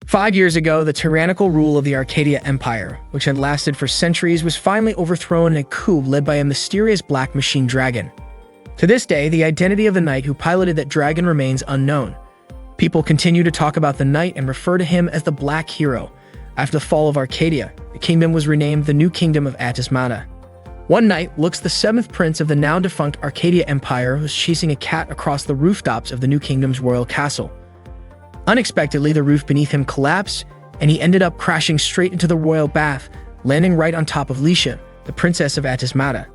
5 years ago, the tyrannical rule of the Arcadia Empire, which had lasted for centuries, was finally overthrown in a coup led by a mysterious black machine dragon. To this day, the identity of the knight who piloted that dragon remains unknown. People continue to talk about the knight and refer to him as the Black Hero. After the fall of Arcadia, the kingdom was renamed the New Kingdom of Atismata. One night, Lux, the seventh prince of the now-defunct Arcadia Empire, was chasing a cat across the rooftops of the New Kingdom's royal castle. Unexpectedly, the roof beneath him collapsed, and he ended up crashing straight into the royal bath, landing right on top of Lisha, the princess of Atismata.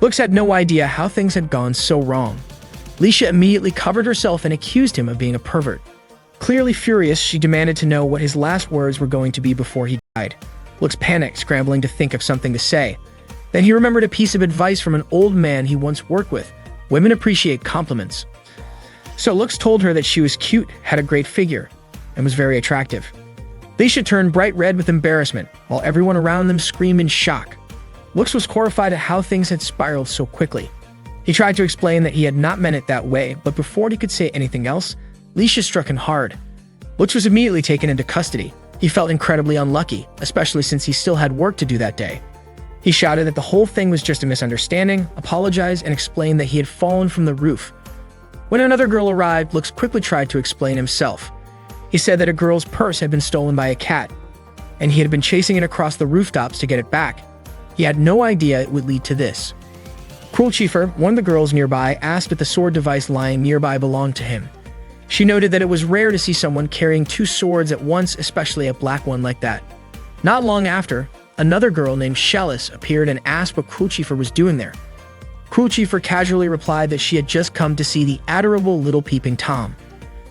Lux had no idea how things had gone so wrong. Lisha immediately covered herself and accused him of being a pervert. Clearly furious, she demanded to know what his last words were going to be before he died. Lux panicked, scrambling to think of something to say. Then he remembered a piece of advice from an old man he once worked with. Women appreciate compliments. So Lux told her that she was cute, had a great figure, and was very attractive. Lisha turned bright red with embarrassment, while everyone around them screamed in shock. Lux was horrified at how things had spiraled so quickly. He tried to explain that he had not meant it that way, but before he could say anything else, Lisha struck him hard. Lux was immediately taken into custody. He felt incredibly unlucky, especially since he still had work to do that day. He shouted that the whole thing was just a misunderstanding, apologized, and explained that he had fallen from the roof. When another girl arrived, Lux quickly tried to explain himself. He said that a girl's purse had been stolen by a cat, and he had been chasing it across the rooftops to get it back. He had no idea it would lead to this. Cruel Chiefer, one of the girls nearby, asked if the sword device lying nearby belonged to him. She noted that it was rare to see someone carrying two swords at once, especially a black one like that. Not long after, another girl named Chalice appeared and asked what Cruel Chiefer was doing there. Cruel Chiefer casually replied that she had just come to see the adorable little peeping Tom.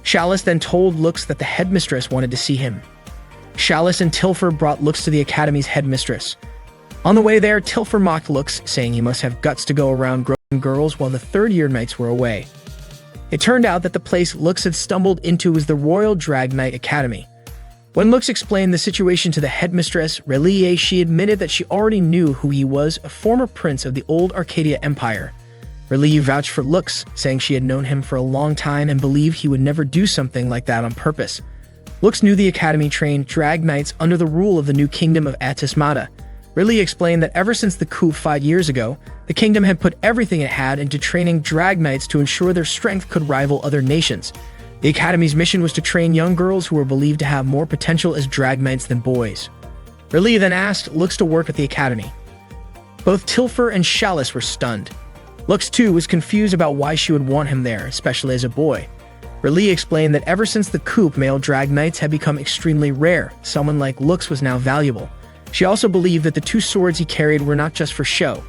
Chalice then told Lux that the headmistress wanted to see him. Chalice and Tilfer brought Lux to the academy's headmistress. On the way there, Tilfer mocked Lux, saying he must have guts to go around groping girls while the third-year knights were away. It turned out that the place Lux had stumbled into was the Royal Drag Knight Academy. When Lux explained the situation to the headmistress, Relie, she admitted that she already knew who he was, a former prince of the old Arcadia Empire. Relie vouched for Lux, saying she had known him for a long time and believed he would never do something like that on purpose. Lux knew the academy trained drag knights under the rule of the New Kingdom of Atismata. Relie explained that ever since the coup 5 years ago, the kingdom had put everything it had into training drag knights to ensure their strength could rival other nations. The Academy's mission was to train young girls who were believed to have more potential as drag knights than boys. Relie then asked Lux to work at the Academy. Both Tilfer and Chalice were stunned. Lux, too, was confused about why she would want him there, especially as a boy. Relie explained that ever since the coup, male drag knights had become extremely rare. Someone like Lux was now valuable. She also believed that the two swords he carried were not just for show.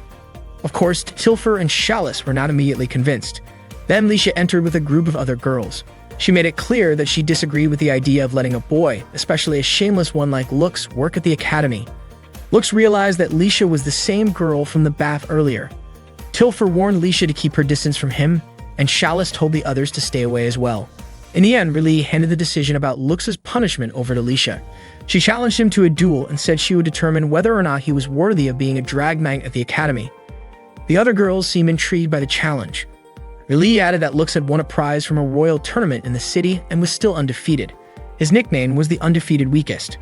Of course, Tilfer and Chalice were not immediately convinced. Then Lisha entered with a group of other girls. She made it clear that she disagreed with the idea of letting a boy, especially a shameless one like Lux, work at the academy. Lux realized that Lisha was the same girl from the bath earlier. Tilfer warned Lisha to keep her distance from him, and Chalice told the others to stay away as well. In the end, Relie handed the decision about Lux's punishment over to Lisha. She challenged him to a duel and said she would determine whether or not he was worthy of being a drag knight at the academy. The other girls seemed intrigued by the challenge. Relie added that Lux had won a prize from a royal tournament in the city and was still undefeated. His nickname was the Undefeated Weakest.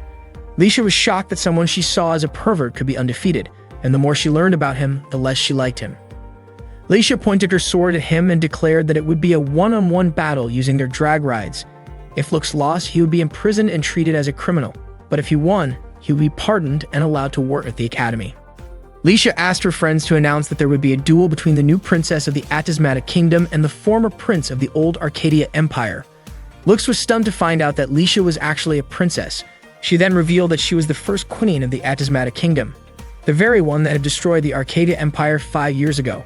Lisha was shocked that someone she saw as a pervert could be undefeated, and the more she learned about him, the less she liked him. Lisha pointed her sword at him and declared that it would be a one-on-one battle using their drag rides. If Lux lost, he would be imprisoned and treated as a criminal, but if he won, he would be pardoned and allowed to work at the academy. Lisha asked her friends to announce that there would be a duel between the new princess of the Atismata Kingdom and the former prince of the old Arcadia Empire. Lux was stunned to find out that Lisha was actually a princess. She then revealed that she was the first queen of the Atismata Kingdom, the very one that had destroyed the Arcadia Empire 5 years ago.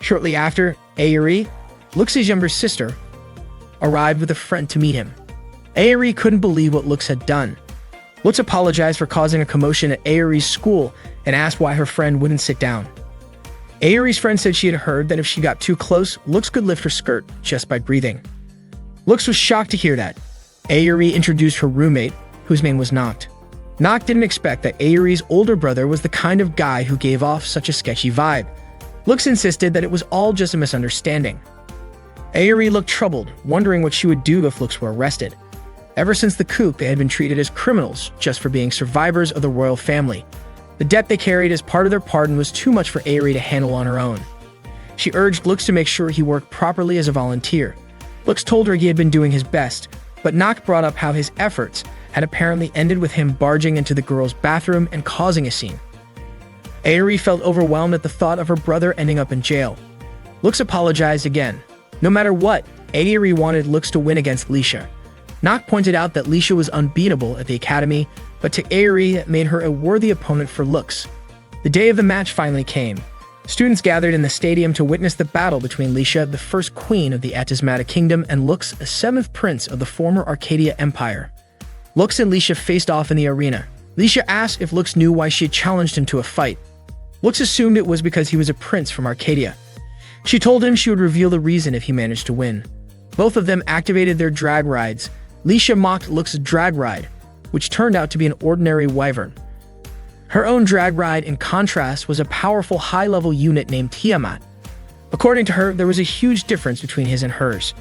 Shortly after, Aeri, Lux's younger sister, arrived with a friend to meet him. Aeri couldn't believe what Lux had done. Lux apologized for causing a commotion at Aeri's school and asked why her friend wouldn't sit down. Aeri's friend said she had heard that if she got too close, Lux could lift her skirt just by breathing. Lux was shocked to hear that. Aeri introduced her roommate, whose name was Noct. Noct didn't expect that Aeri's older brother was the kind of guy who gave off such a sketchy vibe. Lux insisted that it was all just a misunderstanding. Aeri looked troubled, wondering what she would do if Lux were arrested. Ever since the coup, they had been treated as criminals just for being survivors of the royal family. The debt they carried as part of their pardon was too much for Aerie to handle on her own. She urged Lux to make sure he worked properly as a volunteer. Lux told her he had been doing his best, but Noct brought up how his efforts had apparently ended with him barging into the girls' bathroom and causing a scene. Aerie felt overwhelmed at the thought of her brother ending up in jail. Lux apologized again. No matter what, Aerie wanted Lux to win against Lisha. Noct pointed out that Lisha was unbeatable at the academy, but to Aerie that made her a worthy opponent for Lux. The day of the match finally came. Students gathered in the stadium to witness the battle between Lisha, the first queen of the Atismata Kingdom, and Lux, a seventh prince of the former Arcadia Empire. Lux and Lisha faced off in the arena. Lisha asked if Lux knew why she had challenged him to a fight. Lux assumed it was because he was a prince from Arcadia. She told him she would reveal the reason if he managed to win. Both of them activated their drag rides. Lisha mocked Lux's drag ride, which turned out to be an ordinary wyvern. Her own drag ride, in contrast, was a powerful high-level unit named Tiamat. According to her, there was a huge difference between his and hers.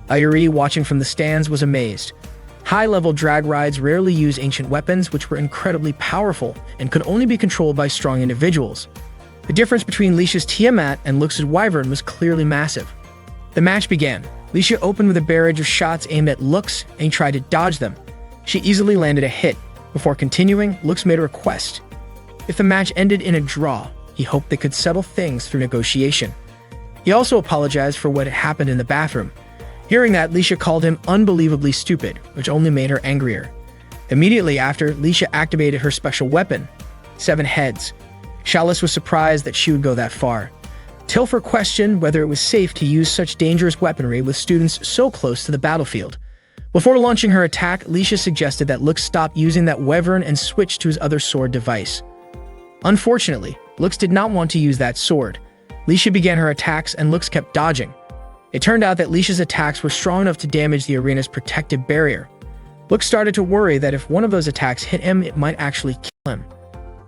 Aerie, watching from the stands, was amazed. High-level drag rides rarely use ancient weapons, which were incredibly powerful and could only be controlled by strong individuals. The difference between Lisha's Tiamat and Lux's wyvern was clearly massive. The match began. Lisha opened with a barrage of shots aimed at Lux, and he tried to dodge them. She easily landed a hit. Before continuing, Lux made a request. If the match ended in a draw, he hoped they could settle things through negotiation. He also apologized for what had happened in the bathroom. Hearing that, Lisha called him unbelievably stupid, which only made her angrier. Immediately after, Lisha activated her special weapon, 7 heads. Chalice was surprised that she would go that far. Tilfer questioned whether it was safe to use such dangerous weaponry with students so close to the battlefield. Before launching her attack, Lisha suggested that Lux stop using that wyvern and switch to his other sword device. Unfortunately, Lux did not want to use that sword. Lisha began her attacks and Lux kept dodging. It turned out that Lisha's attacks were strong enough to damage the arena's protective barrier. Lux started to worry that if one of those attacks hit him, it might actually kill him.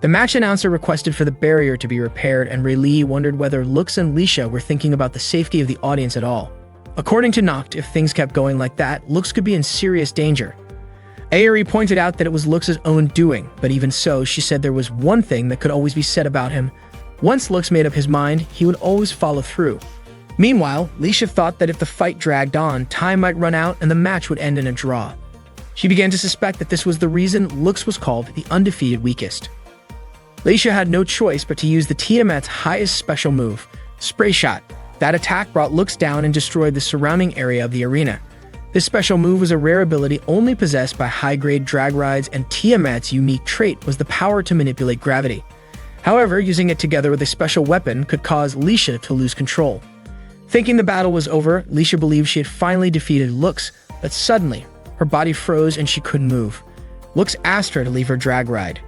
The match announcer requested for the barrier to be repaired, and Rayleigh wondered whether Lux and Lisha were thinking about the safety of the audience at all. According to Noct, if things kept going like that, Lux could be in serious danger. Aerie pointed out that it was Lux's own doing, but even so, she said there was one thing that could always be said about him. Once Lux made up his mind, he would always follow through. Meanwhile, Lisha thought that if the fight dragged on, time might run out and the match would end in a draw. She began to suspect that this was the reason Lux was called the undefeated weakest. Lisha had no choice but to use the Tiamat's highest special move, Spray Shot. That attack brought Lux down and destroyed the surrounding area of the arena. This special move was a rare ability only possessed by high-grade drag rides, and Tiamat's unique trait was the power to manipulate gravity. However, using it together with a special weapon could cause Lisha to lose control. Thinking the battle was over, Lisha believed she had finally defeated Lux, but suddenly, her body froze and she couldn't move. Lux asked her to leave her drag ride.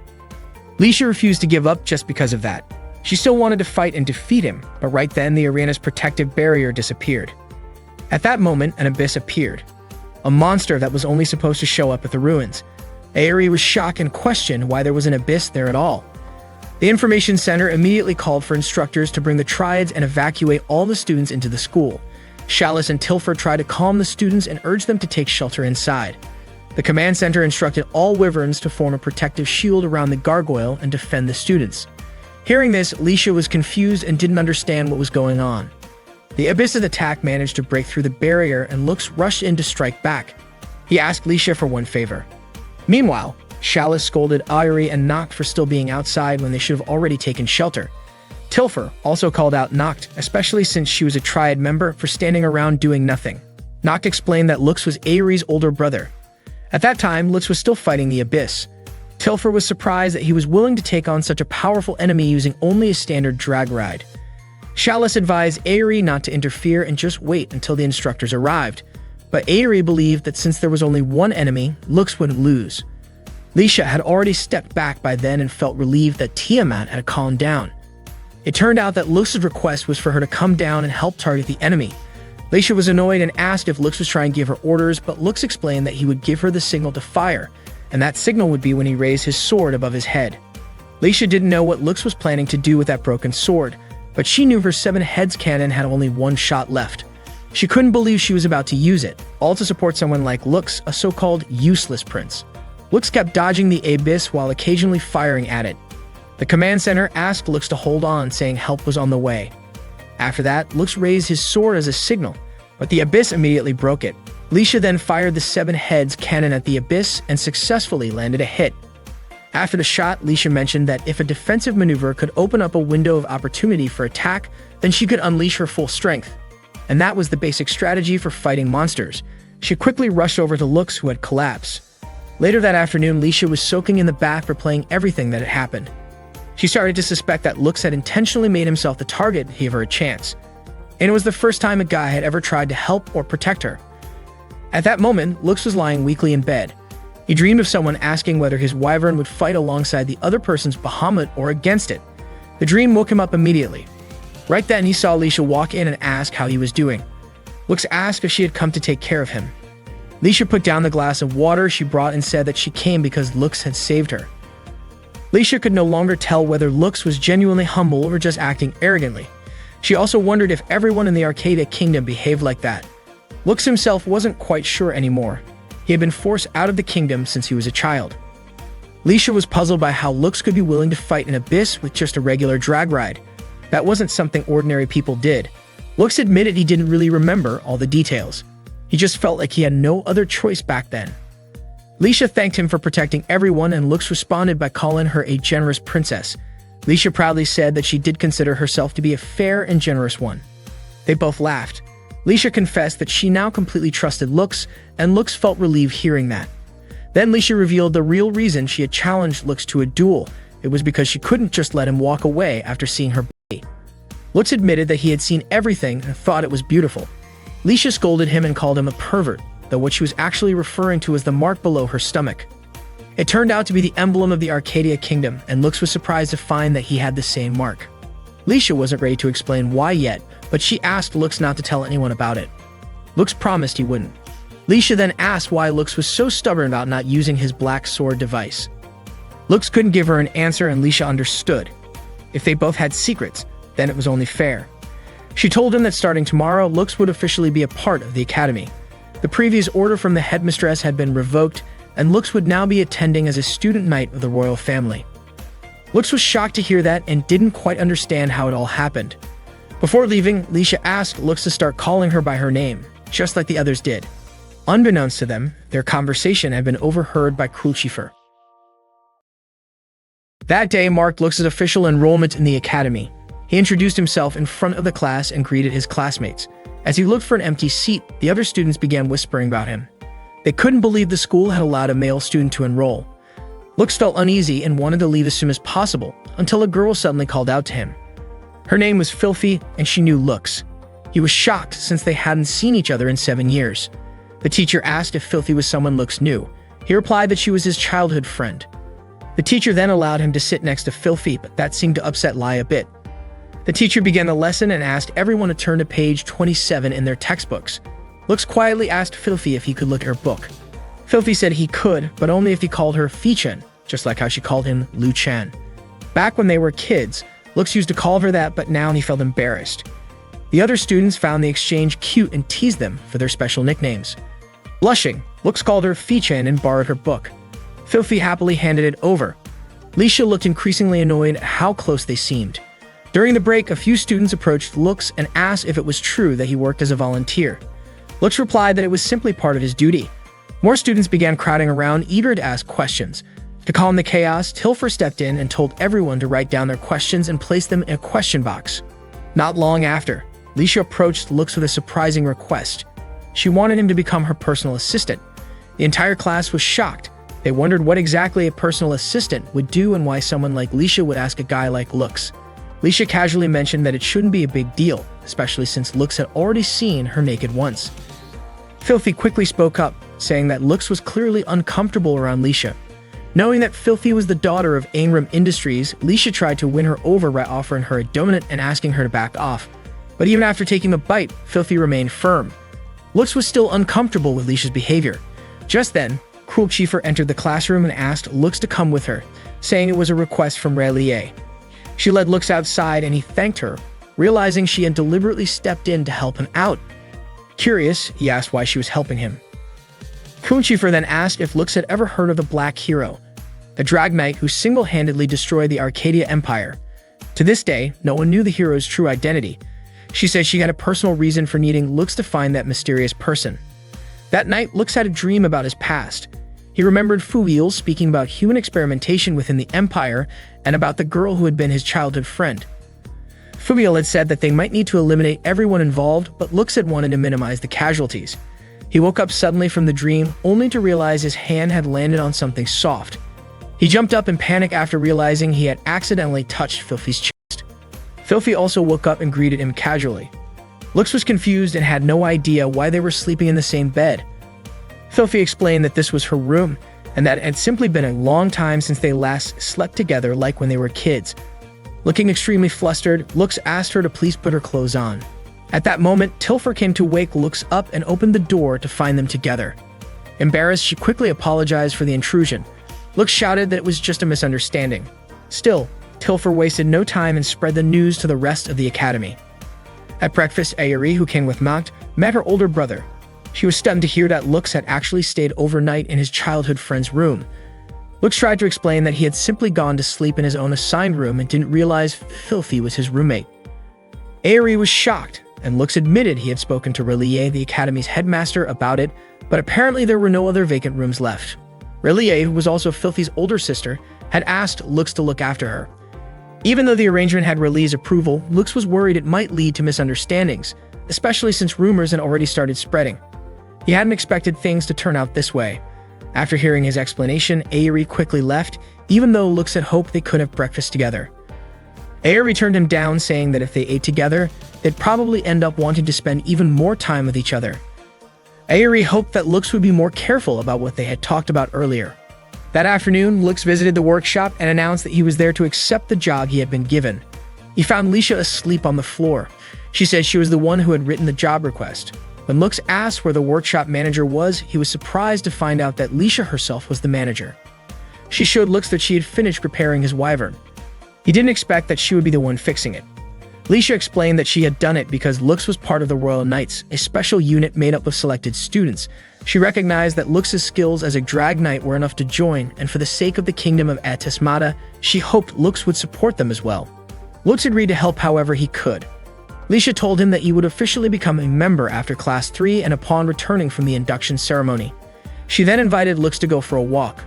Lisha refused to give up just because of that. She still wanted to fight and defeat him, but right then the arena's protective barrier disappeared. At that moment, an abyss appeared. A monster that was only supposed to show up at the ruins. Aerie was shocked and questioned why there was an abyss there at all. The information center immediately called for instructors to bring the triads and evacuate all the students into the school. Chalice and Tilfer tried to calm the students and urge them to take shelter inside. The command center instructed all wyverns to form a protective shield around the gargoyle and defend the students. Hearing this, Lisha was confused and didn't understand what was going on. The abyss's attack managed to break through the barrier and Lux rushed in to strike back. He asked Lisha for one favor. Meanwhile, Chalice scolded Aerie and Noct for still being outside when they should have already taken shelter. Tilfer also called out Noct, especially since she was a triad member, for standing around doing nothing. Noct explained that Lux was Aerie's older brother. At that time, Lux was still fighting the abyss. Tilfer was surprised that he was willing to take on such a powerful enemy using only a standard drag ride. Chalice advised Aerie not to interfere and just wait until the instructors arrived, but Aerie believed that since there was only one enemy, Lux would lose. Lisha had already stepped back by then and felt relieved that Tiamat had calmed down. It turned out that Lux's request was for her to come down and help target the enemy. Lisha was annoyed and asked if Lux was trying to give her orders, but Lux explained that he would give her the signal to fire, and that signal would be when he raised his sword above his head. Lisha didn't know what Lux was planning to do with that broken sword, but she knew her 7 heads cannon had only one shot left. She couldn't believe she was about to use it, all to support someone like Lux, a so-called useless prince. Lux kept dodging the abyss while occasionally firing at it. The command center asked Lux to hold on, saying help was on the way. After that, Lux raised his sword as a signal, but the abyss immediately broke it. Leisha then fired the 7 heads cannon at the abyss and successfully landed a hit. After the shot, Leisha mentioned that if a defensive maneuver could open up a window of opportunity for attack, then she could unleash her full strength. And that was the basic strategy for fighting monsters. She quickly rushed over to Lux, who had collapsed. Later that afternoon, Leisha was soaking in the bath replaying everything that had happened. She started to suspect that Lux had intentionally made himself the target to give her a chance. And it was the first time a guy had ever tried to help or protect her. At that moment, Lux was lying weakly in bed. He dreamed of someone asking whether his wyvern would fight alongside the other person's Bahamut or against it. The dream woke him up immediately. Right then, he saw Leisha walk in and ask how he was doing. Lux asked if she had come to take care of him. Leisha put down the glass of water she brought and said that she came because Lux had saved her. Leisha could no longer tell whether Lux was genuinely humble or just acting arrogantly. She also wondered if everyone in the Arcadia Kingdom behaved like that. Lux himself wasn't quite sure anymore. He had been forced out of the kingdom since he was a child. Leisha was puzzled by how Lux could be willing to fight an abyss with just a regular drag ride. That wasn't something ordinary people did. Lux admitted he didn't really remember all the details. He just felt like he had no other choice back then. Leisha thanked him for protecting everyone, and Lux responded by calling her a generous princess. Leisha proudly said that she did consider herself to be a fair and generous one. They both laughed. Leisha confessed that she now completely trusted Lux, and Lux felt relieved hearing that. Then Leisha revealed the real reason she had challenged Lux to a duel. It was because she couldn't just let him walk away after seeing her body. Lux admitted that he had seen everything and thought it was beautiful. Leisha scolded him and called him a pervert, though what she was actually referring to was the mark below her stomach. It turned out to be the emblem of the Arcadia Kingdom, and Lux was surprised to find that he had the same mark. Leisha wasn't ready to explain why yet, but she asked Lux not to tell anyone about it. Lux promised he wouldn't. Leisha then asked why Lux was so stubborn about not using his black sword device. Lux couldn't give her an answer, and Leisha understood. If they both had secrets, then it was only fair. She told him that starting tomorrow, Lux would officially be a part of the academy. The previous order from the headmistress had been revoked, and Lux would now be attending as a student knight of the royal family. Lux was shocked to hear that and didn't quite understand how it all happened. Before leaving, Leisha asked Lux to start calling her by her name, just like the others did. Unbeknownst to them, their conversation had been overheard by Crucifer. That day marked Lux's official enrollment in the academy. He introduced himself in front of the class and greeted his classmates. As he looked for an empty seat, the other students began whispering about him. They couldn't believe the school had allowed a male student to enroll. Lux felt uneasy and wanted to leave as soon as possible, until a girl suddenly called out to him. Her name was Filthy, and she knew Lux. He was shocked since they hadn't seen each other in 7 years. The teacher asked if Filthy was someone Lux knew. He replied that she was his childhood friend. The teacher then allowed him to sit next to Filthy, but that seemed to upset Lai a bit. The teacher began the lesson and asked everyone to turn to page 27 in their textbooks. Lux quietly asked Filthy if he could look at her book. Filthy said he could, but only if he called her Fi-Chen, just like how she called him Lu Chan. Back when they were kids, Lux used to call her that, but now he felt embarrassed. The other students found the exchange cute and teased them for their special nicknames. Blushing, Lux called her Fi-Chen and borrowed her book. Filthy happily handed it over. Leisha looked increasingly annoyed at how close they seemed. During the break, a few students approached Lux and asked if it was true that he worked as a volunteer. Lux replied that it was simply part of his duty. More students began crowding around, eager to ask questions. To calm the chaos, Tilfer stepped in and told everyone to write down their questions and place them in a question box. Not long after, Leisha approached Lux with a surprising request. She wanted him to become her personal assistant. The entire class was shocked. They wondered what exactly a personal assistant would do and why someone like Leisha would ask a guy like Lux. Leisha casually mentioned that it shouldn't be a big deal, especially since Lux had already seen her naked once. Filthy quickly spoke up, saying that Lux was clearly uncomfortable around Leisha. Knowing that Filthy was the daughter of Aingram Industries, Leisha tried to win her over by offering her a donut and asking her to back off. But even after taking a bite, Filthy remained firm. Lux was still uncomfortable with Leisha's behavior. Just then, Crucifer entered the classroom and asked Lux to come with her, saying it was a request from Relie. She led Lux outside and he thanked her, realizing she had deliberately stepped in to help him out. Curious, he asked why she was helping him. Kunchifer then asked if Lux had ever heard of the Black Hero, the Drag Knight who single-handedly destroyed the Arcadia Empire. To this day, no one knew the hero's true identity. She said she had a personal reason for needing Lux to find that mysterious person. That night, Lux had a dream about his past. He remembered Fuil speaking about human experimentation within the Empire and about the girl who had been his childhood friend. Fuil had said that they might need to eliminate everyone involved, but Lux had wanted to minimize the casualties. He woke up suddenly from the dream, only to realize his hand had landed on something soft. He jumped up in panic after realizing he had accidentally touched Filthy's chest. Filthy also woke up and greeted him casually. Lux was confused and had no idea why they were sleeping in the same bed. Filthy explained that this was her room, and that it had simply been a long time since they last slept together like when they were kids. Looking extremely flustered, Lux asked her to please put her clothes on. At that moment, Tilfer came to wake Lux up and opened the door to find them together. Embarrassed, she quickly apologized for the intrusion. Lux shouted that it was just a misunderstanding. Still, Tilfer wasted no time and spread the news to the rest of the academy. At breakfast, Ayuri, who came with Macht, met her older brother. She was stunned to hear that Lux had actually stayed overnight in his childhood friend's room. Lux tried to explain that he had simply gone to sleep in his own assigned room and didn't realize Filthy was his roommate. Ayuri was shocked, and Lux admitted he had spoken to Relie, the academy's headmaster, about it, but apparently there were no other vacant rooms left. Relie, who was also Filthy's older sister, had asked Lux to look after her. Even though the arrangement had Relie's approval, Lux was worried it might lead to misunderstandings, especially since rumors had already started spreading. He hadn't expected things to turn out this way. After hearing his explanation, Ayuri quickly left, even though Lux had hoped they could have breakfast together. Ayuri turned him down, saying that if they ate together, they'd probably end up wanting to spend even more time with each other. Ayuri hoped that Lux would be more careful about what they had talked about earlier. That afternoon, Lux visited the workshop and announced that he was there to accept the job he had been given. He found Lisha asleep on the floor. She said she was the one who had written the job request. When Lux asked where the workshop manager was, he was surprised to find out that Lisha herself was the manager. She showed Lux that she had finished preparing his wyvern. He didn't expect that she would be the one fixing it. Lisha explained that she had done it because Lux was part of the Royal Knights, a special unit made up of selected students. She recognized that Lux's skills as a drag knight were enough to join, and for the sake of the kingdom of Atismata, she hoped Lux would support them as well. Lux agreed to help however he could. Lisha told him that he would officially become a member after Class 3 and upon returning from the induction ceremony. She then invited Lux to go for a walk.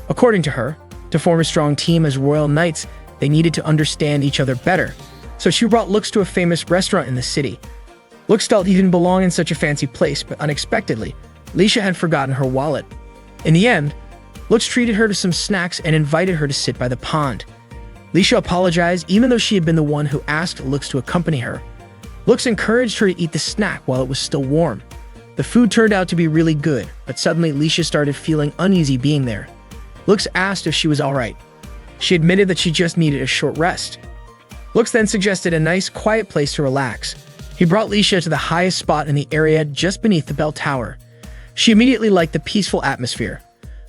According to her, to form a strong team as Royal Knights, they needed to understand each other better. So she brought Lux to a famous restaurant in the city. Lux felt he didn't belong in such a fancy place, but unexpectedly, Lisha had forgotten her wallet. In the end, Lux treated her to some snacks and invited her to sit by the pond. Lisha apologized even though she had been the one who asked Lux to accompany her. Lux encouraged her to eat the snack while it was still warm. The food turned out to be really good, but suddenly Lisha started feeling uneasy being there. Lux asked if she was alright. She admitted that she just needed a short rest. Lux then suggested a nice, quiet place to relax. He brought Lisha to the highest spot in the area just beneath the bell tower. She immediately liked the peaceful atmosphere.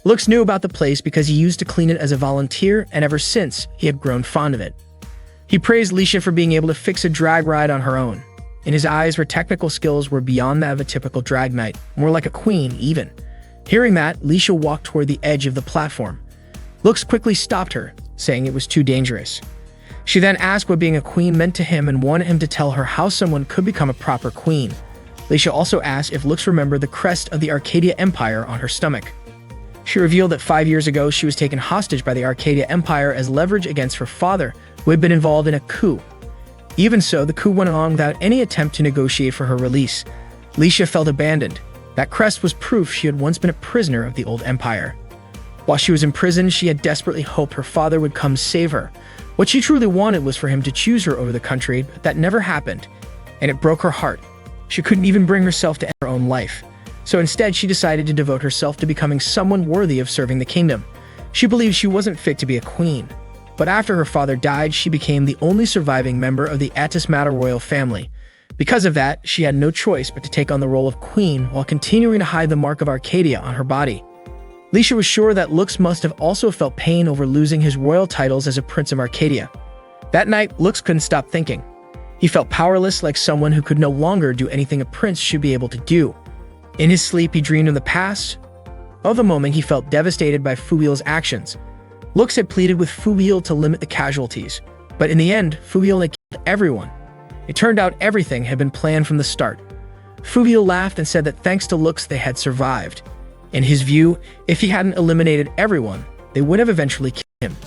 Lux knew about the place because he used to clean it as a volunteer, and ever since, he had grown fond of it. He praised Lisha for being able to fix a drag ride on her own. In his eyes, her technical skills were beyond that of a typical drag knight, more like a queen, even. Hearing that, Lisha walked toward the edge of the platform. Lux quickly stopped her, saying it was too dangerous. She then asked what being a queen meant to him and wanted him to tell her how someone could become a proper queen. Lisha also asked if Lux remembered the crest of the Arcadia Empire on her stomach. She revealed that 5 years ago she was taken hostage by the Arcadia Empire as leverage against her father, who had been involved in a coup. Even so, the coup went on without any attempt to negotiate for her release. Lisha felt abandoned. That crest was proof she had once been a prisoner of the old empire. While she was in prison, she had desperately hoped her father would come save her. What she truly wanted was for him to choose her over the country, but that never happened, and it broke her heart. She couldn't even bring herself to end her own life. So instead, she decided to devote herself to becoming someone worthy of serving the kingdom. She believed she wasn't fit to be a queen. But after her father died, she became the only surviving member of the Atismata royal family. Because of that, she had no choice but to take on the role of queen while continuing to hide the mark of Arcadia on her body. Lisha was sure that Lux must have also felt pain over losing his royal titles as a prince of Arcadia. That night, Lux couldn't stop thinking. He felt powerless, like someone who could no longer do anything a prince should be able to do. In his sleep, he dreamed of the past. Of the moment, he felt devastated by Fubiel's actions. Lux had pleaded with Fubiel to limit the casualties, but in the end, Fubiel had killed everyone. It turned out everything had been planned from the start. Fubiel laughed and said that thanks to Lux, they had survived. In his view, if he hadn't eliminated everyone, they would have eventually killed him.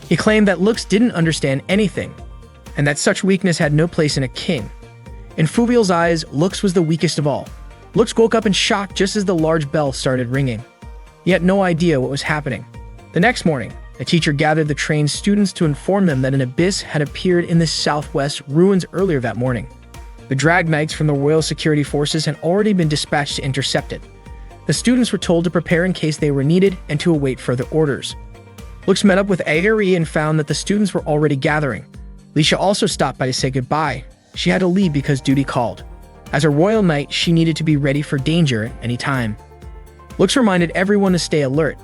He claimed that Lux didn't understand anything, and that such weakness had no place in a king. In Fubiel's eyes, Lux was the weakest of all. Lux woke up in shock just as the large bell started ringing. He had no idea what was happening. The next morning, a teacher gathered the trained students to inform them that an abyss had appeared in the southwest ruins earlier that morning. The Drag Knights from the Royal Security Forces had already been dispatched to intercept it. The students were told to prepare in case they were needed and to await further orders. Lux met up with Aerie and found that the students were already gathering. Lisha also stopped by to say goodbye. She had to leave because duty called. As a royal knight, she needed to be ready for danger at any time. Lux reminded everyone to stay alert.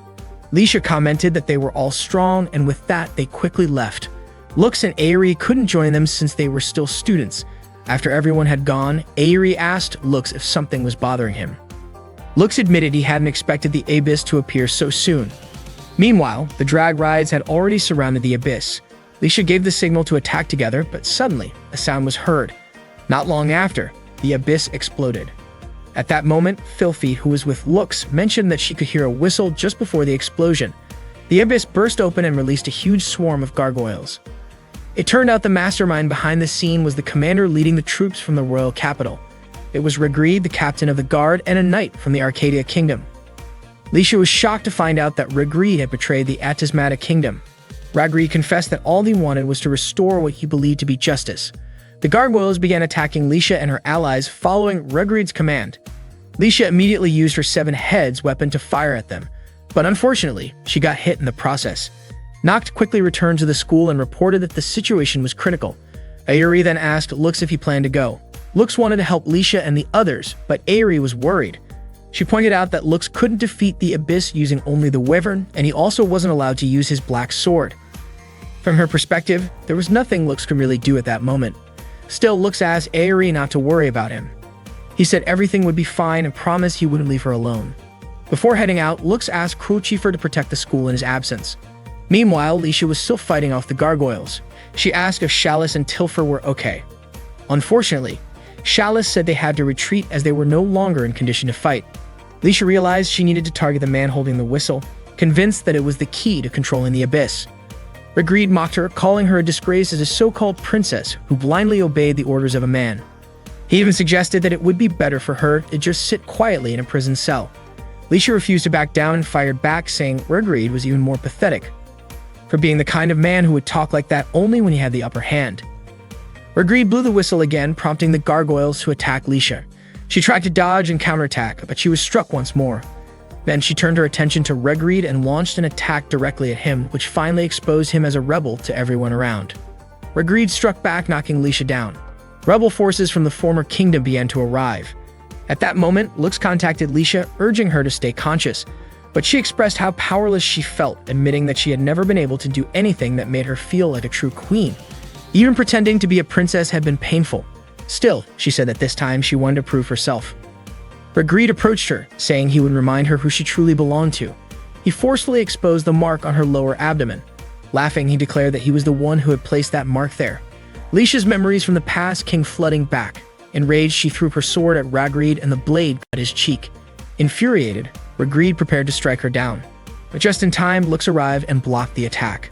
Lisha commented that they were all strong, and with that, they quickly left. Lux and Aerie couldn't join them since they were still students. After everyone had gone, Aerie asked Lux if something was bothering him. Lux admitted he hadn't expected the abyss to appear so soon. Meanwhile, the drag rides had already surrounded the abyss. Lisha gave the signal to attack together, but suddenly, a sound was heard. Not long after, the abyss exploded. At that moment, Filthy, who was with Lux, mentioned that she could hear a whistle just before the explosion. The abyss burst open and released a huge swarm of gargoyles. It turned out the mastermind behind the scene was the commander leading the troops from the royal capital. It was Rigreed, the captain of the guard, and a knight from the Arcadia kingdom. Lisha was shocked to find out that Rigreed had betrayed the Atismata kingdom. Rigreed confessed that all he wanted was to restore what he believed to be justice. The gargoyles began attacking Lisha and her allies following Rigreed's command. Lisha immediately used her 7 heads weapon to fire at them, but unfortunately, she got hit in the process. Noct quickly returned to the school and reported that the situation was critical. Aerie then asked Lux if he planned to go. Lux wanted to help Lisha and the others, but Aerie was worried. She pointed out that Lux couldn't defeat the abyss using only the wyvern, and he also wasn't allowed to use his black sword. From her perspective, there was nothing Lux could really do at that moment. Still, Lux asked Aerie not to worry about him. He said everything would be fine and promised he wouldn't leave her alone. Before heading out, Lux asked Cruelchieffer to protect the school in his absence. Meanwhile, Lisha was still fighting off the gargoyles. She asked if Chalice and Tilfer were okay. Unfortunately, Chalice said they had to retreat as they were no longer in condition to fight. Lisha realized she needed to target the man holding the whistle, convinced that it was the key to controlling the abyss. Rigreed mocked her, calling her a disgrace as a so-called princess who blindly obeyed the orders of a man. He even suggested that it would be better for her to just sit quietly in a prison cell. Lisha refused to back down and fired back, saying Rigreed was even more pathetic for being the kind of man who would talk like that only when he had the upper hand. Rigreed blew the whistle again, prompting the gargoyles to attack Lisha. She tried to dodge and counterattack, but she was struck once more. Then she turned her attention to Rigreed and launched an attack directly at him, which finally exposed him as a rebel to everyone around. Rigreed struck back, knocking Lisha down. Rebel forces from the former kingdom began to arrive. At that moment, Lux contacted Lisha, urging her to stay conscious, but she expressed how powerless she felt, admitting that she had never been able to do anything that made her feel like a true queen. Even pretending to be a princess had been painful. Still, she said that this time she wanted to prove herself. Rigreed approached her, saying he would remind her who she truly belonged to. He forcefully exposed the mark on her lower abdomen. Laughing, he declared that he was the one who had placed that mark there. Lisha's memories from the past came flooding back. Enraged, she threw her sword at Rigreed and the blade cut his cheek. Infuriated, Rigreed prepared to strike her down. But just in time, Lux arrived and blocked the attack.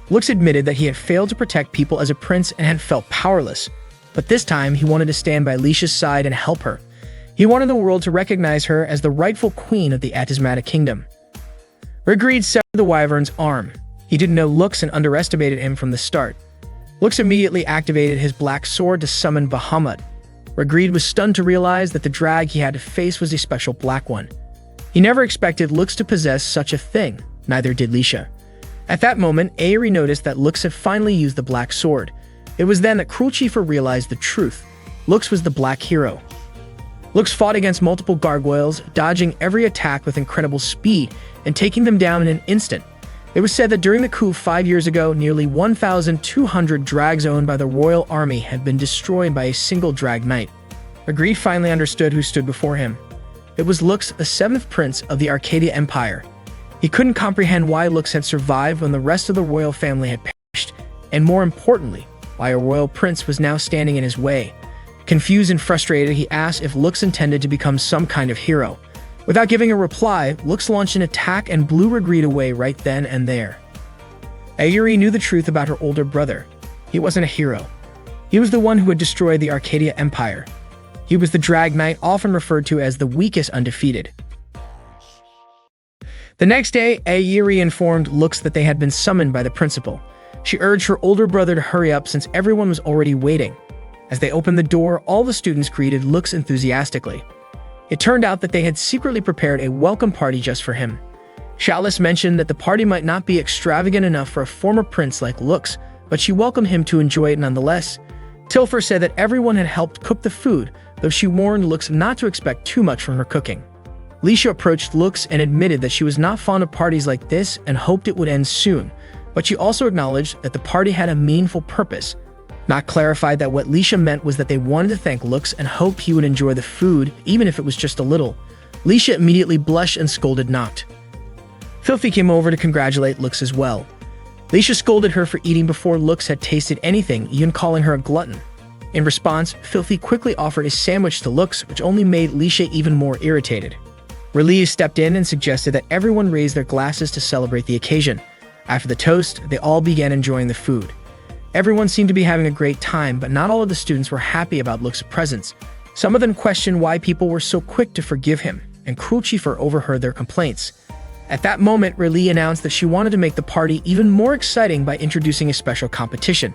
Lux admitted that he had failed to protect people as a prince and had felt powerless. But this time, he wanted to stand by Lisha's side and help her. He wanted the world to recognize her as the rightful queen of the Atismata kingdom. Rigreed severed the wyvern's arm. He didn't know Lux and underestimated him from the start. Lux immediately activated his black sword to summon Bahamut. Rigreed was stunned to realize that the drag he had to face was a special black one. He never expected Lux to possess such a thing, neither did Lisha. At that moment, Aerie noticed that Lux had finally used the black sword. It was then that Cruelchieffer realized the truth. Lux was the black hero. Lux fought against multiple gargoyles, dodging every attack with incredible speed and taking them down in an instant. It was said that during the coup 5 years ago, nearly 1,200 drags owned by the royal army had been destroyed by a single drag knight. Agreed finally understood who stood before him. It was Lux, the seventh prince of the Arcadia Empire. He couldn't comprehend why Lux had survived when the rest of the royal family had perished, and more importantly, why a royal prince was now standing in his way. Confused and frustrated, he asked if Lux intended to become some kind of hero. Without giving a reply, Lux launched an attack and blew Regret away right then and there. Ayuri knew the truth about her older brother. He wasn't a hero. He was the one who had destroyed the Arcadia Empire. He was the Drag Knight, often referred to as the weakest undefeated. The next day, Ayuri informed Lux that they had been summoned by the principal. She urged her older brother to hurry up since everyone was already waiting. As they opened the door, all the students greeted Lux enthusiastically. It turned out that they had secretly prepared a welcome party just for him. Chalice mentioned that the party might not be extravagant enough for a former prince like Lux, but she welcomed him to enjoy it nonetheless. Tilfer said that everyone had helped cook the food, though she warned Lux not to expect too much from her cooking. Lisha approached Lux and admitted that she was not fond of parties like this and hoped it would end soon, but she also acknowledged that the party had a meaningful purpose. Not clarified that what Lisha meant was that they wanted to thank Lux and hoped he would enjoy the food, even if it was just a little. Lisha immediately blushed and scolded Noct. Filthy came over to congratulate Lux as well. Lisha scolded her for eating before Lux had tasted anything, even calling her a glutton. In response, Filthy quickly offered a sandwich to Lux, which only made Lisha even more irritated. Relief stepped in and suggested that everyone raise their glasses to celebrate the occasion. After the toast, they all began enjoying the food. Everyone seemed to be having a great time, but not all of the students were happy about Lux's presence. Some of them questioned why people were so quick to forgive him, and Cruel Chiefur overheard their complaints. At that moment, Riley announced that she wanted to make the party even more exciting by introducing a special competition.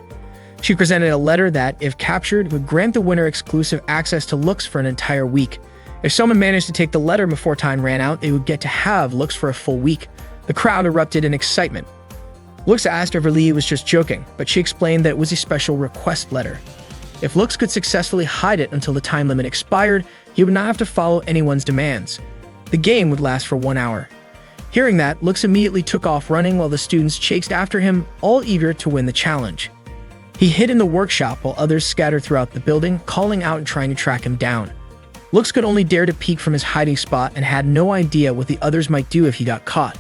She presented a letter that, if captured, would grant the winner exclusive access to Lux for an entire week. If someone managed to take the letter before time ran out, they would get to have Lux for a full week. The crowd erupted in excitement. Lux asked if Riley was just joking, but she explained that it was a special request letter. If Lux could successfully hide it until the time limit expired, he would not have to follow anyone's demands. The game would last for 1 hour. Hearing that, Lux immediately took off running while the students chased after him, all eager to win the challenge. He hid in the workshop while others scattered throughout the building, calling out and trying to track him down. Lux could only dare to peek from his hiding spot and had no idea what the others might do if he got caught.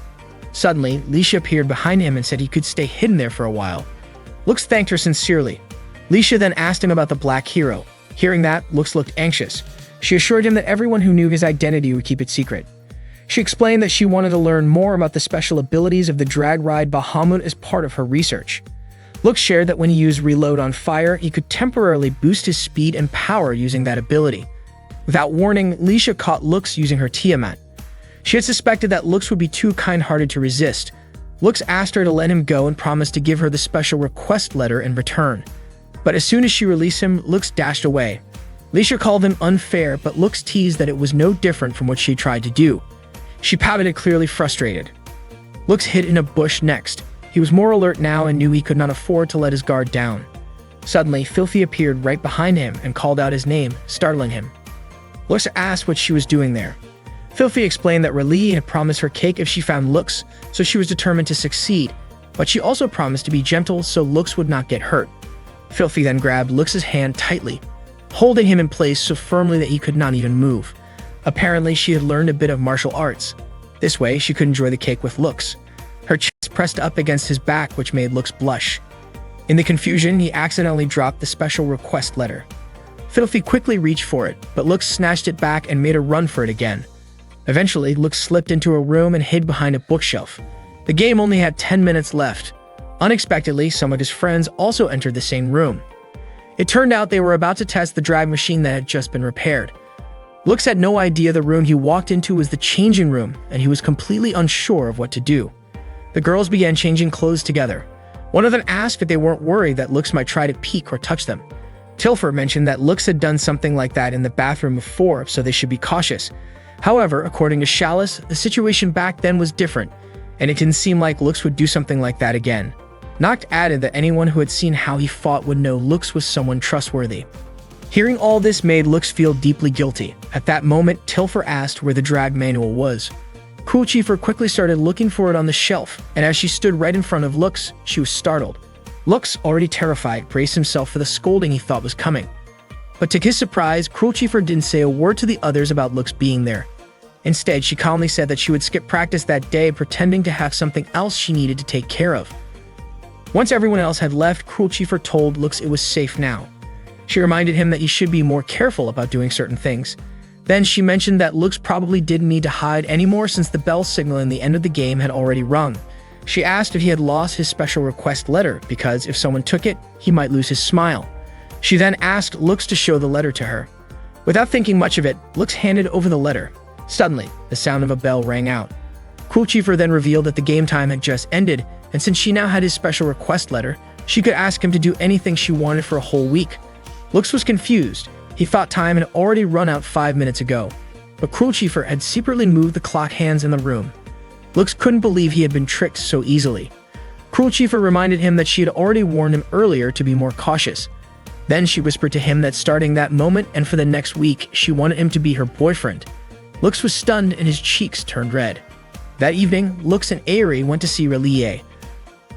Suddenly, Lisha appeared behind him and said he could stay hidden there for a while. Lux thanked her sincerely. Lisha then asked him about the Black Hero. Hearing that, Lux looked anxious. She assured him that everyone who knew his identity would keep it secret. She explained that she wanted to learn more about the special abilities of the drag ride Bahamut as part of her research. Lux shared that when he used Reload on fire, he could temporarily boost his speed and power using that ability. Without warning, Lisha caught Lux using her Tiamat. She had suspected that Lux would be too kind-hearted to resist. Lux asked her to let him go and promised to give her the special request letter in return. But as soon as she released him, Lux dashed away. Lisha called him unfair, but Lux teased that it was no different from what she tried to do. She pouted, clearly frustrated. Lux hid in a bush next. He was more alert now and knew he could not afford to let his guard down. Suddenly, Filthy appeared right behind him and called out his name, startling him. Lux asked what she was doing there. Filthy explained that Riley had promised her cake if she found Lux, so she was determined to succeed, but she also promised to be gentle so Lux would not get hurt. Filthy then grabbed Lux's hand tightly, holding him in place so firmly that he could not even move. Apparently, she had learned a bit of martial arts. This way, she could enjoy the cake with Lux. Her chest pressed up against his back, which made Lux blush. In the confusion, he accidentally dropped the special request letter. Filthy quickly reached for it, but Lux snatched it back and made a run for it again. Eventually, Lux slipped into a room and hid behind a bookshelf. The game only had 10 minutes left. Unexpectedly, some of his friends also entered the same room. It turned out they were about to test the drag machine that had just been repaired. Lux had no idea the room he walked into was the changing room, and he was completely unsure of what to do. The girls began changing clothes together. One of them asked if they weren't worried that Lux might try to peek or touch them. Tilfer mentioned that Lux had done something like that in the bathroom before, so they should be cautious. However, according to Chalice, the situation back then was different, and it didn't seem like Lux would do something like that again. Noct added that anyone who had seen how he fought would know Lux was someone trustworthy. Hearing all this made Lux feel deeply guilty. At that moment, Tilfer asked where the drag manual was. Cruel Chieffer quickly started looking for it on the shelf, and as she stood right in front of Lux, she was startled. Lux, already terrified, braced himself for the scolding he thought was coming. But to his surprise, Cruel Chieffer didn't say a word to the others about Lux being there. Instead, she calmly said that she would skip practice that day, pretending to have something else she needed to take care of. Once everyone else had left, Cruel Chieffer told Lux it was safe now. She reminded him that he should be more careful about doing certain things. Then she mentioned that Lux probably didn't need to hide anymore since the bell signal in the end of the game had already rung. She asked if he had lost his special request letter, because if someone took it, he might lose his smile. She then asked Lux to show the letter to her. Without thinking much of it, Lux handed over the letter. Suddenly, the sound of a bell rang out. Cruel Chieffer then revealed that the game time had just ended, and since she now had his special request letter, she could ask him to do anything she wanted for a whole week. Lux was confused. He thought time had already run out 5 minutes ago, but Cruel Chieffer had secretly moved the clock hands in the room. Lux couldn't believe he had been tricked so easily. Cruel Chieffer reminded him that she had already warned him earlier to be more cautious. Then she whispered to him that starting that moment and for the next week, she wanted him to be her boyfriend. Lux was stunned and his cheeks turned red. That evening, Lux and Aerie went to see Relie.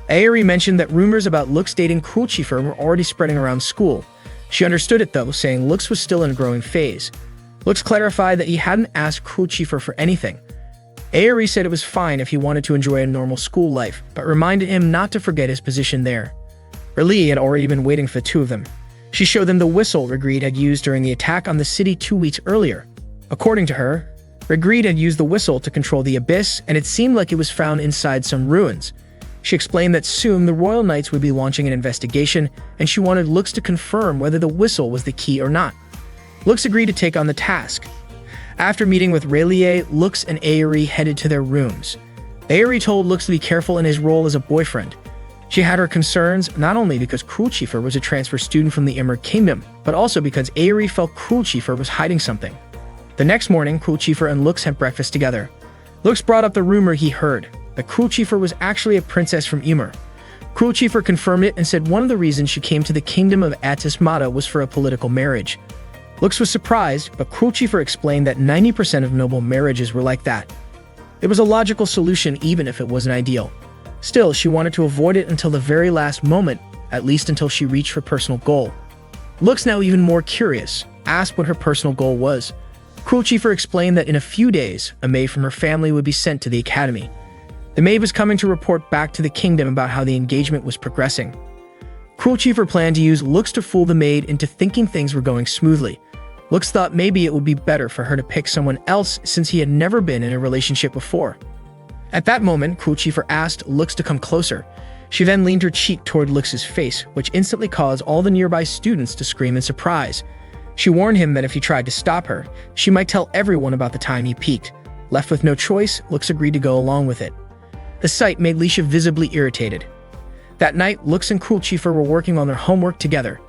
Aerie mentioned that rumors about Lux dating Cruel Chieffer were already spreading around school. She understood it though, saying Lux was still in a growing phase. Lux clarified that he hadn't asked Cruel Chieffer for anything. Aerie said it was fine if he wanted to enjoy a normal school life, but reminded him not to forget his position there. Relie had already been waiting for the two of them. She showed them the whistle Regreed had used during the attack on the city 2 weeks earlier. According to her, Regreed had used the whistle to control the abyss, and it seemed like it was found inside some ruins. She explained that soon the Royal Knights would be launching an investigation, and she wanted Lux to confirm whether the whistle was the key or not. Lux agreed to take on the task. After meeting with Relie, Lux and Aerie headed to their rooms. Aerie told Lux to be careful in his role as a boyfriend. She had her concerns not only because Cruel Chieffer was a transfer student from the Emerald Kingdom, but also because Aerie felt Cruel Chieffer was hiding something. The next morning, Cruel Chieffer and Lux had breakfast together. Lux brought up the rumor he heard, that Cruel Chieffer was actually a princess from Ymir. Cruel Chieffer confirmed it and said one of the reasons she came to the kingdom of Atismata was for a political marriage. Lux was surprised, but Cruel Chieffer explained that 90% of noble marriages were like that. It was a logical solution even if it wasn't ideal. Still, she wanted to avoid it until the very last moment, at least until she reached her personal goal. Lux, now even more curious, asked what her personal goal was. Cruel Chieffer explained that in a few days, a maid from her family would be sent to the academy. The maid was coming to report back to the kingdom about how the engagement was progressing. Cruel Chieffer planned to use Lux to fool the maid into thinking things were going smoothly. Lux thought maybe it would be better for her to pick someone else since he had never been in a relationship before. At that moment, Cruel Chieffer asked Lux to come closer. She then leaned her cheek toward Lux's face, which instantly caused all the nearby students to scream in surprise. She warned him that if he tried to stop her, she might tell everyone about the time he peeked. Left with no choice, Lux agreed to go along with it. The sight made Lisha visibly irritated. That night, Lux and Cruel Chieffer were working on their homework together.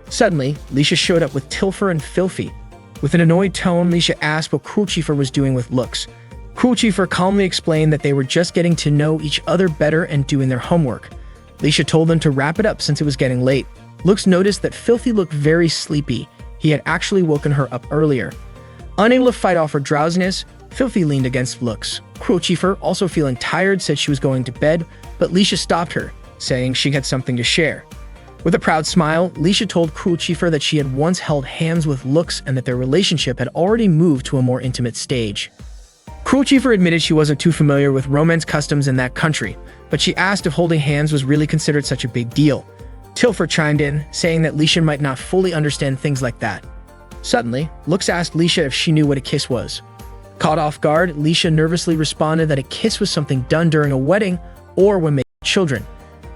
Suddenly, Lisha showed up with Tilfer and Filthy. With an annoyed tone, Lisha asked what Cruel Chieffer was doing with Lux. Cruel Chieffer calmly explained that they were just getting to know each other better and doing their homework. Lisha told them to wrap it up since it was getting late. Lux noticed that Filthy looked very sleepy. He had actually woken her up earlier. Unable to fight off her drowsiness, Filthy leaned against Lux. Cruel Chieffer, also feeling tired, said she was going to bed, but Lisha stopped her, saying she had something to share. With a proud smile, Lisha told Cruel Chieffer that she had once held hands with Lux and that their relationship had already moved to a more intimate stage. Cruel Chieffer admitted she wasn't too familiar with romance customs in that country, but she asked if holding hands was really considered such a big deal. Tilfer chimed in, saying that Lisha might not fully understand things like that. Suddenly, Lux asked Lisha if she knew what a kiss was. Caught off guard, Lisha nervously responded that a kiss was something done during a wedding or when making children.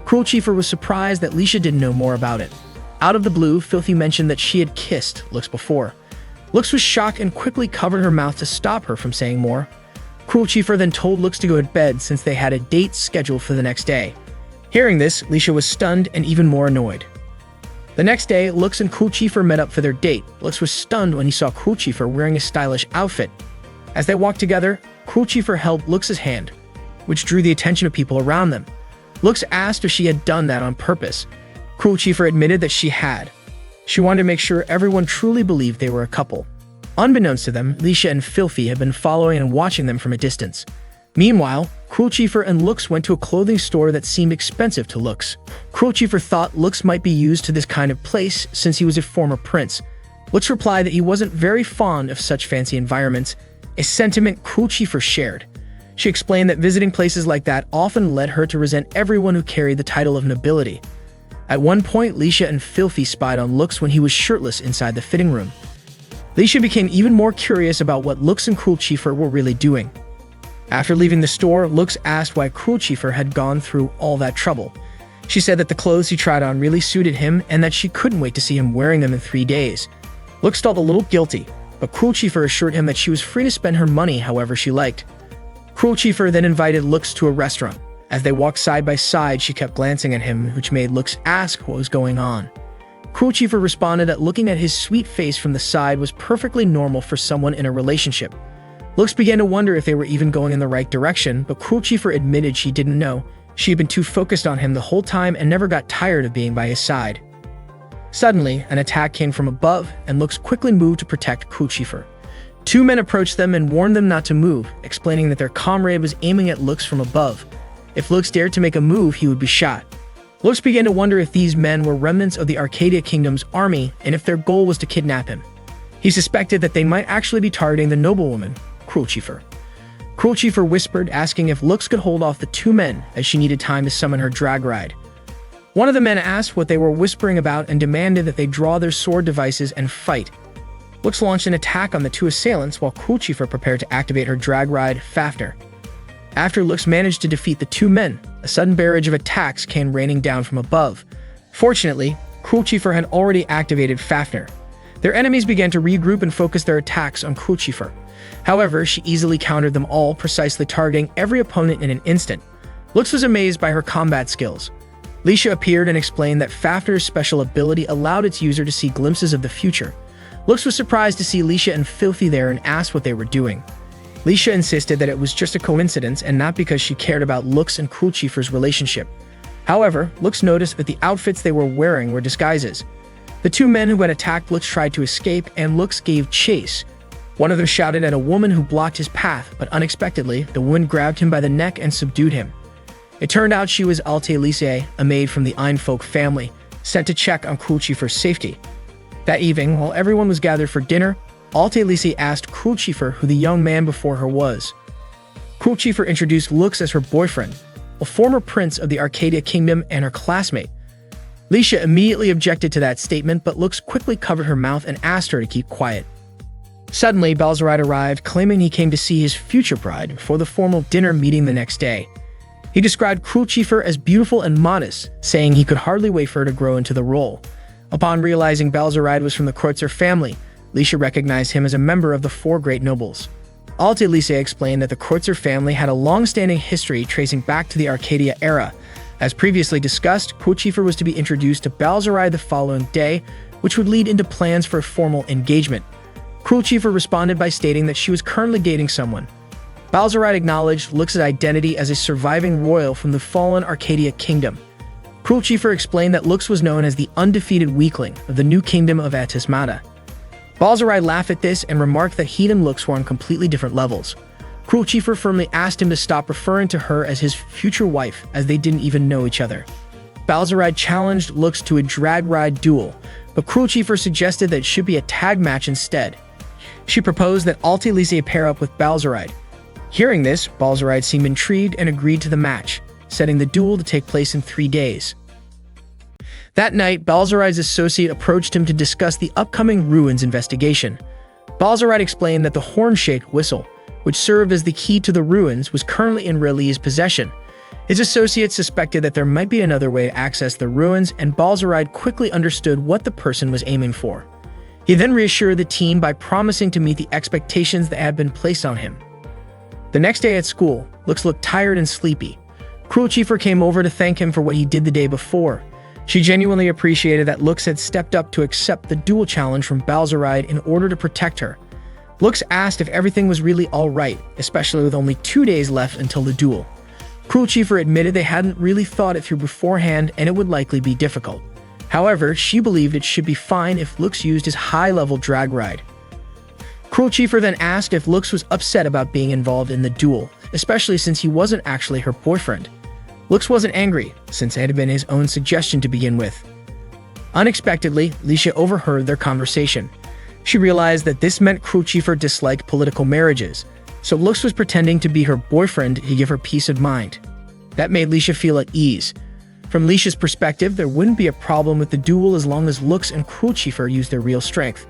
Cruel Chieffer was surprised that Lisha didn't know more about it. Out of the blue, Filthy mentioned that she had kissed Lux before. Lux was shocked and quickly covered her mouth to stop her from saying more. Cruel Chieffer then told Lux to go to bed since they had a date scheduled for the next day. Hearing this, Lisha was stunned and even more annoyed. The next day, Lux and Cruel Chieffer met up for their date. Lux was stunned when he saw Cruel Chieffer wearing a stylish outfit. As they walked together, Cruel Chieffer held Lux's hand, which drew the attention of people around them. Lux asked if she had done that on purpose. Cruel Chieffer admitted that she had. She wanted to make sure everyone truly believed they were a couple. Unbeknownst to them, Lisha and Filthy had been following and watching them from a distance. Meanwhile, Cruel Chieffer and Lux went to a clothing store that seemed expensive to Lux. Cruel Chieffer thought Lux might be used to this kind of place since he was a former prince. Lux replied that he wasn't very fond of such fancy environments, a sentiment Cruel Chieffer shared. She explained that visiting places like that often led her to resent everyone who carried the title of nobility. At one point, Licia and Filthy spied on Lux when he was shirtless inside the fitting room. Licia became even more curious about what Lux and Cruel Chieffer were really doing. After leaving the store, Lux asked why Cruel Chieffer had gone through all that trouble. She said that the clothes he tried on really suited him and that she couldn't wait to see him wearing them in 3 days. Lux felt a little guilty, but Cruel Chieffer assured him that she was free to spend her money however she liked. Cruel Chieffer then invited Lux to a restaurant. As they walked side by side, she kept glancing at him, which made Lux ask what was going on. Cruel Chieffer responded that looking at his sweet face from the side was perfectly normal for someone in a relationship. Lux began to wonder if they were even going in the right direction, but Cruel Chieffer admitted she didn't know. She had been too focused on him the whole time and never got tired of being by his side. Suddenly, an attack came from above, and Lux quickly moved to protect Cruel Chieffer. 2 men approached them and warned them not to move, explaining that their comrade was aiming at Lux from above. If Lux dared to make a move, he would be shot. Lux began to wonder if these men were remnants of the Arcadia Kingdom's army and if their goal was to kidnap him. He suspected that they might actually be targeting the noblewoman, Cruel Chieffer. Cruel Chieffer whispered, asking if Lux could hold off the 2 men as she needed time to summon her drag ride. One of the men asked what they were whispering about and demanded that they draw their sword devices and fight. Lux launched an attack on the 2 assailants while Cruel Chieffer prepared to activate her drag ride, Fafnir. After Lux managed to defeat the 2 men, a sudden barrage of attacks came raining down from above. Fortunately, Cruel Chieffer had already activated Fafnir. Their enemies began to regroup and focus their attacks on Cruel Chieffer. However, she easily countered them all, precisely targeting every opponent in an instant. Lux was amazed by her combat skills. Licia appeared and explained that Fafnir's special ability allowed its user to see glimpses of the future. Lux was surprised to see Licia and Filthy there and asked what they were doing. Licia insisted that it was just a coincidence and not because she cared about Lux and Cruel Chieffer's relationship. However, Lux noticed that the outfits they were wearing were disguises. The 2 men who had attacked Lux tried to escape, and Lux gave chase. One of them shouted at a woman who blocked his path, but unexpectedly, the woman grabbed him by the neck and subdued him. It turned out she was Alte Licia, a maid from the Einfolk family, sent to check on Cruel Chieffer's safety. That evening, while everyone was gathered for dinner, Alte Licia asked Cruel Chieffer who the young man before her was. Cruel Chieffer introduced Lux as her boyfriend, a former prince of the Arcadia Kingdom and her classmate. Licia immediately objected to that statement, but Lux quickly covered her mouth and asked her to keep quiet. Suddenly, Balzaride arrived, claiming he came to see his future bride for the formal dinner meeting the next day. He described Cruel Chieffer as beautiful and modest, saying he could hardly wait for her to grow into the role. Upon realizing Balzaride was from the Kreutzer family, Licia recognized him as a member of the 4 great nobles. Alte Licia explained that the Kreutzer family had a long-standing history tracing back to the Arcadia era. As previously discussed, Cruel Chieffer was to be introduced to Balzaride the following day, which would lead into plans for a formal engagement. Cruel Chieffer responded by stating that she was currently dating someone. Balzaride acknowledged Lux's identity as a surviving royal from the fallen Arcadia Kingdom. Cruel Chieffer explained that Lux was known as the undefeated weakling of the new kingdom of Atismata. Balzaride laughed at this and remarked that he and Lux were on completely different levels. Cruel Chieffer firmly asked him to stop referring to her as his future wife, as they didn't even know each other. Balzaride challenged Lux to a drag ride duel, but Cruel Chieffer suggested that it should be a tag match instead. She proposed that Alte Licia pair up with Balzaride. Hearing this, Balzaride seemed intrigued and agreed to the match, setting the duel to take place in 3 days. That night, Balzaride's associate approached him to discuss the upcoming ruins investigation. Balzaride explained that the horn-shaped whistle, which served as the key to the ruins, was currently in Reli's possession. His associate suspected that there might be another way to access the ruins, and Balzaride quickly understood what the person was aiming for. He then reassured the team by promising to meet the expectations that had been placed on him. The next day at school, Lux looked tired and sleepy. Cruel Chieffer came over to thank him for what he did the day before. She genuinely appreciated that Lux had stepped up to accept the duel challenge from Balzaride in order to protect her. Lux asked if everything was really alright, especially with only 2 days left until the duel. Cruel Chieffer admitted they hadn't really thought it through beforehand and it would likely be difficult. However, she believed it should be fine if Lux used his high-level drag ride. Cruel Chieffer then asked if Lux was upset about being involved in the duel, especially since he wasn't actually her boyfriend. Lux wasn't angry, since it had been his own suggestion to begin with. Unexpectedly, Leisha overheard their conversation. She realized that this meant Crucifer disliked political marriages, so Lux was pretending to be her boyfriend to give her peace of mind. That made Leisha feel at ease. From Leisha's perspective, there wouldn't be a problem with the duel as long as Lux and Crucifer used their real strength.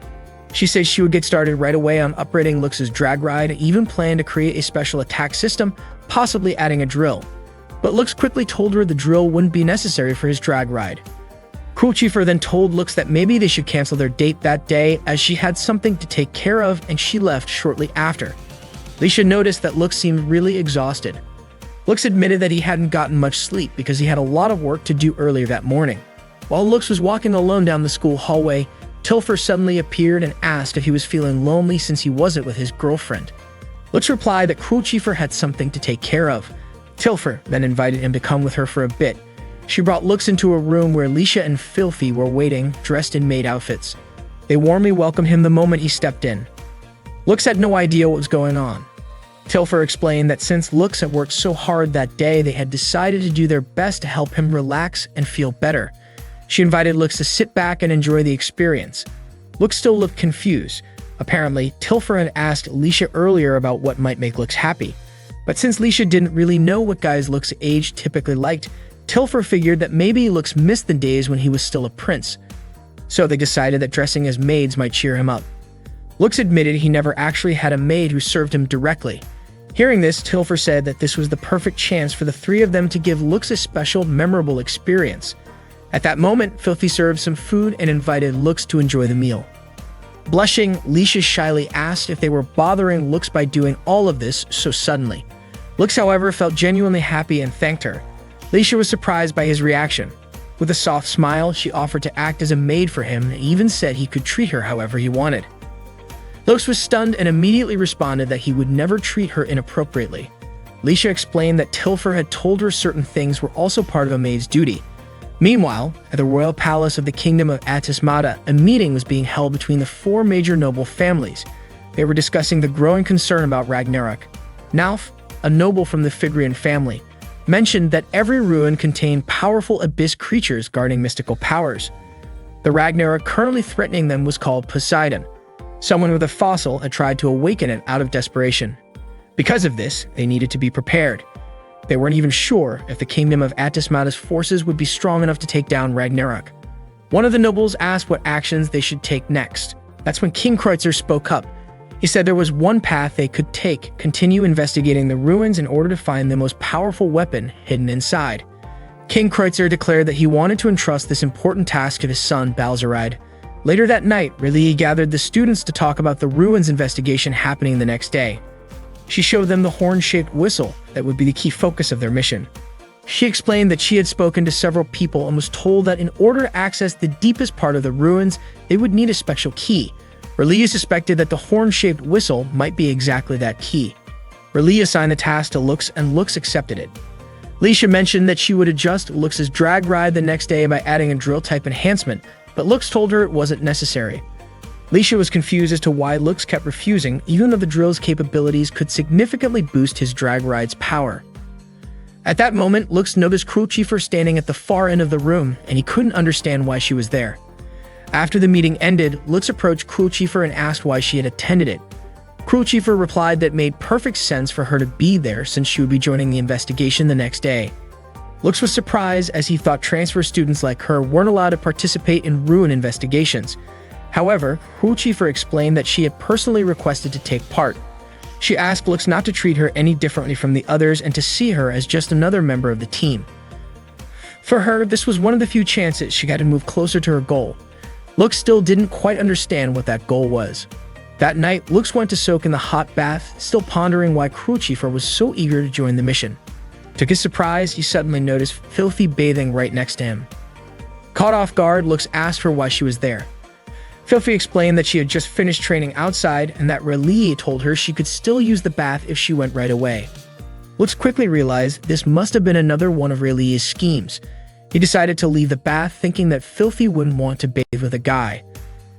She says she would get started right away on upgrading Lux's drag ride and even plan to create a special attack system, possibly adding a drill. But Lux quickly told her the drill wouldn't be necessary for his drag ride. Crucifer then told Lux that maybe they should cancel their date that day as she had something to take care of, and she left shortly after. Leisha noticed that Lux seemed really exhausted. Lux admitted that he hadn't gotten much sleep because he had a lot of work to do earlier that morning. While Lux was walking alone down the school hallway, Tilfer suddenly appeared and asked if he was feeling lonely since he wasn't with his girlfriend. Lux replied that Crucifer had something to take care of. Tilfer then invited him to come with her for a bit. She brought Lux into a room where Leisha and Filthy were waiting, dressed in maid outfits. They warmly welcomed him the moment he stepped in. Lux had no idea what was going on. Tilfer explained that since Lux had worked so hard that day, they had decided to do their best to help him relax and feel better. She invited Lux to sit back and enjoy the experience. Lux still looked confused. Apparently, Tilfer had asked Leisha earlier about what might make Lux happy. But since Leisha didn't really know what guys Lux's age typically liked, Tilfer figured that maybe Lux missed the days when he was still a prince. So they decided that dressing as maids might cheer him up. Lux admitted he never actually had a maid who served him directly. Hearing this, Tilfer said that this was the perfect chance for the three of them to give Lux a special, memorable experience. At that moment, Filthy served some food and invited Lux to enjoy the meal. Blushing, Leisha shyly asked if they were bothering Lux by doing all of this so suddenly. Lux, however, felt genuinely happy and thanked her. Leisha was surprised by his reaction. With a soft smile, she offered to act as a maid for him and even said he could treat her however he wanted. Lux was stunned and immediately responded that he would never treat her inappropriately. Leisha explained that Tilfer had told her certain things were also part of a maid's duty. Meanwhile, at the royal palace of the kingdom of Atismata, a meeting was being held between the four major noble families. They were discussing the growing concern about Ragnarok. Nauf, a noble from the Figrian family, mentioned that every ruin contained powerful abyss creatures guarding mystical powers. The Ragnarok currently threatening them was called Poseidon. Someone with a fossil had tried to awaken it out of desperation. Because of this, they needed to be prepared. They weren't even sure if the kingdom of Atismata's forces would be strong enough to take down Ragnarok. One of the nobles asked what actions they should take next. That's when King Kreutzer spoke up. He said there was one path they could take: continue investigating the ruins in order to find the most powerful weapon hidden inside. King Kreutzer declared that he wanted to entrust this important task to his son, Balzeride. Later that night, Relie gathered the students to talk about the ruins investigation happening the next day. She showed them the horn-shaped whistle that would be the key focus of their mission. She explained that she had spoken to several people and was told that in order to access the deepest part of the ruins, they would need a special key. Relie suspected that the horn-shaped whistle might be exactly that key. Relie assigned the task to Lux, and Lux accepted it. Leisha mentioned that she would adjust Lux's drag ride the next day by adding a drill-type enhancement, but Lux told her it wasn't necessary. Leisha was confused as to why Lux kept refusing, even though the drill's capabilities could significantly boost his drag ride's power. At that moment, Lux noticed Crucifer standing at the far end of the room, and he couldn't understand why she was there. After the meeting ended, Lux approached Crucifer and asked why she had attended it. Crucifer replied that it made perfect sense for her to be there since she would be joining the investigation the next day. Lux was surprised as he thought transfer students like her weren't allowed to participate in ruin investigations. However, Crucifer explained that she had personally requested to take part. She asked Lux not to treat her any differently from the others and to see her as just another member of the team. For her, this was one of the few chances she got to move closer to her goal. Lux still didn't quite understand what that goal was. That night, Lux went to soak in the hot bath, still pondering why Crucifer was so eager to join the mission. To his surprise, he suddenly noticed Filthy bathing right next to him. Caught off guard, Lux asked her why she was there. Filthy explained that she had just finished training outside and that Relie told her she could still use the bath if she went right away. Lux quickly realized this must have been another one of Relie's schemes. He decided to leave the bath, thinking that Filthy wouldn't want to bathe with a guy.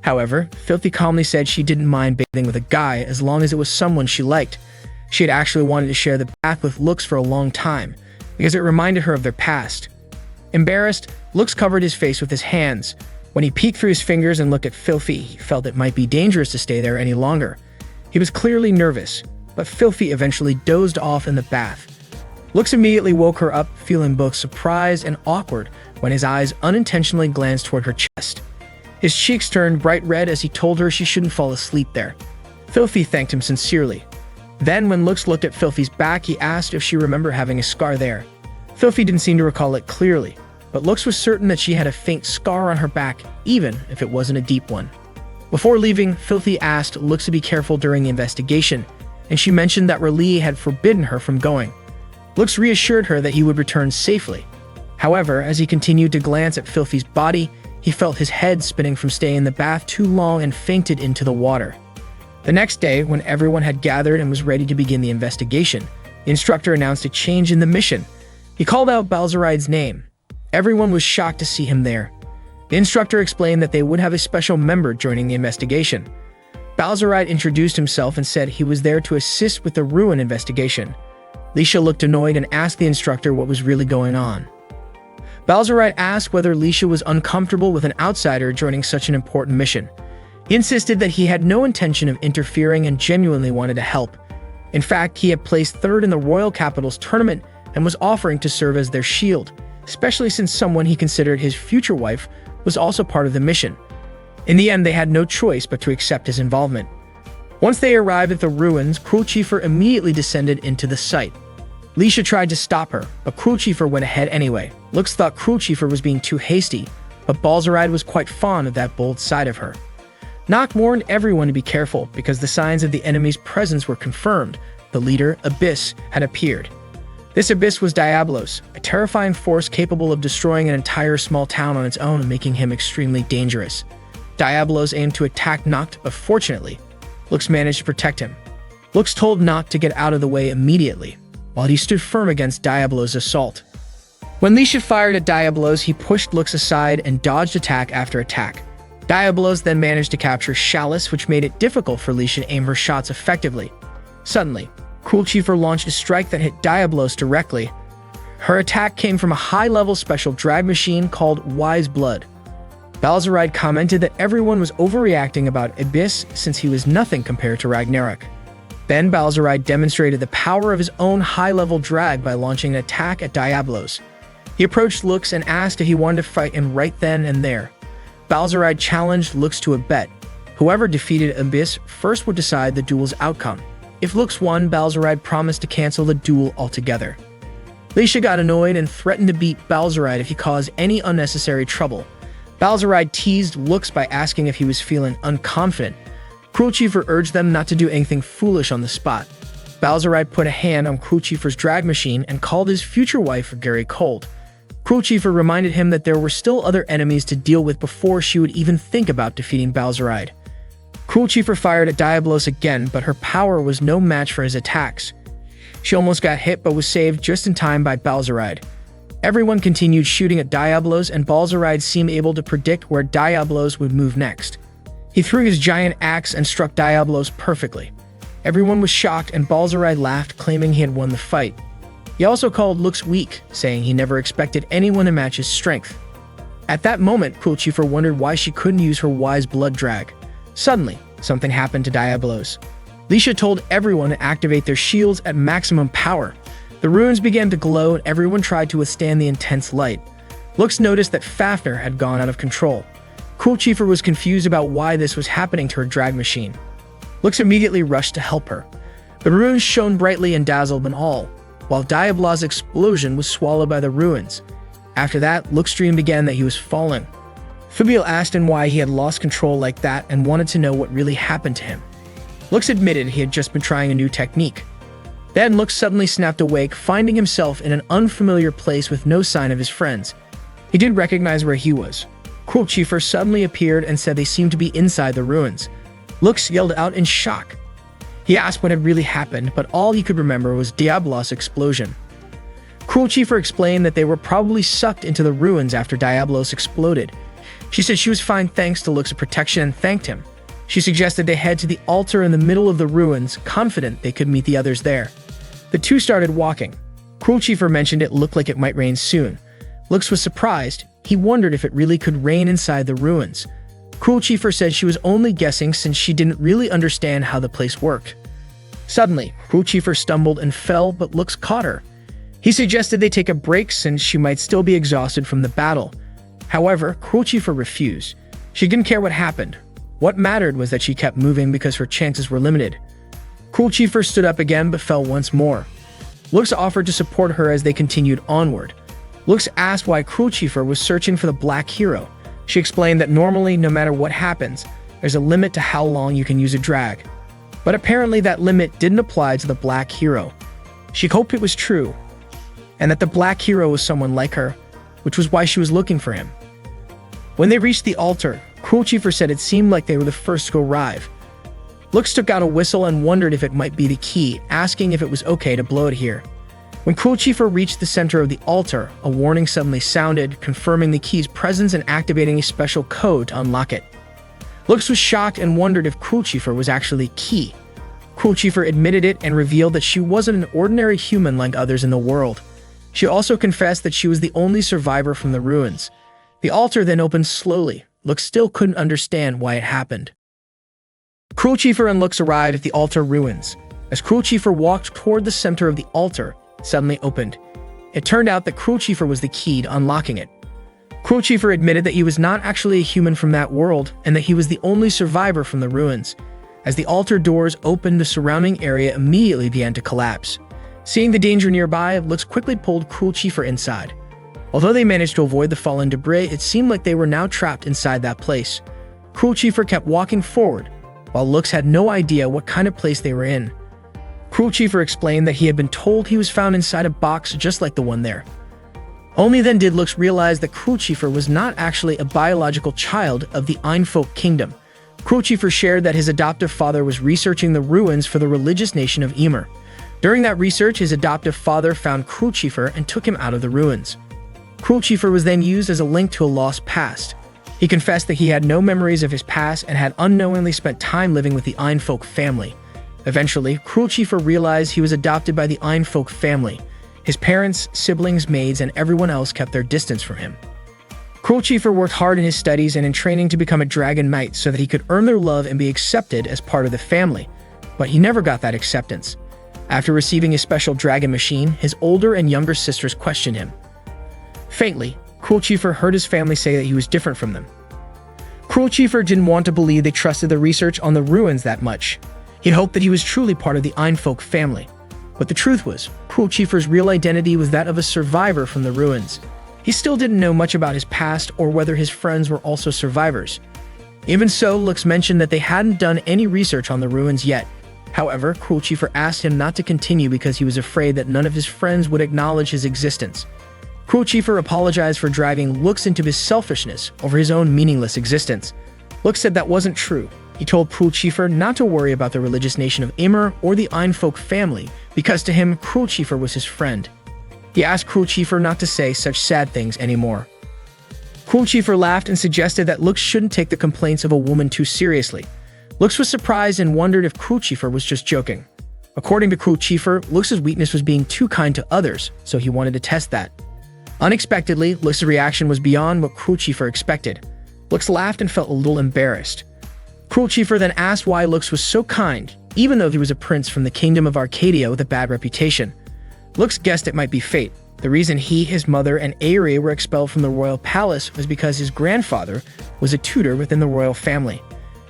However, Filthy calmly said she didn't mind bathing with a guy as long as it was someone she liked. She had actually wanted to share the bath with Lux for a long time, because it reminded her of their past. Embarrassed, Lux covered his face with his hands. When he peeked through his fingers and looked at Filthy, he felt it might be dangerous to stay there any longer. He was clearly nervous, but Filthy eventually dozed off in the bath. Lux immediately woke her up, feeling both surprised and awkward when his eyes unintentionally glanced toward her chest. His cheeks turned bright red as he told her she shouldn't fall asleep there. Filthy thanked him sincerely. Then, when Lux looked at Filthy's back, he asked if she remembered having a scar there. Filthy didn't seem to recall it clearly, but Lux was certain that she had a faint scar on her back, even if it wasn't a deep one. Before leaving, Filthy asked Lux to be careful during the investigation, and she mentioned that R'lyeh had forbidden her from going. Lux reassured her that he would return safely. However, as he continued to glance at Filthy's body, he felt his head spinning from staying in the bath too long and fainted into the water. The next day, when everyone had gathered and was ready to begin the investigation, the instructor announced a change in the mission. He called out Balzeride's name. Everyone was shocked to see him there. The instructor explained that they would have a special member joining the investigation. Balzeride introduced himself and said he was there to assist with the ruin investigation. Lisha looked annoyed and asked the instructor what was really going on. Balzeride asked whether Lisha was uncomfortable with an outsider joining such an important mission. He insisted that he had no intention of interfering and genuinely wanted to help. In fact, he had placed third in the Royal Capital's tournament and was offering to serve as their shield, especially since someone he considered his future wife was also part of the mission. In the end, they had no choice but to accept his involvement. Once they arrived at the ruins, Cruelchiefer immediately descended into the site. Lisha tried to stop her, but Cruelchiefer went ahead anyway. Lux thought Cruelchiefer was being too hasty, but Balzeride was quite fond of that bold side of her. Noct warned everyone to be careful because the signs of the enemy's presence were confirmed. The leader, Abyss, had appeared. This Abyss was Diablos, a terrifying force capable of destroying an entire small town on its own and making him extremely dangerous. Diablos aimed to attack Noct, but fortunately, Lux managed to protect him. Lux told Noct to get out of the way immediately, while he stood firm against Diablos' assault. When Lisha fired at Diablos, he pushed Lux aside and dodged attack after attack. Diablos then managed to capture Chalice, which made it difficult for Lisha to aim her shots effectively. Suddenly, Cruelchiefer launched a strike that hit Diablos directly. Her attack came from a high-level special drag machine called Wise Blood. Balzeride commented that everyone was overreacting about Abyss since he was nothing compared to Ragnarok. Then Balzeride demonstrated the power of his own high-level drag by launching an attack at Diablos. He approached Lux and asked if he wanted to fight him right then and there. Balzeride challenged Lux to a bet. Whoever defeated Abyss first would decide the duel's outcome. If Lux won, Balzeride promised to cancel the duel altogether. Lisha got annoyed and threatened to beat Balzeride if he caused any unnecessary trouble. Balzeride teased Lux by asking if he was feeling unconfident. Cruelchiefer urged them not to do anything foolish on the spot. Balzeride put a hand on Cruelchiefer's drag machine and called his future wife Gary cold. Cruelchiefer reminded him that there were still other enemies to deal with before she would even think about defeating Balzeride. Cruelchiefer fired at Diablos again, but her power was no match for his attacks. She almost got hit but was saved just in time by Balzeride. Everyone continued shooting at Diablos, and Balzeride seemed able to predict where Diablos would move next. He threw his giant axe and struck Diablos perfectly. Everyone was shocked, and Balzeride laughed, claiming he had won the fight. He also called Lux weak, saying he never expected anyone to match his strength. At that moment, Cruelchiefer wondered why she couldn't use her Wise Blood drag. Suddenly, something happened to Diablos. Lisha told everyone to activate their shields at maximum power. The ruins began to glow and everyone tried to withstand the intense light. Lux noticed that Fafnir had gone out of control. Cruelchiefer was confused about why this was happening to her drag machine. Lux immediately rushed to help her. The ruins shone brightly and dazzled them all, while Diablos' explosion was swallowed by the ruins. After that, Lux dreamed again that he was falling. Fubiel asked him why he had lost control like that and wanted to know what really happened to him. Lux admitted he had just been trying a new technique. Then Lux suddenly snapped awake, finding himself in an unfamiliar place with no sign of his friends. He didn't recognize where he was. Cruelchiefer suddenly appeared and said they seemed to be inside the ruins. Lux yelled out in shock. He asked what had really happened, but all he could remember was Diablos' explosion. Cruelchiefer explained that they were probably sucked into the ruins after Diablos exploded. She said she was fine thanks to Lux's protection and thanked him. She suggested they head to the altar in the middle of the ruins, confident they could meet the others there. The two started walking. Cruel Chiefer mentioned it looked like it might rain soon. Lux was surprised. He wondered if it really could rain inside the ruins. Cruel Chiefer said she was only guessing since she didn't really understand how the place worked. Suddenly, Cruel Chiefer stumbled and fell, but Lux caught her. He suggested they take a break since she might still be exhausted from the battle. However, Cruel Chiefer refused. She didn't care what happened. What mattered was that she kept moving because her chances were limited. Cruel Chiefer stood up again but fell once more. Lux offered to support her as they continued onward. Lux asked why Cruel Chiefer was searching for the Black Hero. She explained that normally, no matter what happens, there's a limit to how long you can use a drag. But apparently that limit didn't apply to the Black Hero. She hoped it was true, and that the Black Hero was someone like her, which was why she was looking for him. When they reached the altar, Cruel Chiefer said it seemed like they were the first to arrive. Lux took out a whistle and wondered if it might be the key, asking if it was okay to blow it here. When Cruel Chiefer reached the center of the altar, a warning suddenly sounded, confirming the key's presence and activating a special code to unlock it. Lux was shocked and wondered if Cruel Chiefer was actually Key. Cruel Chiefer admitted it and revealed that she wasn't an ordinary human like others in the world. She also confessed that she was the only survivor from the ruins. The altar then opened slowly. Lux still couldn't understand why it happened. Cruel Chiefer and Lux arrived at the altar ruins. As Cruel Chiefer walked toward the center of the altar, it suddenly opened. It turned out that Cruel Chiefer was the key to unlocking it. Cruel Chiefer admitted that he was not actually a human from that world and that he was the only survivor from the ruins. As the altar doors opened, the surrounding area immediately began to collapse. Seeing the danger nearby, Lux quickly pulled Cruel Chiefer inside. Although they managed to avoid the fallen debris, it seemed like they were now trapped inside that place. Cruel Chiefer kept walking forward, while Lux had no idea what kind of place they were in. Cruel Chiefer explained that he had been told he was found inside a box just like the one there. Only then did Lux realize that Cruel Chiefer was not actually a biological child of the Einfolk kingdom. Cruel Chiefer shared that his adoptive father was researching the ruins for the religious nation of Ymir. During that research, his adoptive father found Cruel Chiefer and took him out of the ruins. Cruel Chiefer was then used as a link to a lost past. He confessed that he had no memories of his past and had unknowingly spent time living with the Einfolk family. Eventually, Cruel Chiefer realized he was adopted by the Einfolk family. His parents, siblings, maids, and everyone else kept their distance from him. Cruel Chiefer worked hard in his studies and in training to become a dragon knight so that he could earn their love and be accepted as part of the family, but he never got that acceptance. After receiving a special dragon machine, his older and younger sisters questioned him. Faintly, Cruel Chiefer heard his family say that he was different from them. Cruel Chiefer didn't want to believe they trusted the research on the ruins that much. He hoped that he was truly part of the Einfolk family. But the truth was, Cruel Chiefers' real identity was that of a survivor from the ruins. He still didn't know much about his past or whether his friends were also survivors. Even so, Lux mentioned that they hadn't done any research on the ruins yet. However, Cruel Chiefer asked him not to continue because he was afraid that none of his friends would acknowledge his existence. Cruel Chiefer apologized for driving Lux into his selfishness over his own meaningless existence. Lux said that wasn't true. He told Cruel Chiefer not to worry about the religious nation of Ymir or the Einfolk family, because to him, Cruel Chiefer was his friend. He asked Cruel Chiefer not to say such sad things anymore. Cruel Chiefer laughed and suggested that Lux shouldn't take the complaints of a woman too seriously. Lux was surprised and wondered if Cruel Chiefer was just joking. According to Cruel Chiefer, Lux's weakness was being too kind to others, so he wanted to test that. Unexpectedly, Lux's reaction was beyond what Cruel Chiefer expected. Lux laughed and felt a little embarrassed. Cruel Chiefer then asked why Lux was so kind, even though he was a prince from the kingdom of Arcadia with a bad reputation. Lux guessed it might be fate. The reason he, his mother, and Aerie were expelled from the royal palace was because his grandfather was a tutor within the royal family.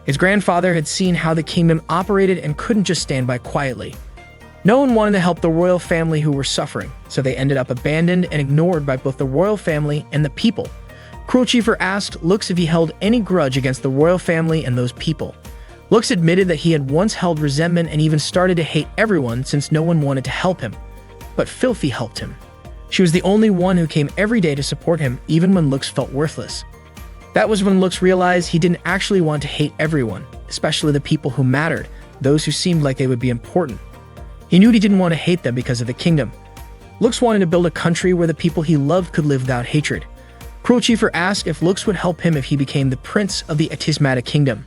His grandfather had seen how the kingdom operated and couldn't just stand by quietly. No one wanted to help the royal family who were suffering, so they ended up abandoned and ignored by both the royal family and the people. Cruel Chiefer asked Lux if he held any grudge against the royal family and those people. Lux admitted that he had once held resentment and even started to hate everyone since no one wanted to help him. But Filthy helped him. She was the only one who came every day to support him, even when Lux felt worthless. That was when Lux realized he didn't actually want to hate everyone, especially the people who mattered, those who seemed like they would be important. He knew he didn't want to hate them because of the kingdom. Lux wanted to build a country where the people he loved could live without hatred. Cruel Chiefer asked if Lux would help him if he became the prince of the Atismata kingdom.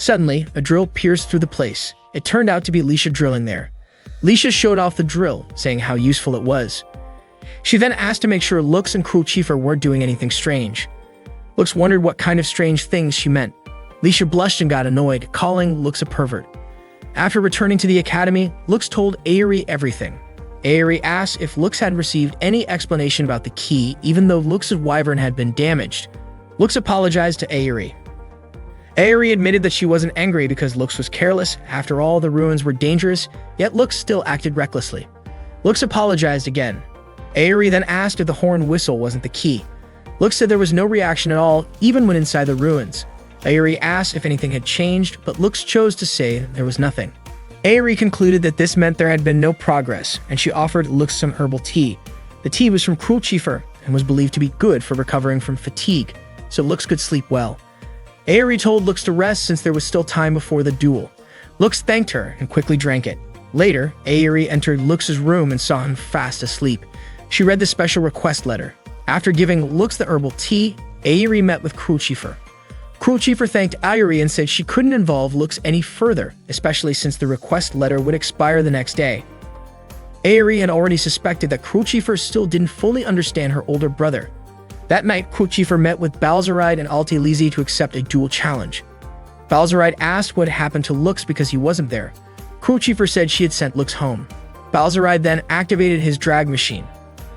Suddenly, a drill pierced through the place. It turned out to be Leisha drilling there. Leisha showed off the drill, saying how useful it was. She then asked to make sure Lux and Cruel Chief weren't doing anything strange. Lux wondered what kind of strange things she meant. Leisha blushed and got annoyed, calling Lux a pervert. After returning to the academy, Lux told Aerie everything. Aerie asked if Lux had received any explanation about the key, even though Lux's wyvern had been damaged. Lux apologized to Aerie. Aerie admitted that she wasn't angry because Lux was careless. After all, the ruins were dangerous, yet Lux still acted recklessly. Lux apologized again. Aerie then asked if the horn whistle wasn't the key. Lux said there was no reaction at all, even when inside the ruins. Aerie asked if anything had changed, but Lux chose to say there was nothing. Aerie concluded that this meant there had been no progress, and she offered Lux some herbal tea. The tea was from Cruel Chief and was believed to be good for recovering from fatigue, so Lux could sleep well. Aerie told Lux to rest since there was still time before the duel. Lux thanked her and quickly drank it. Later, Aerie entered Lux's room and saw him fast asleep. She read the special request letter. After giving Lux the herbal tea, Aerie met with Cruel Chief. Cruel Chief thanked Aerie and said she couldn't involve Lux any further, especially since the request letter would expire the next day. Aerie had already suspected that Cruel Chief still didn't fully understand her older brother. That night, Cruel Chief met with Balzaride and Altelize to accept a duel challenge. Balzaride asked what happened to Lux because he wasn't there. Cruel Chief said she had sent Lux home. Balzaride then activated his drag machine.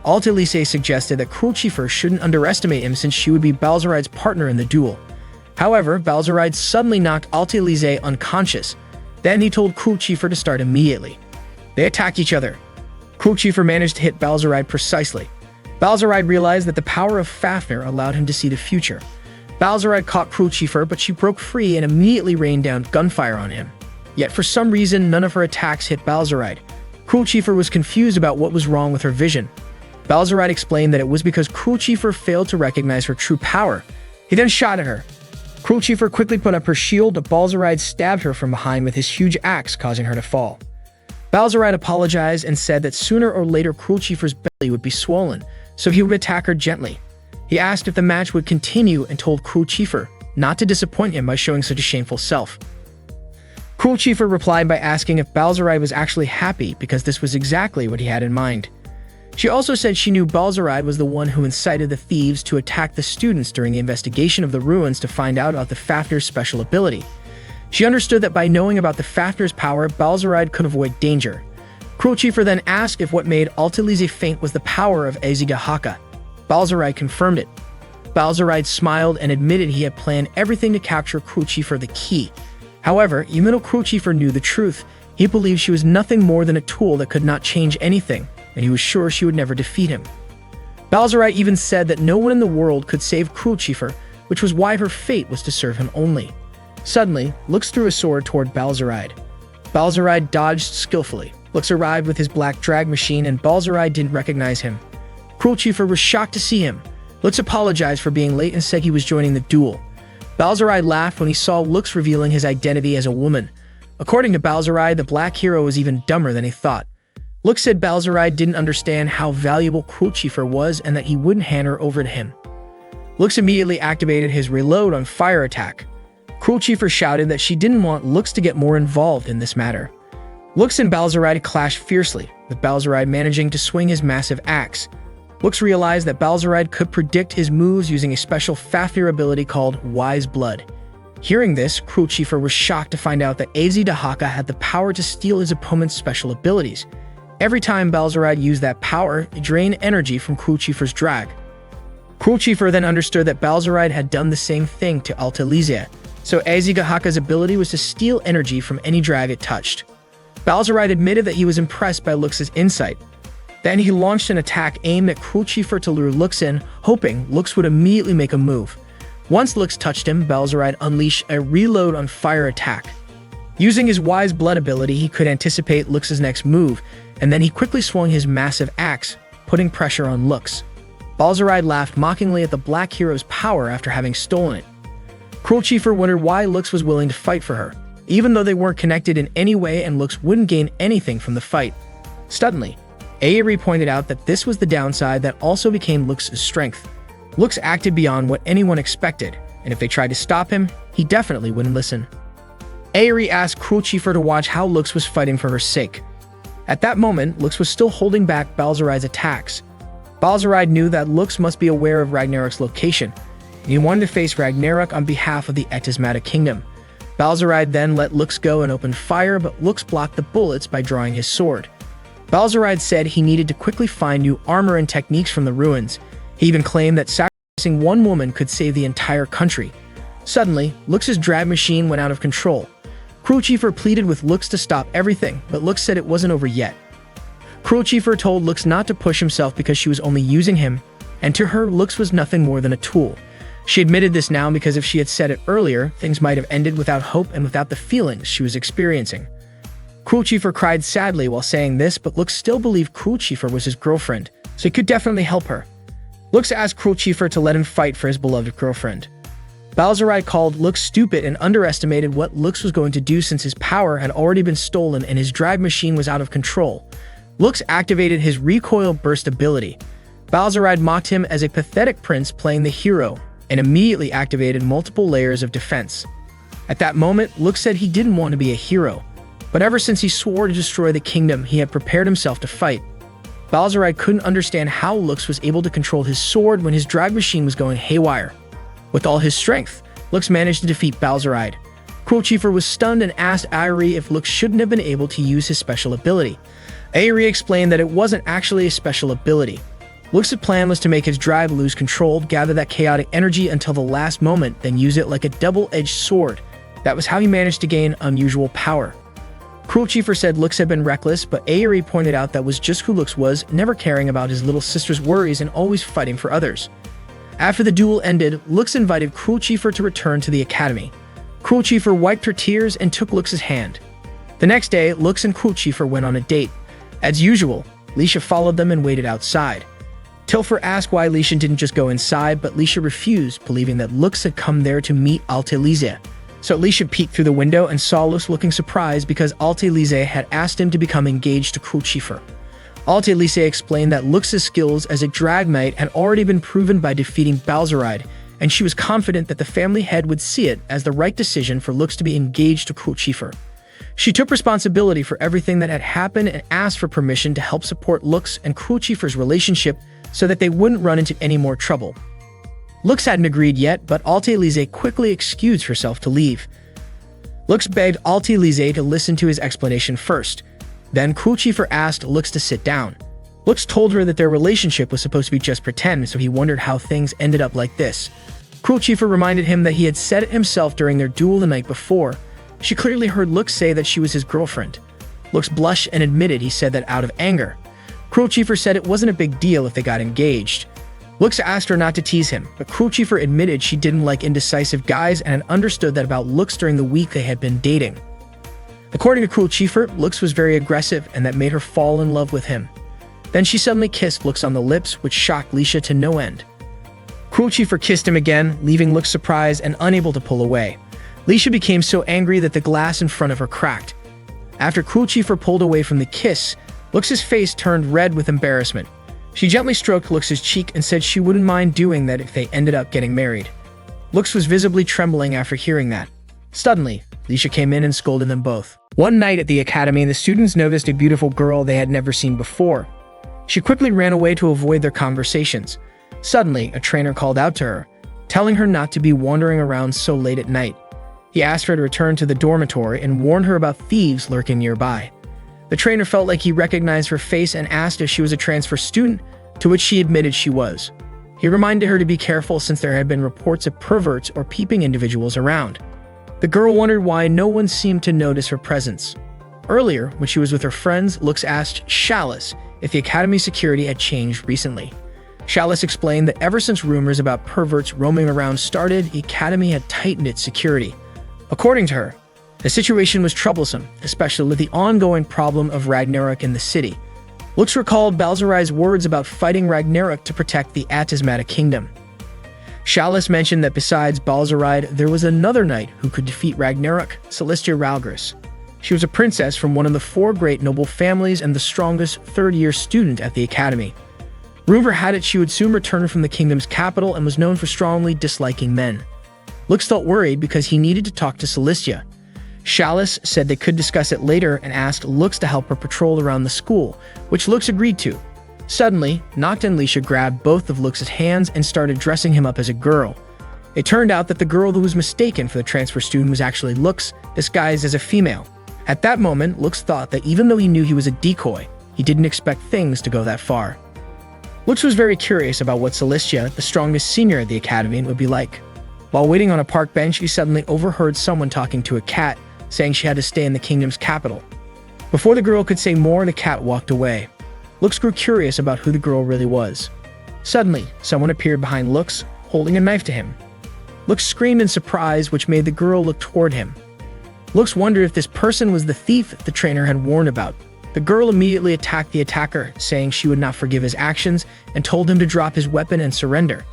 Altelize suggested that Cruel Chief shouldn't underestimate him since she would be Balzaride's partner in the duel. However, Balzaride suddenly knocked Altelize unconscious. Then he told Cruel Chief to start immediately. They attacked each other. Cruel Chief managed to hit Balzaride precisely. Balzaride realized that the power of Fafnir allowed him to see the future. Balzaride caught Cruel Chief, but she broke free and immediately rained down gunfire on him. Yet for some reason, none of her attacks hit Balzaride. Cruel Chief was confused about what was wrong with her vision. Balzaride explained that it was because Cruel Chief failed to recognize her true power. He then shot at her. Cruel Chief quickly put up her shield, but Balzaride stabbed her from behind with his huge axe, causing her to fall. Balzaride apologized and said that sooner or later Cruel Chief's belly would be swollen, so he would attack her gently. He asked if the match would continue and told Cruel Chief not to disappoint him by showing such a shameful self. Cruel Chief replied by asking if Balzaride was actually happy because this was exactly what he had in mind. She also said she knew Balzaride was the one who incited the thieves to attack the students during the investigation of the ruins to find out about the Fafnir's special ability. She understood that by knowing about the Fafnir's power, Balzaride could avoid danger. Cruel Chief then asked if what made Altelize faint was the power of Azigahaka. Balzaride confirmed it. Balzaride smiled and admitted he had planned everything to capture Cruel Chief the key. However, even though Cruel Chief knew the truth, he believed she was nothing more than a tool that could not change anything, and he was sure she would never defeat him. Balzaride even said that no one in the world could save Cruel Chief, which was why her fate was to serve him only. Suddenly, Lux threw a sword toward Balzaride. Balzaride dodged skillfully. Lux arrived with his black drag machine and Balzaride didn't recognize him. Cruel Chief was shocked to see him. Lux apologized for being late and said he was joining the duel. Balzaride laughed when he saw Lux revealing his identity as a woman. According to Balzaride, the black hero was even dumber than he thought. Lux said Balzaride didn't understand how valuable Cruel Chief was and that he wouldn't hand her over to him. Lux immediately activated his reload on fire attack. Cruel Chief shouted that she didn't want Lux to get more involved in this matter. Lux and Balzaride clashed fiercely, with Balzaride managing to swing his massive axe. Lux realized that Balzaride could predict his moves using a special Fafnir ability called Wise Blood. Hearing this, Cruel Chief was shocked to find out that Azigahaka had the power to steal his opponent's special abilities. Every time Balzaride used that power, it drained energy from Cruel Chief's drag. Cruel Chief then understood that Balzaride had done the same thing to Altelize, so Azigahaka's ability was to steal energy from any drag it touched. Balzaride admitted that he was impressed by Lux's insight. Then he launched an attack aimed at Cruel Chief to lure Lux in, hoping Lux would immediately make a move. Once Lux touched him, Balzaride unleashed a reload on fire attack. Using his Wise Blood ability, he could anticipate Lux's next move, and then he quickly swung his massive axe, putting pressure on Lux. Balzaride laughed mockingly at the Black Hero's power after having stolen it. Cruel Chief wondered why Lux was willing to fight for her, even though they weren't connected in any way and Lux wouldn't gain anything from the fight. Suddenly, Aerie pointed out that this was the downside that also became Lux's strength. Lux acted beyond what anyone expected, and if they tried to stop him, he definitely wouldn't listen. Aerie asked Crucifer to watch how Lux was fighting for her sake. At that moment, Lux was still holding back Balzarai's attacks. Balzarai knew that Lux must be aware of Ragnarok's location, and he wanted to face Ragnarok on behalf of the Etismata Kingdom. Balzarai then let Lux go and opened fire, but Lux blocked the bullets by drawing his sword. Balzarai said he needed to quickly find new armor and techniques from the ruins. He even claimed that sacrificing one woman could save the entire country. Suddenly, Lux's drag machine went out of control. Crucifer pleaded with Lux to stop everything, but Lux said it wasn't over yet. Crucifer told Lux not to push himself because she was only using him, and to her, Lux was nothing more than a tool. She admitted this now because if she had said it earlier, things might have ended without hope and without the feelings she was experiencing. Crucifer cried sadly while saying this, but Lux still believed Crucifer was his girlfriend, so he could definitely help her. Lux asked Crucifer to let him fight for his beloved girlfriend. Balzarai called Lux stupid and underestimated what Lux was going to do since his power had already been stolen and his drive machine was out of control. Lux activated his recoil burst ability. Balzarai mocked him as a pathetic prince playing the hero and immediately activated multiple layers of defense. At that moment, Lux said he didn't want to be a hero, but ever since he swore to destroy the kingdom, he had prepared himself to fight. Balzarai couldn't understand how Lux was able to control his sword when his drag machine was going haywire. With all his strength, Lux managed to defeat Balzarai. Crucifer was stunned and asked Aerie if Lux shouldn't have been able to use his special ability. Aerie explained that it wasn't actually a special ability. Lux's plan was to make his drive lose control, gather that chaotic energy until the last moment, then use it like a double-edged sword. That was how he managed to gain unusual power. Crucifer said Lux had been reckless, but Aerie pointed out that was just who Lux was, never caring about his little sister's worries and always fighting for others. After the duel ended, Lux invited Crucifer to return to the academy. Crucifer wiped her tears and took Lux's hand. The next day, Lux and Crucifer went on a date. As usual, Lisha followed them and waited outside. Tilfer asked why Lisha didn't just go inside, but Lisha refused, believing that Lux had come there to meet Alte Lise. So Lisha peeked through the window and saw Lux looking surprised because Alte Lise had asked him to become engaged to Crucifer. Alte Lise explained that Lux's skills as a drag knight had already been proven by defeating Balzarai, and she was confident that the family head would see it as the right decision for Lux to be engaged to Crucifer. She took responsibility for everything that had happened and asked for permission to help support Lux and Crucifer's relationship so that they wouldn't run into any more trouble. Lux hadn't agreed yet, but Alte Lise quickly excused herself to leave. Lux begged Alte Lise to listen to his explanation first. Then Crucifer asked Lux to sit down. Lux told her that their relationship was supposed to be just pretend, so he wondered how things ended up like this. Crucifer reminded him that he had said it himself during their duel the night before. She clearly heard Lux say that she was his girlfriend. Lux blushed and admitted he said that out of anger. Crucifer said it wasn't a big deal if they got engaged. Lux asked her not to tease him, but Crucifer admitted she didn't like indecisive guys and had understood that about Lux during the week they had been dating. According to Crucifer, Lux was very aggressive and that made her fall in love with him. Then she suddenly kissed Lux on the lips, which shocked Lisha to no end. Crucifer kissed him again, leaving Lux surprised and unable to pull away. Lisha became so angry that the glass in front of her cracked. After Crucifer pulled away from the kiss, Lux's face turned red with embarrassment. She gently stroked Lux's cheek and said she wouldn't mind doing that if they ended up getting married. Lux was visibly trembling after hearing that. Suddenly, Lisha came in and scolded them both. One night at the academy, the students noticed a beautiful girl they had never seen before. She quickly ran away to avoid their conversations. Suddenly, a trainer called out to her, telling her not to be wandering around so late at night. He asked her to return to the dormitory and warned her about thieves lurking nearby. The trainer felt like he recognized her face and asked if she was a transfer student, to which she admitted she was. He reminded her to be careful since there had been reports of perverts or peeping individuals around. The girl wondered why no one seemed to notice her presence. Earlier, when she was with her friends, Lux asked Chalice if the academy's security had changed recently. Chalice explained that ever since rumors about perverts roaming around started, the academy had tightened its security. According to her, the situation was troublesome, especially with the ongoing problem of Ragnarok in the city. Lux recalled Balzarai's words about fighting Ragnarok to protect the Etismata Kingdom. Chalice mentioned that besides Balzarai, there was another knight who could defeat Ragnarok, Celestia Ralgris. She was a princess from one of the 4 great noble families and the strongest third-year student at the academy. Rumor had it she would soon return from the kingdom's capital and was known for strongly disliking men. Lux felt worried because he needed to talk to Celestia. Chalice said they could discuss it later and asked Lux to help her patrol around the school, which Lux agreed to. Suddenly, Noct and Leisha grabbed both of Lux's hands and started dressing him up as a girl. It turned out that the girl who was mistaken for the transfer student was actually Lux, disguised as a female. At that moment, Lux thought that even though he knew he was a decoy, he didn't expect things to go that far. Lux was very curious about what Celestia, the strongest senior at the academy, would be like. While waiting on a park bench, he suddenly overheard someone talking to a cat, saying she had to stay in the kingdom's capital. Before the girl could say more, the cat walked away. Lux grew curious about who the girl really was. Suddenly, someone appeared behind Lux, holding a knife to him. Lux screamed in surprise, which made the girl look toward him. Lux wondered if this person was the thief the trainer had warned about. The girl immediately attacked the attacker, saying she would not forgive his actions, and told him to drop his weapon and surrender.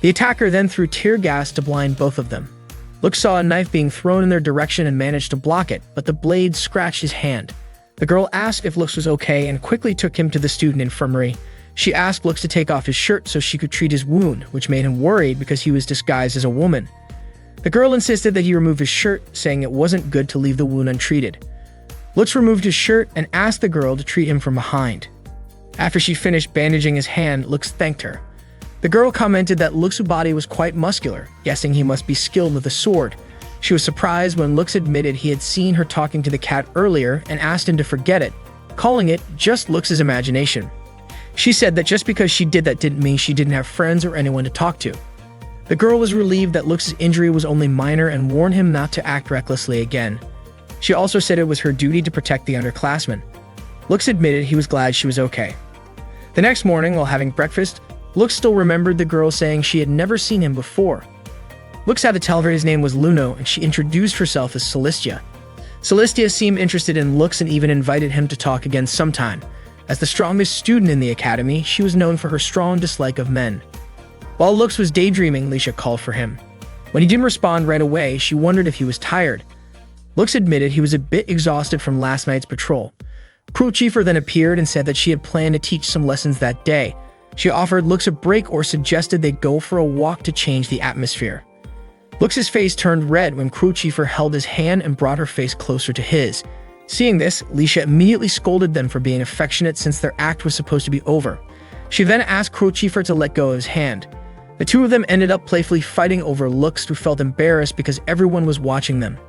The attacker then threw tear gas to blind both of them. Lux saw a knife being thrown in their direction and managed to block it, but the blade scratched his hand. The girl asked if Lux was okay and quickly took him to the student infirmary. She asked Lux to take off his shirt so she could treat his wound, which made him worried because he was disguised as a woman. The girl insisted that he remove his shirt, saying it wasn't good to leave the wound untreated. Lux removed his shirt and asked the girl to treat him from behind. After she finished bandaging his hand, Lux thanked her. The girl commented that Lux's body was quite muscular, guessing he must be skilled with a sword. She was surprised when Lux admitted he had seen her talking to the cat earlier and asked him to forget it, calling it just Lux's imagination. She said that just because she did that didn't mean she didn't have friends or anyone to talk to. The girl was relieved that Lux's injury was only minor and warned him not to act recklessly again. She also said it was her duty to protect the underclassmen. Lux admitted he was glad she was okay. The next morning, while having breakfast, Lux still remembered the girl saying she had never seen him before. Lux had to tell her his name was Luno, and she introduced herself as Celestia. Celestia seemed interested in Lux and even invited him to talk again sometime. As the strongest student in the academy, she was known for her strong dislike of men. While Lux was daydreaming, Leisha called for him. When he didn't respond right away, she wondered if he was tired. Lux admitted he was a bit exhausted from last night's patrol. Crew Chiefer then appeared and said that she had planned to teach some lessons that day. She offered Lux a break or suggested they go for a walk to change the atmosphere. Lux's face turned red when Crew Chiefer held his hand and brought her face closer to his. Seeing this, Leisha immediately scolded them for being affectionate since their act was supposed to be over. She then asked Crew Chiefer to let go of his hand. The two of them ended up playfully fighting over Lux, who felt embarrassed because everyone was watching them.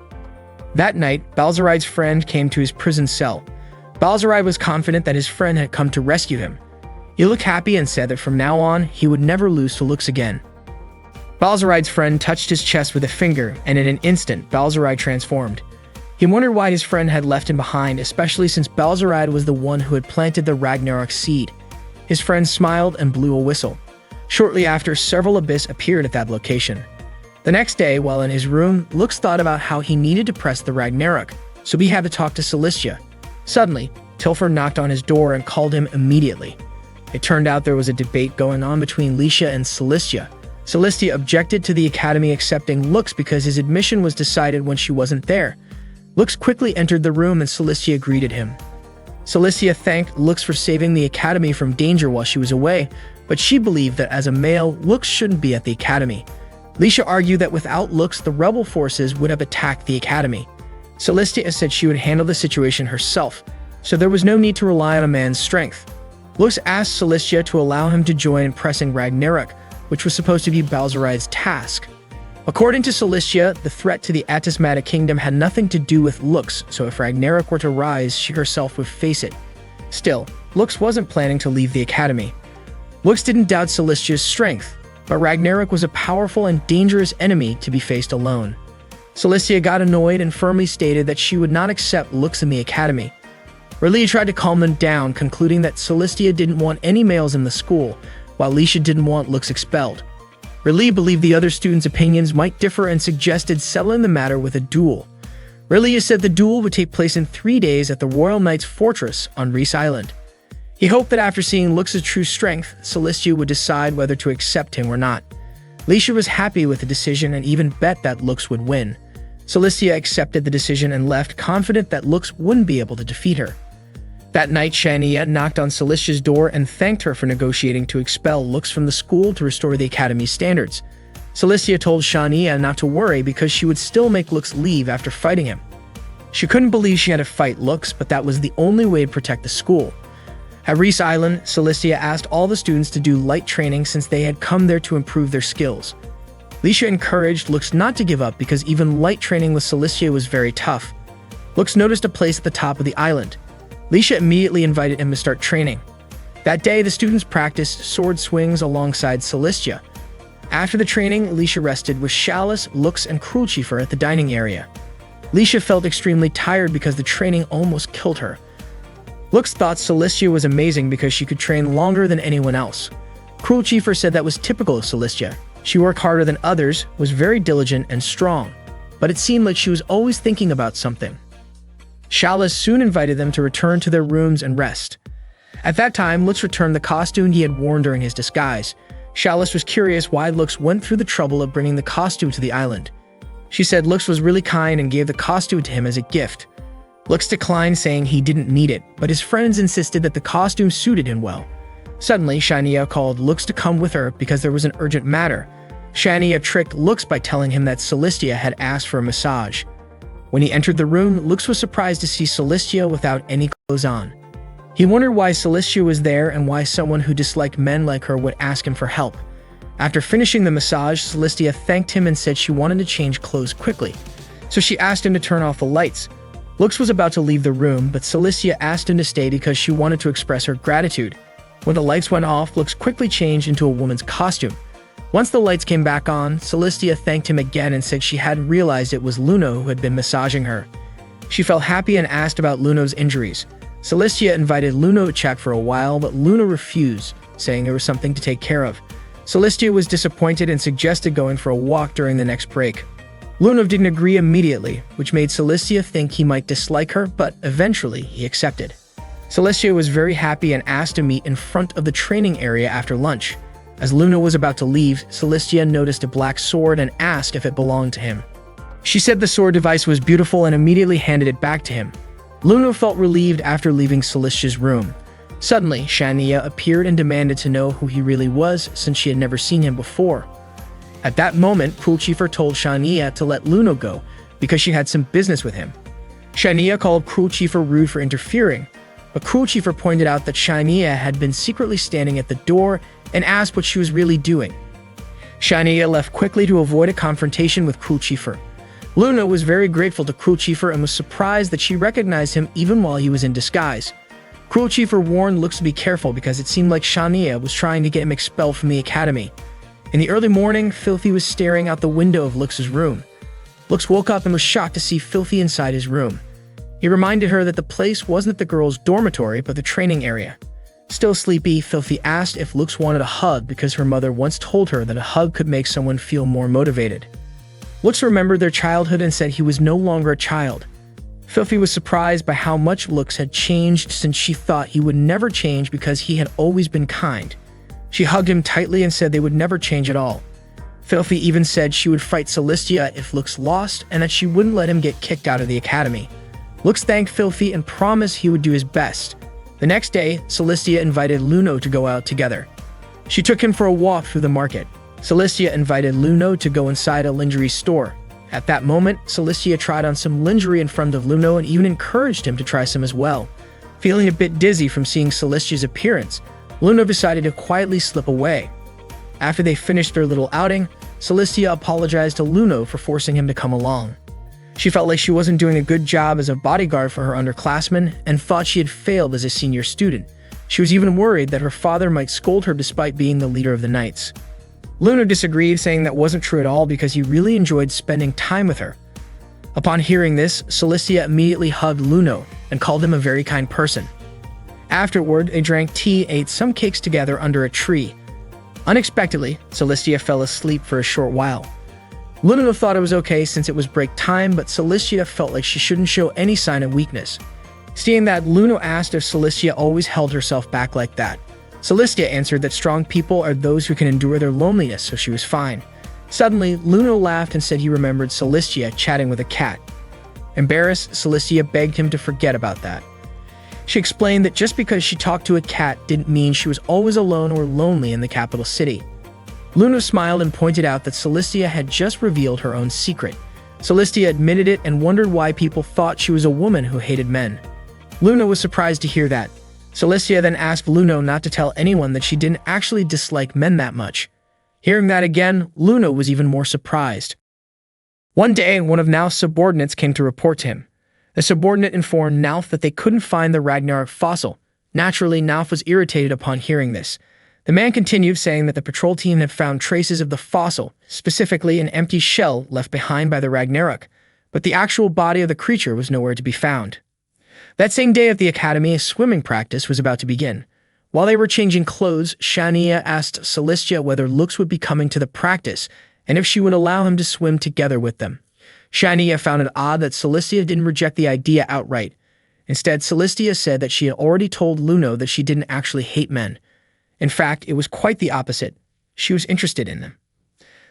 That night, Balzaride's friend came to his prison cell. Balzaride was confident that his friend had come to rescue him. He looked happy and said that from now on, he would never lose to Lux again. Balzaride's friend touched his chest with a finger, and in an instant, Balzaride transformed. He wondered why his friend had left him behind, especially since Balzaride was the one who had planted the Ragnarok seed. His friend smiled and blew a whistle. Shortly after, several Abyss appeared at that location. The next day, while in his room, Lux thought about how he needed to press the Ragnarok, so he had to talk to Celestia. Suddenly, Tilfer knocked on his door and called him immediately. It turned out there was a debate going on between Leisha and Celestia. Celestia objected to the academy accepting Lux because his admission was decided when she wasn't there. Lux quickly entered the room and Celestia greeted him. Celestia thanked Lux for saving the academy from danger while she was away, but she believed that as a male, Lux shouldn't be at the academy. Leisha argued that without Lux, the rebel forces would have attacked the academy. Celestia said she would handle the situation herself, so there was no need to rely on a man's strength. Lux asked Celestia to allow him to join in pressing Ragnarok, which was supposed to be Balzaride's task. According to Celestia, the threat to the Atismatic Kingdom had nothing to do with Lux, so if Ragnarok were to rise, she herself would face it. Still, Lux wasn't planning to leave the academy. Lux didn't doubt Celestia's strength, but Ragnarok was a powerful and dangerous enemy to be faced alone. Celestia got annoyed and firmly stated that she would not accept Lux in the academy. Relia tried to calm them down, concluding that Celestia didn't want any males in the school, while Leisha didn't want Lux expelled. Relia believed the other students' opinions might differ and suggested settling the matter with a duel. Relia said the duel would take place in 3 days at the Royal Knight's Fortress on Reese Island. He hoped that after seeing Lux's true strength, Celestia would decide whether to accept him or not. Leisha was happy with the decision and even bet that Lux would win. Celestia accepted the decision and left, confident that Lux wouldn't be able to defeat her. That night, Shania knocked on Celestia's door and thanked her for negotiating to expel Lux from the school to restore the academy's standards. Celestia told Shania not to worry because she would still make Lux leave after fighting him. She couldn't believe she had to fight Lux, but that was the only way to protect the school. At Reese Island, Celestia asked all the students to do light training since they had come there to improve their skills. Leisha encouraged Lux not to give up because even light training with Celestia was very tough. Lux noticed a place at the top of the island. Leisha immediately invited him to start training. That day, the students practiced sword swings alongside Celestia. After the training, Leisha rested with Chalice, Lux, and Cruelchifer at the dining area. Leisha felt extremely tired because the training almost killed her. Lux thought Celestia was amazing because she could train longer than anyone else. Cruelchifer said that was typical of Celestia. She worked harder than others, was very diligent and strong, but it seemed like she was always thinking about something. Chalice soon invited them to return to their rooms and rest. At that time, Lux returned the costume he had worn during his disguise. Chalice was curious why Lux went through the trouble of bringing the costume to the island. She said Lux was really kind and gave the costume to him as a gift. Lux declined, saying he didn't need it, but his friends insisted that the costume suited him well. Suddenly, Shania called Lux to come with her because there was an urgent matter. Shania tricked Lux by telling him that Celestia had asked for a massage. When he entered the room, Lux was surprised to see Celestia without any clothes on. He wondered why Celestia was there and why someone who disliked men like her would ask him for help. After finishing the massage, Celestia thanked him and said she wanted to change clothes quickly, so she asked him to turn off the lights. Lux was about to leave the room, but Celestia asked him to stay because she wanted to express her gratitude. When the lights went off, Lux quickly changed into a woman's costume. Once the lights came back on, Celestia thanked him again and said she hadn't realized it was Luno who had been massaging her. She felt happy and asked about Luno's injuries. Celestia invited Luno to chat for a while, but Luno refused, saying there was something to take care of. Celestia was disappointed and suggested going for a walk during the next break. Luno didn't agree immediately, which made Celestia think he might dislike her, but eventually he accepted. Celestia was very happy and asked to meet in front of the training area after lunch. As Luno was about to leave, Celestia noticed a black sword and asked if it belonged to him. She said the sword device was beautiful and immediately handed it back to him. Luno felt relieved after leaving Celestia's room. Suddenly, Shania appeared and demanded to know who he really was since she had never seen him before. At that moment, Cruelchifer told Shania to let Luno go because she had some business with him. Shania called Cruelchifer rude for interfering, but Cruelchifer pointed out that Shania had been secretly standing at the door and asked what she was really doing. Shania left quickly to avoid a confrontation with Cruelchifer. Luno was very grateful to Cruelchifer and was surprised that she recognized him even while he was in disguise. Cruelchifer warned Lux to be careful because it seemed like Shania was trying to get him expelled from the academy. In the early morning, Filthy was staring out the window of Lux's room. Lux woke up and was shocked to see Filthy inside his room. He reminded her that the place wasn't the girls' dormitory but the training area. Still sleepy, Filthy asked if Lux wanted a hug because her mother once told her that a hug could make someone feel more motivated. Lux remembered their childhood and said he was no longer a child. Filthy was surprised by how much Lux had changed since she thought he would never change because he had always been kind. She hugged him tightly and said they would never change at all. Filthy even said she would fight Celestia if Lux lost and that she wouldn't let him get kicked out of the academy. Lux thanked Filthy and promised he would do his best. The next day, Celestia invited Luno to go out together. She took him for a walk through the market. Celestia invited Luno to go inside a lingerie store. At that moment, Celestia tried on some lingerie in front of Luno and even encouraged him to try some as well. Feeling a bit dizzy from seeing Celestia's appearance, Luno decided to quietly slip away. After they finished their little outing, Celestia apologized to Luno for forcing him to come along. She felt like she wasn't doing a good job as a bodyguard for her underclassmen and thought she had failed as a senior student. She was even worried that her father might scold her despite being the leader of the Knights. Luno disagreed, saying that wasn't true at all because he really enjoyed spending time with her. Upon hearing this, Celestia immediately hugged Luno and called him a very kind person. Afterward, they drank tea and ate some cakes together under a tree. Unexpectedly, Celestia fell asleep for a short while. Luno thought it was okay since it was break time, but Celestia felt like she shouldn't show any sign of weakness. Seeing that, Luno asked if Celestia always held herself back like that. Celestia answered that strong people are those who can endure their loneliness, so she was fine. Suddenly, Luno laughed and said he remembered Celestia chatting with a cat. Embarrassed, Celestia begged him to forget about that. She explained that just because she talked to a cat didn't mean she was always alone or lonely in the capital city. Luno smiled and pointed out that Celestia had just revealed her own secret. Celestia admitted it and wondered why people thought she was a woman who hated men. Luna was surprised to hear that. Celestia then asked Luna not to tell anyone that she didn't actually dislike men that much. Hearing that again, Luna was even more surprised. One day, one of Nauf's subordinates came to report to him. The subordinate informed Nauf that they couldn't find the Ragnarok fossil. Naturally, Nauf was irritated upon hearing this. The man continued, saying that the patrol team had found traces of the fossil, specifically an empty shell left behind by the Ragnarok, but the actual body of the creature was nowhere to be found. That same day at the academy, a swimming practice was about to begin. While they were changing clothes, Shania asked Celestia whether Lux would be coming to the practice and if she would allow him to swim together with them. Shania found it odd that Celestia didn't reject the idea outright. Instead, Celestia said that she had already told Luno that she didn't actually hate men. In fact, it was quite the opposite. She was interested in them.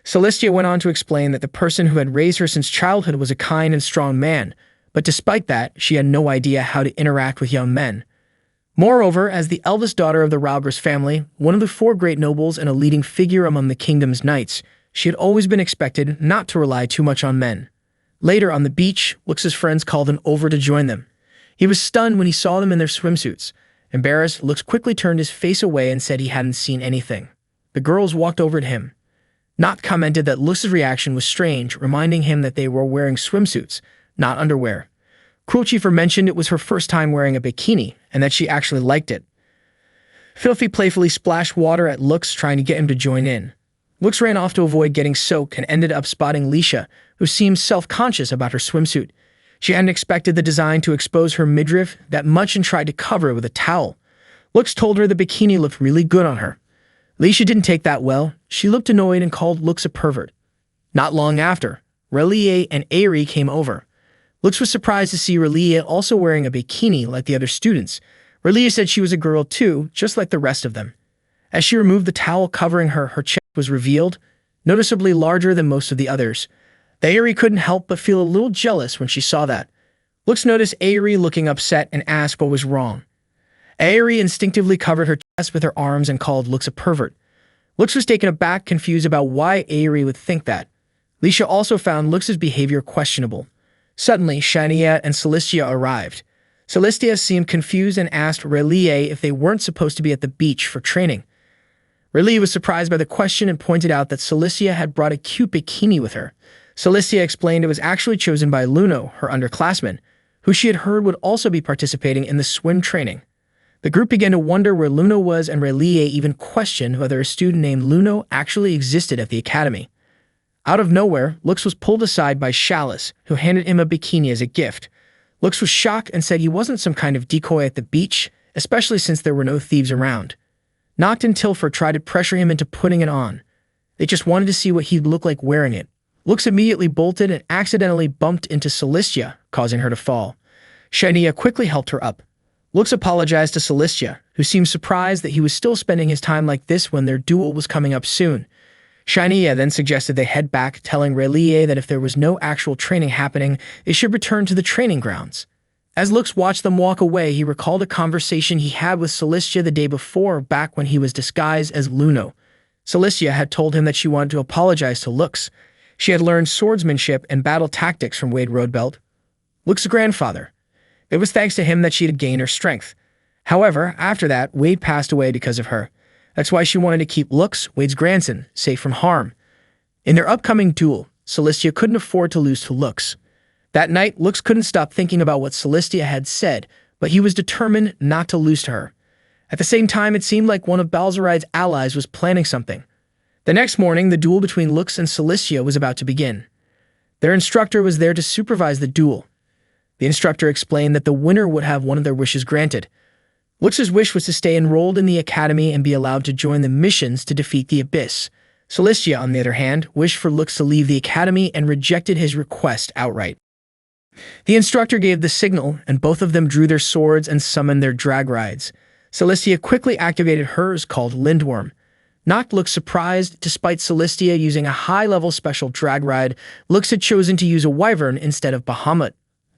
Celestia went on to explain that the person who had raised her since childhood was a kind and strong man, but despite that, she had no idea how to interact with young men. Moreover, as the eldest daughter of the Raugrus family, one of the 4 great nobles and a leading figure among the kingdom's knights, she had always been expected not to rely too much on men. Later on the beach, Lux's friends called him over to join them. He was stunned when he saw them in their swimsuits. Embarrassed, Lux quickly turned his face away and said he hadn't seen anything. The girls walked over to him. Noct commented that Lux's reaction was strange, reminding him that they were wearing swimsuits, not underwear. Cruelchifer mentioned it was her first time wearing a bikini, and that she actually liked it. Filthy playfully splashed water at Lux, trying to get him to join in. Lux ran off to avoid getting soaked and ended up spotting Lisha, who seemed self-conscious about her swimsuit. She hadn't expected the design to expose her midriff that much and tried to cover it with a towel. Lux told her the bikini looked really good on her. Lisha didn't take that well. She looked annoyed and called Lux a pervert. Not long after, Relie and Aerie came over. Lux was surprised to see Relie also wearing a bikini like the other students. Relie said she was a girl too, just like the rest of them. As she removed the towel covering her, her chest was revealed, noticeably larger than most of the others. Aerie couldn't help but feel a little jealous when she saw that. Lux noticed Aerie looking upset and asked what was wrong. Aerie instinctively covered her chest with her arms and called Lux a pervert. Lux was taken aback, confused about why Aerie would think that. Lisha also found Lux's behavior questionable. Suddenly, Shania and Celestia arrived. Celestia seemed confused and asked Relie if they weren't supposed to be at the beach for training. Relie was surprised by the question and pointed out that Celestia had brought a cute bikini with her. Celestia explained it was actually chosen by Luno, her underclassman, who she had heard would also be participating in the swim training. The group began to wonder where Luno was, and Relie even questioned whether a student named Luno actually existed at the academy. Out of nowhere, Lux was pulled aside by Chalice, who handed him a bikini as a gift. Lux was shocked and said he wasn't some kind of decoy at the beach, especially since there were no thieves around. Noct and Tilford tried to pressure him into putting it on. They just wanted to see what he'd look like wearing it. Lux immediately bolted and accidentally bumped into Celestia, causing her to fall. Shania quickly helped her up. Lux apologized to Celestia, who seemed surprised that he was still spending his time like this when their duel was coming up soon. Shania then suggested they head back, telling Relie that if there was no actual training happening, they should return to the training grounds. As Lux watched them walk away, he recalled a conversation he had with Celestia the day before, back when he was disguised as Luno. Celestia had told him that she wanted to apologize to Lux. She had learned swordsmanship and battle tactics from Wade Roadbelt, Lux's grandfather. It was thanks to him that she had gained her strength. However, after that, Wade passed away because of her. That's why she wanted to keep Lux, Wade's grandson, safe from harm. In their upcoming duel, Celestia couldn't afford to lose to Lux. That night, Lux couldn't stop thinking about what Celestia had said, but he was determined not to lose to her. At the same time, it seemed like one of Balzaride's allies was planning something. The next morning, the duel between Lux and Celestia was about to begin. Their instructor was there to supervise the duel. The instructor explained that the winner would have one of their wishes granted. Lux's wish was to stay enrolled in the academy and be allowed to join the missions to defeat the Abyss. Celestia, on the other hand, wished for Lux to leave the academy and rejected his request outright. The instructor gave the signal, and both of them drew their swords and summoned their drag rides. Celestia quickly activated hers, called Lindworm. Noct looked surprised. Despite Celestia using a high-level special drag ride, Lux had chosen to use a wyvern instead of Bahamut.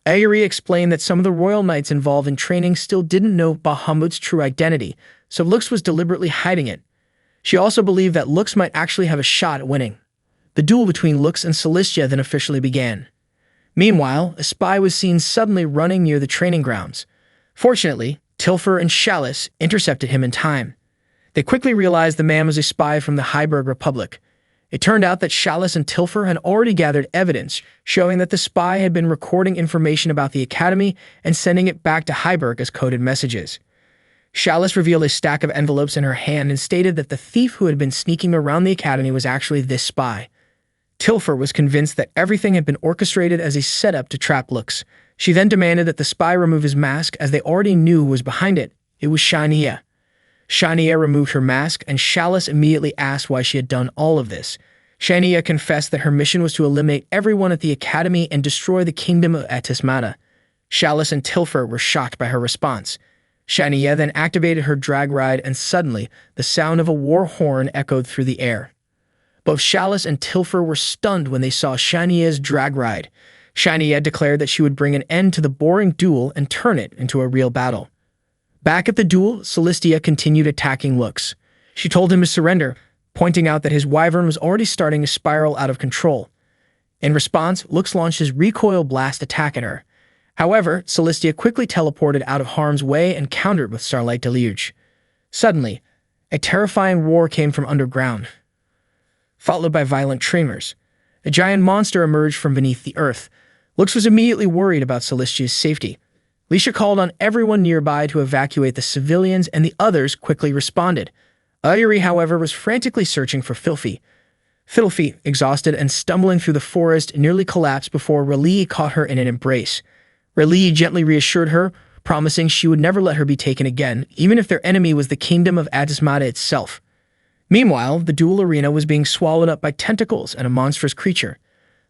Aerie explained that some of the royal knights involved in training still didn't know Bahamut's true identity, so Lux was deliberately hiding it. She also believed that Lux might actually have a shot at winning. The duel between Lux and Celestia then officially began. Meanwhile, a spy was seen suddenly running near the training grounds. Fortunately, Tilfer and Chalice intercepted him in time. They quickly realized the man was a spy from the Heiberg Republic. It turned out that Chalice and Tilfer had already gathered evidence showing that the spy had been recording information about the Academy and sending it back to Heiberg as coded messages. Chalice revealed a stack of envelopes in her hand and stated that the thief who had been sneaking around the Academy was actually this spy. Tilfer was convinced that everything had been orchestrated as a setup to trap Lux. She then demanded that the spy remove his mask as they already knew who was behind it. It was Shania. Shania removed her mask and Chalice immediately asked why she had done all of this. Shania confessed that her mission was to eliminate everyone at the Academy and destroy the kingdom of Atismata. Chalice and Tilfer were shocked by her response. Shania then activated her drag ride and suddenly the sound of a war horn echoed through the air. Both Chalice and Tilfer were stunned when they saw Shania's drag ride. Shania declared that she would bring an end to the boring duel and turn it into a real battle. Back at the duel, Celestia continued attacking Lux. She told him to surrender, pointing out that his wyvern was already starting to spiral out of control. In response, Lux launched his recoil blast attack at her. However, Celestia quickly teleported out of harm's way and countered with Starlight Deluge. Suddenly, a terrifying roar came from underground, followed by violent tremors. A giant monster emerged from beneath the earth. Lux was immediately worried about Celestia's safety. Lisha called on everyone nearby to evacuate the civilians, and the others quickly responded. Ayuri, however, was frantically searching for Filthy. Filthy, exhausted and stumbling through the forest, nearly collapsed before Raleigh caught her in an embrace. Raleigh gently reassured her, promising she would never let her be taken again, even if their enemy was the kingdom of Atismata itself. Meanwhile, the duel arena was being swallowed up by tentacles and a monstrous creature.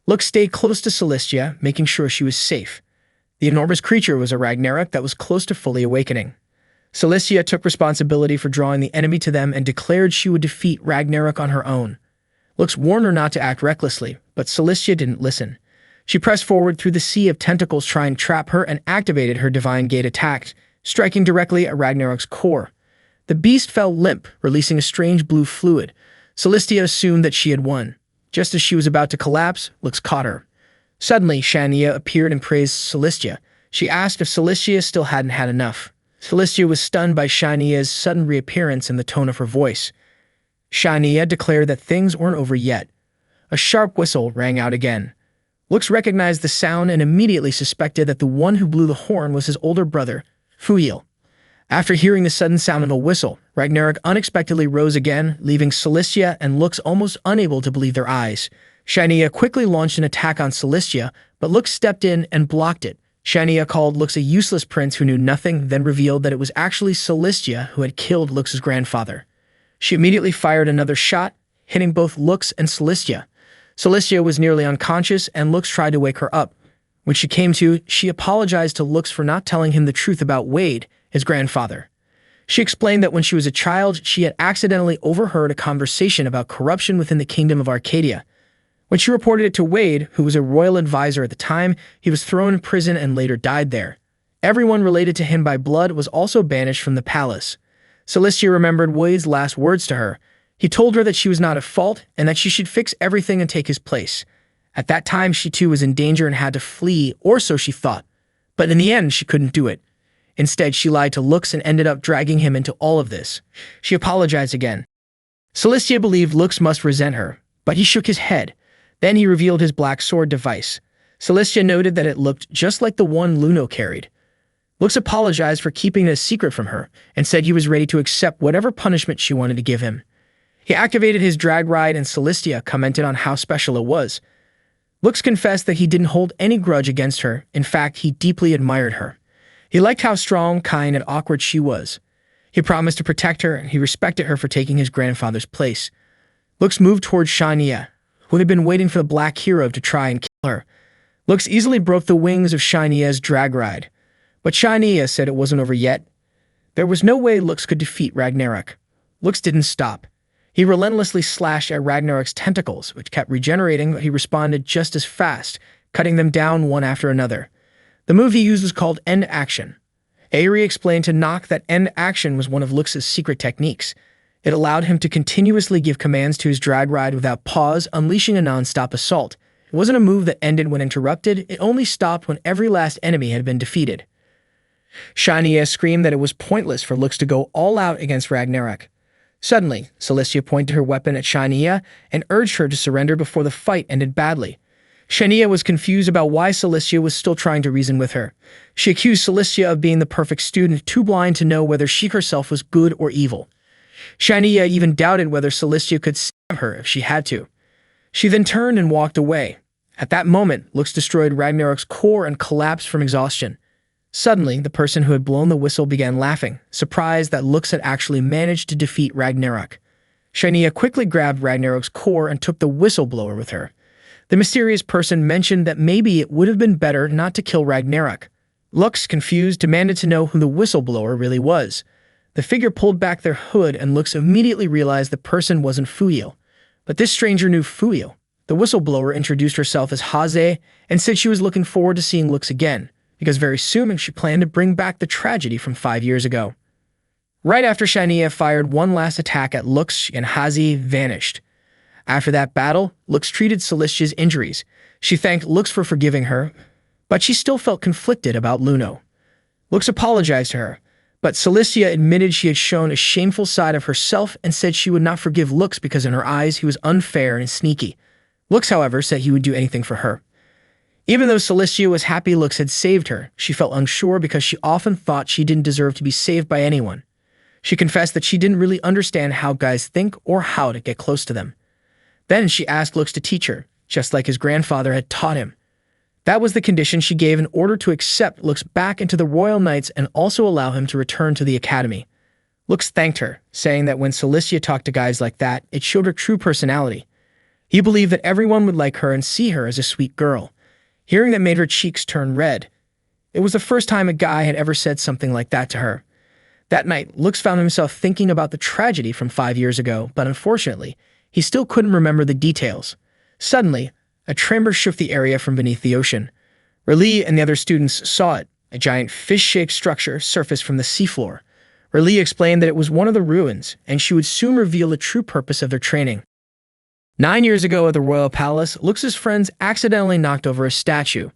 Lux stayed close to Celestia, making sure she was safe. The enormous creature was a Ragnarok that was close to fully awakening. Celestia took responsibility for drawing the enemy to them and declared she would defeat Ragnarok on her own. Lux warned her not to act recklessly, but Celestia didn't listen. She pressed forward through the sea of tentacles trying to trap her and activated her Divine Gate attack, striking directly at Ragnarok's core. The beast fell limp, releasing a strange blue fluid. Celestia assumed that she had won. Just as she was about to collapse, Lux caught her. Suddenly, Shania appeared and praised Celestia. She asked if Celestia still hadn't had enough. Celestia was stunned by Shania's sudden reappearance and the tone of her voice. Shania declared that things weren't over yet. A sharp whistle rang out again. Lux recognized the sound and immediately suspected that the one who blew the horn was his older brother, Fuil. After hearing the sudden sound of a whistle, Ragnarok unexpectedly rose again, leaving Celestia and Lux almost unable to believe their eyes. Shania quickly launched an attack on Celestia, but Lux stepped in and blocked it. Shania called Lux a useless prince who knew nothing, then revealed that it was actually Celestia who had killed Lux's grandfather. She immediately fired another shot, hitting both Lux and Celestia. Celestia was nearly unconscious, and Lux tried to wake her up. When she came to, she apologized to Lux for not telling him the truth about Wade, his grandfather. She explained that when she was a child, she had accidentally overheard a conversation about corruption within the kingdom of Arcadia. When she reported it to Wade, who was a royal advisor at the time, he was thrown in prison and later died there. Everyone related to him by blood was also banished from the palace. Celestia remembered Wade's last words to her. He told her that she was not at fault and that she should fix everything and take his place. At that time, she too was in danger and had to flee, or so she thought. But in the end, she couldn't do it. Instead, she lied to Lux and ended up dragging him into all of this. She apologized again. Celestia believed Lux must resent her, but he shook his head. Then he revealed his black sword device. Celestia noted that it looked just like the one Luno carried. Lux apologized for keeping it a secret from her and said he was ready to accept whatever punishment she wanted to give him. He activated his drag ride and Celestia commented on how special it was. Lux confessed that he didn't hold any grudge against her. In fact, he deeply admired her. He liked how strong, kind, and awkward she was. He promised to protect her, and he respected her for taking his grandfather's place. Lux moved towards Shania, who had been waiting for the Black Hero to try and kill her. Lux easily broke the wings of Shania's drag ride, but Shania said it wasn't over yet. There was no way Lux could defeat Ragnarok. Lux didn't stop. He relentlessly slashed at Ragnarok's tentacles, which kept regenerating, but he responded just as fast, cutting them down one after another. The move he used was called End Action. Aerie explained to Nock that End Action was one of Lux's secret techniques. It allowed him to continuously give commands to his drag ride without pause, unleashing a non-stop assault. It wasn't a move that ended when interrupted, it only stopped when every last enemy had been defeated. Shania screamed that it was pointless for Lux to go all out against Ragnarok. Suddenly, Cilicia pointed her weapon at Shania and urged her to surrender before the fight ended badly. Shania was confused about why Cilicia was still trying to reason with her. She accused Cilicia of being the perfect student, too blind to know whether she herself was good or evil. Shania even doubted whether Cilicia could save her if she had to. She then turned and walked away. At that moment, Lux destroyed Ragnarok's core and collapsed from exhaustion. Suddenly, the person who had blown the whistle began laughing, surprised that Lux had actually managed to defeat Ragnarok. Shania quickly grabbed Ragnarok's core and took the whistleblower with her. The mysterious person mentioned that maybe it would have been better not to kill Ragnarok. Lux, confused, demanded to know who the whistleblower really was. The figure pulled back their hood and Lux immediately realized the person wasn't Fuyo. But this stranger knew Fuyo. The whistleblower introduced herself as Haze and said she was looking forward to seeing Lux again, because very soon she planned to bring back the tragedy from 5 years ago. Right after Shania fired one last attack at Lux and Haze vanished. After that battle, Lux treated Cilicia's injuries. She thanked Lux for forgiving her, but she still felt conflicted about Luno. Lux apologized to her, but Cilicia admitted she had shown a shameful side of herself and said she would not forgive Lux because in her eyes he was unfair and sneaky. Lux, however, said he would do anything for her. Even though Cilicia was happy Lux had saved her, she felt unsure because she often thought she didn't deserve to be saved by anyone. She confessed that she didn't really understand how guys think or how to get close to them. Then she asked Lux to teach her, just like his grandfather had taught him. That was the condition she gave in order to accept Lux back into the Royal Knights and also allow him to return to the academy. Lux thanked her, saying that when Cilicia talked to guys like that, it showed her true personality. He believed that everyone would like her and see her as a sweet girl. Hearing that made her cheeks turn red. It was the first time a guy had ever said something like that to her. That night, Lux found himself thinking about the tragedy from 5 years ago, but unfortunately, he still couldn't remember the details. Suddenly, a tremor shook the area from beneath the ocean. R'lyeh and the other students saw it. A giant fish-shaped structure surfaced from the seafloor. R'lyeh explained that it was one of the ruins, and she would soon reveal the true purpose of their training. 9 years ago at the Royal Palace, Lux's friends accidentally knocked over a statue.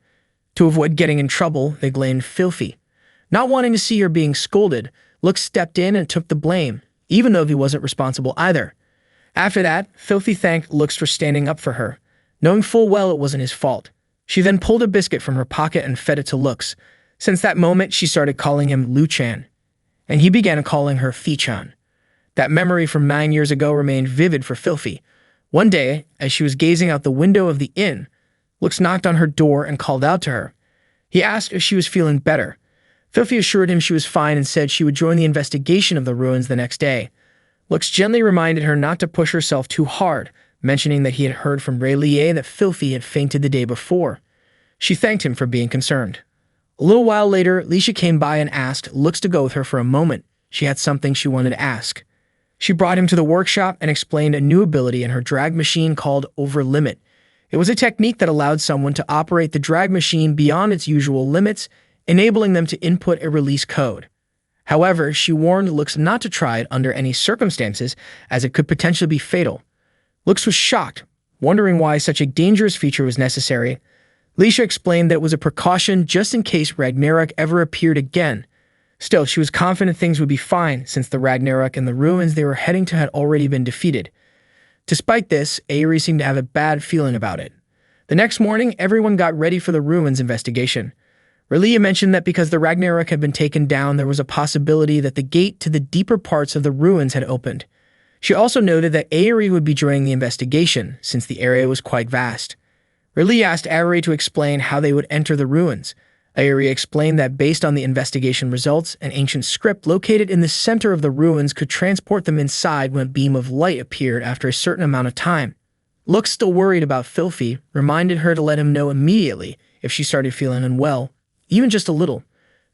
To avoid getting in trouble, they blamed Filthy. Not wanting to see her being scolded, Lux stepped in and took the blame, even though he wasn't responsible either. After that, Filthy thanked Lux for standing up for her, knowing full well it wasn't his fault. She then pulled a biscuit from her pocket and fed it to Lux. Since that moment, she started calling him Luchan, and he began calling her Fichan. That memory from 9 years ago remained vivid for Filthy. One day, as she was gazing out the window of the inn, Lux knocked on her door and called out to her. He asked if she was feeling better. Filthy assured him she was fine and said she would join the investigation of the ruins the next day. Lux gently reminded her not to push herself too hard, mentioning that he had heard from R'lyeh that Filthy had fainted the day before. She thanked him for being concerned. A little while later, Lisha came by and asked Lux to go with her for a moment. She had something she wanted to ask. She brought him to the workshop and explained a new ability in her drag machine called Over Limit. It was a technique that allowed someone to operate the drag machine beyond its usual limits, enabling them to input a release code. However, she warned Lux not to try it under any circumstances, as it could potentially be fatal. Lux was shocked, wondering why such a dangerous feature was necessary. Lisha explained that it was a precaution just in case Ragnarok ever appeared again. Still, she was confident things would be fine, since the Ragnarok and the ruins they were heading to had already been defeated. Despite this, Aerie seemed to have a bad feeling about it. The next morning, everyone got ready for the ruins investigation. R'lyeh mentioned that because the Ragnarok had been taken down, there was a possibility that the gate to the deeper parts of the ruins had opened. She also noted that Aerie would be joining the investigation, since the area was quite vast. R'lyeh asked Aerie to explain how they would enter the ruins. Aerie explained that based on the investigation results, an ancient script located in the center of the ruins could transport them inside when a beam of light appeared after a certain amount of time. Lux, still worried about Filthy, reminded her to let him know immediately if she started feeling unwell, even just a little.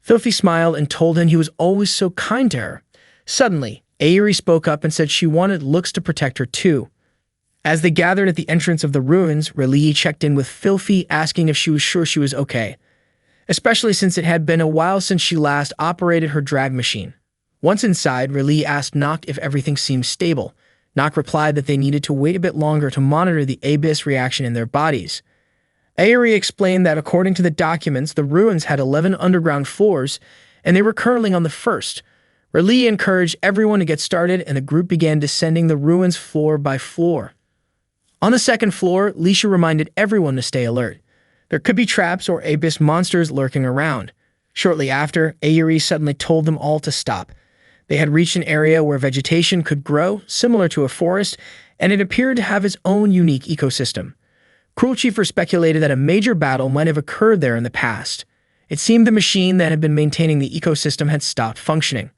Filthy smiled and told him he was always so kind to her. Suddenly, Aerie spoke up and said she wanted Lux to protect her too. As they gathered at the entrance of the ruins, R'lyeh checked in with Filthy, asking if she was sure she was okay, especially since it had been a while since she last operated her drag machine. Once inside, R'lyeh asked Noct if everything seemed stable. Noct replied that they needed to wait a bit longer to monitor the Abyss reaction in their bodies. Aerie explained that according to the documents, the ruins had 11 underground floors, and they were currently on the first. Raleigh encouraged everyone to get started, and the group began descending the ruins floor by floor. On the second floor, Leisha reminded everyone to stay alert. There could be traps or abyss monsters lurking around. Shortly after, Aerie suddenly told them all to stop. They had reached an area where vegetation could grow, similar to a forest, and it appeared to have its own unique ecosystem. Cruel Chieffer speculated that a major battle might have occurred there in the past. It seemed the machine that had been maintaining the ecosystem had stopped functioning.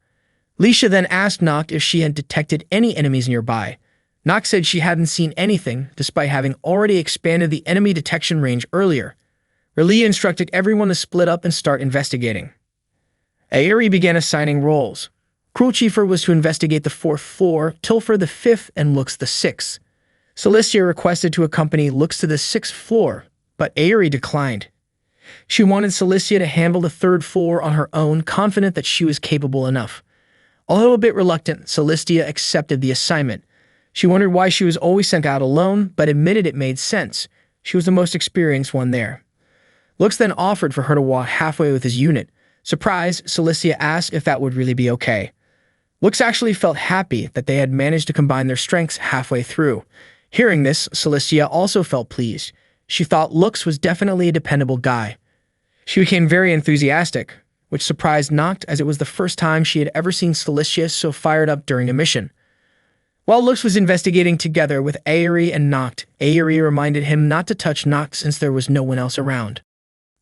Leisha then asked Noct if she had detected any enemies nearby. Noct said she hadn't seen anything, despite having already expanded the enemy detection range earlier. Raleigh instructed everyone to split up and start investigating. Aerie began assigning roles. Cruel Chieffer was to investigate the 4th floor, Tilfer the 5th, and Lux the 6th. Celestia requested to accompany Lux to the 6th floor, but Aerie declined. She wanted Celestia to handle the 3rd floor on her own, confident that she was capable enough. Although a bit reluctant, Celestia accepted the assignment. She wondered why she was always sent out alone, but admitted it made sense. She was the most experienced one there. Lux then offered for her to walk halfway with his unit. Surprised, Celestia asked if that would really be okay. Lux actually felt happy that they had managed to combine their strengths halfway through. Hearing this, Celestia also felt pleased. She thought Lux was definitely a dependable guy. She became very enthusiastic, which surprised Noct as it was the first time she had ever seen Celestia so fired up during a mission. While Lux was investigating together with Aerie and Noct, Aerie reminded him not to touch Noct since there was no one else around.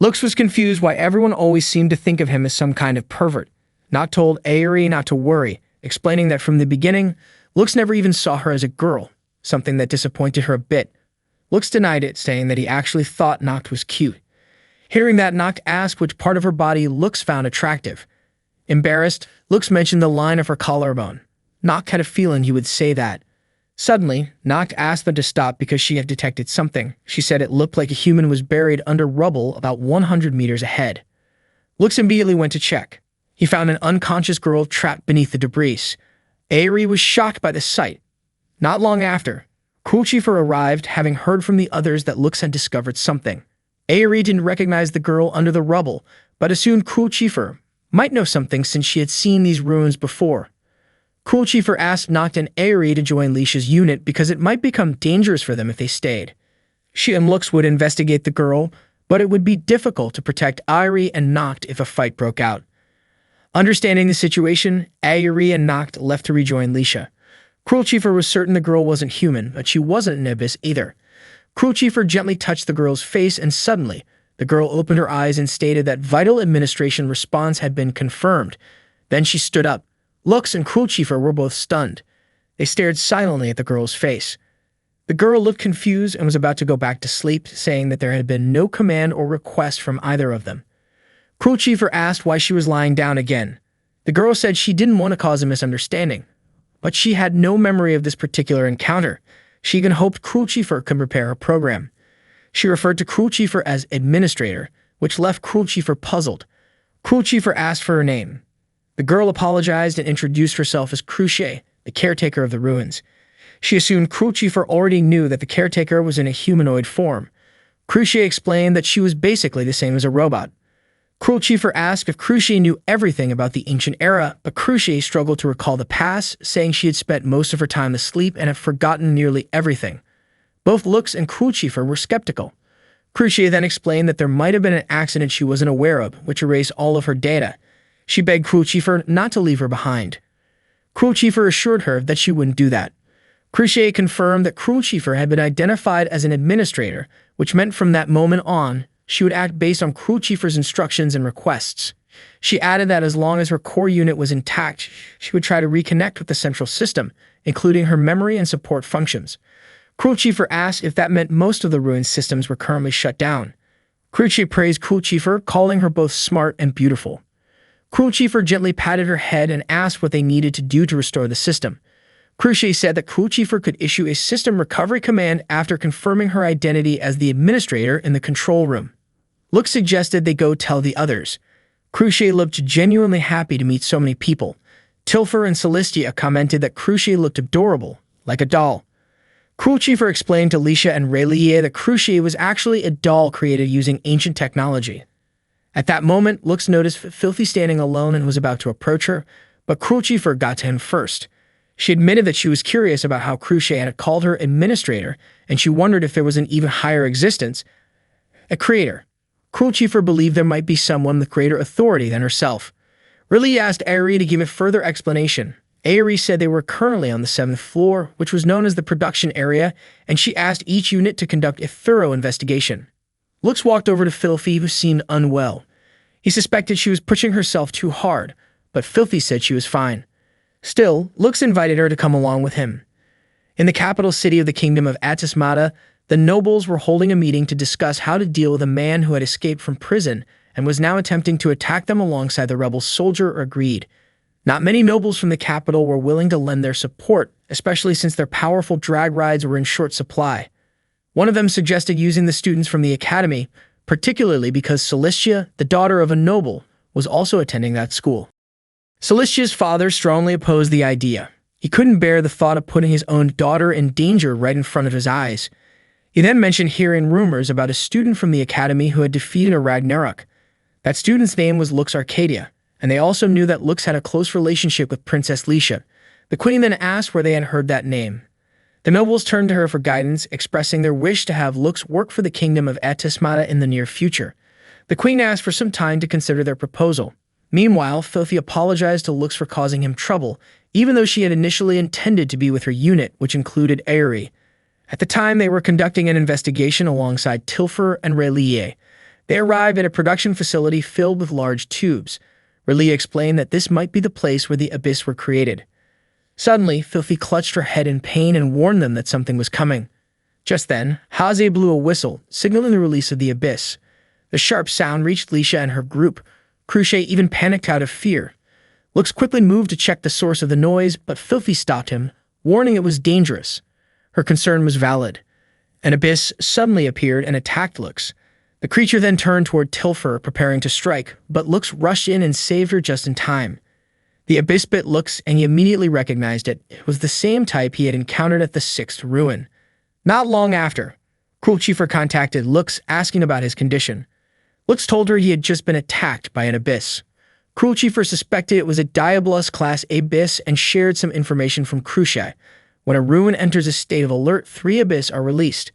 Lux was confused why everyone always seemed to think of him as some kind of pervert. Noct told Aerie not to worry, explaining that from the beginning, Lux never even saw her as a girl, something that disappointed her a bit. Lux denied it, saying that he actually thought Noct was cute. Hearing that, Noct asked which part of her body Lux found attractive. Embarrassed, Lux mentioned the line of her collarbone. Noct had a feeling he would say that. Suddenly, Noct asked them to stop because she had detected something. She said it looked like a human was buried under rubble about 100 meters ahead. Lux immediately went to check. He found an unconscious girl trapped beneath the debris. Aerie was shocked by the sight. Not long after, Cruel Chieffer arrived, having heard from the others that Lux had discovered something. Aerie didn't recognize the girl under the rubble, but assumed Cruel Chieffer might know something since she had seen these ruins before. Cruel Chieffer asked Noct and Aerie to join Leisha's unit because it might become dangerous for them if they stayed. She and Lux would investigate the girl, but it would be difficult to protect Aerie and Noct if a fight broke out. Understanding the situation, Aerie and Noct left to rejoin Leisha. Cruel Chieffer was certain the girl wasn't human, but she wasn't an abyss either. Cruel Chieffer gently touched the girl's face, and suddenly, the girl opened her eyes and stated that vital administration response had been confirmed. Then she stood up. Lux and Cruel Chieffer were both stunned. They stared silently at the girl's face. The girl looked confused and was about to go back to sleep, saying that there had been no command or request from either of them. Cruel Chieffer asked why she was lying down again. The girl said she didn't want to cause a misunderstanding, but she had no memory of this particular encounter. She even hoped Cruel Chieffer could prepare a program. She referred to Cruel Chieffer as Administrator, which left Cruel Chieffer puzzled. Cruel Chieffer asked for her name. The girl apologized and introduced herself as Cruchet, the caretaker of the ruins. She assumed Cruel Chieffer already knew that the caretaker was in a humanoid form. Cruchet explained that she was basically the same as a robot. Cruel Chieffer asked if Cruchet knew everything about the ancient era, but Cruchet struggled to recall the past, saying she had spent most of her time asleep and had forgotten nearly everything. Both Lux and Cruel Chieffer were skeptical. Cruchet then explained that there might have been an accident she wasn't aware of, which erased all of her data. She begged Cruel Chieffer not to leave her behind. Cruel Chieffer assured her that she wouldn't do that. Cruchet confirmed that Cruel Chieffer had been identified as an administrator, which meant from that moment on, she would act based on Cruel Chieffer's instructions and requests. She added that as long as her core unit was intact, she would try to reconnect with the central system, including her memory and support functions. Cruel Chieffer asked if that meant most of the ruined systems were currently shut down. Cruchet praised Cruel Chieffer, calling her both smart and beautiful. Cruel Chieffer gently patted her head and asked what they needed to do to restore the system. Cruchet said that Cruel Chieffer could issue a system recovery command after confirming her identity as the administrator in the control room. Lux suggested they go tell the others. Cruchet looked genuinely happy to meet so many people. Tilfer and Celestia commented that Cruchet looked adorable, like a doll. Cruel Chief explained to Lisha and Rayleigh that Cruciate was actually a doll created using ancient technology. At that moment, Lux noticed Filthy standing alone and was about to approach her, but Cruel Chief got to him first. She admitted that she was curious about how Cruciate had called her administrator, and she wondered if there was an even higher existence, a creator. Cruel Chief believed there might be someone with greater authority than herself. Rayleigh asked Aerie to give a further explanation. Aerie said they were currently on the 7th floor, which was known as the production area, and she asked each unit to conduct a thorough investigation. Lux walked over to Filthy, who seemed unwell. He suspected she was pushing herself too hard, but Filthy said she was fine. Still, Lux invited her to come along with him. In the capital city of the kingdom of Atismata, the nobles were holding a meeting to discuss how to deal with a man who had escaped from prison and was now attempting to attack them alongside the rebel soldier agreed. Not many nobles from the capital were willing to lend their support, especially since their powerful drag rides were in short supply. One of them suggested using the students from the academy, particularly because Celestia, the daughter of a noble, was also attending that school. Celestia's father strongly opposed the idea. He couldn't bear the thought of putting his own daughter in danger right in front of his eyes. He then mentioned hearing rumors about a student from the academy who had defeated a Ragnarok. That student's name was Lux Arcadia, and they also knew that Lux had a close relationship with Princess Lisha. The queen then asked where they had heard that name. The nobles turned to her for guidance, expressing their wish to have Lux work for the kingdom of Atismata in the near future. The queen asked for some time to consider their proposal. Meanwhile, Filthy apologized to Lux for causing him trouble, even though she had initially intended to be with her unit, which included Aerie. At the time, they were conducting an investigation alongside Tilfer and Rayleigh. They arrived at a production facility filled with large tubes. Rayleigh explained that this might be the place where the Abyss were created. Suddenly, Filthy clutched her head in pain and warned them that something was coming. Just then, Haze blew a whistle, signaling the release of the Abyss. The sharp sound reached Lisha and her group. Cruciate even panicked out of fear. Lux quickly moved to check the source of the noise, but Filthy stopped him, warning it was dangerous. Her concern was valid. An Abyss suddenly appeared and attacked Lux. The creature then turned toward Tilfer, preparing to strike, but Lux rushed in and saved her just in time. The Abyss bit Lux, and he immediately recognized it. It was the same type he had encountered at the 6th ruin. Not long after, Cruel Chief contacted Lux, asking about his condition. Lux told her he had just been attacked by an Abyss. Cruel Chief suspected it was a Diabolus class Abyss and shared some information from Cruciate. When a ruin enters a state of alert, 3 Abyss are released.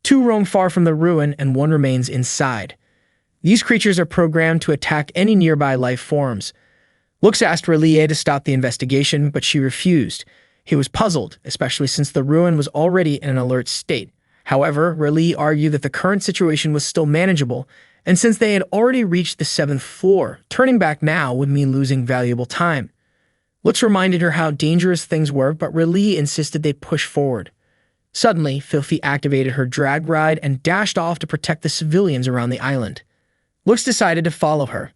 2 roam far from the ruin and 1 remains inside. These creatures are programmed to attack any nearby life forms. Lux asked Rayleigh to stop the investigation, but she refused. He was puzzled, especially since the ruin was already in an alert state. However, Rayleigh argued that the current situation was still manageable, and since they had already reached the 7th floor, turning back now would mean losing valuable time. Lux reminded her how dangerous things were, but Rayleigh insisted they push forward. Suddenly, Filthy activated her drag ride and dashed off to protect the civilians around the island. Lux decided to follow her.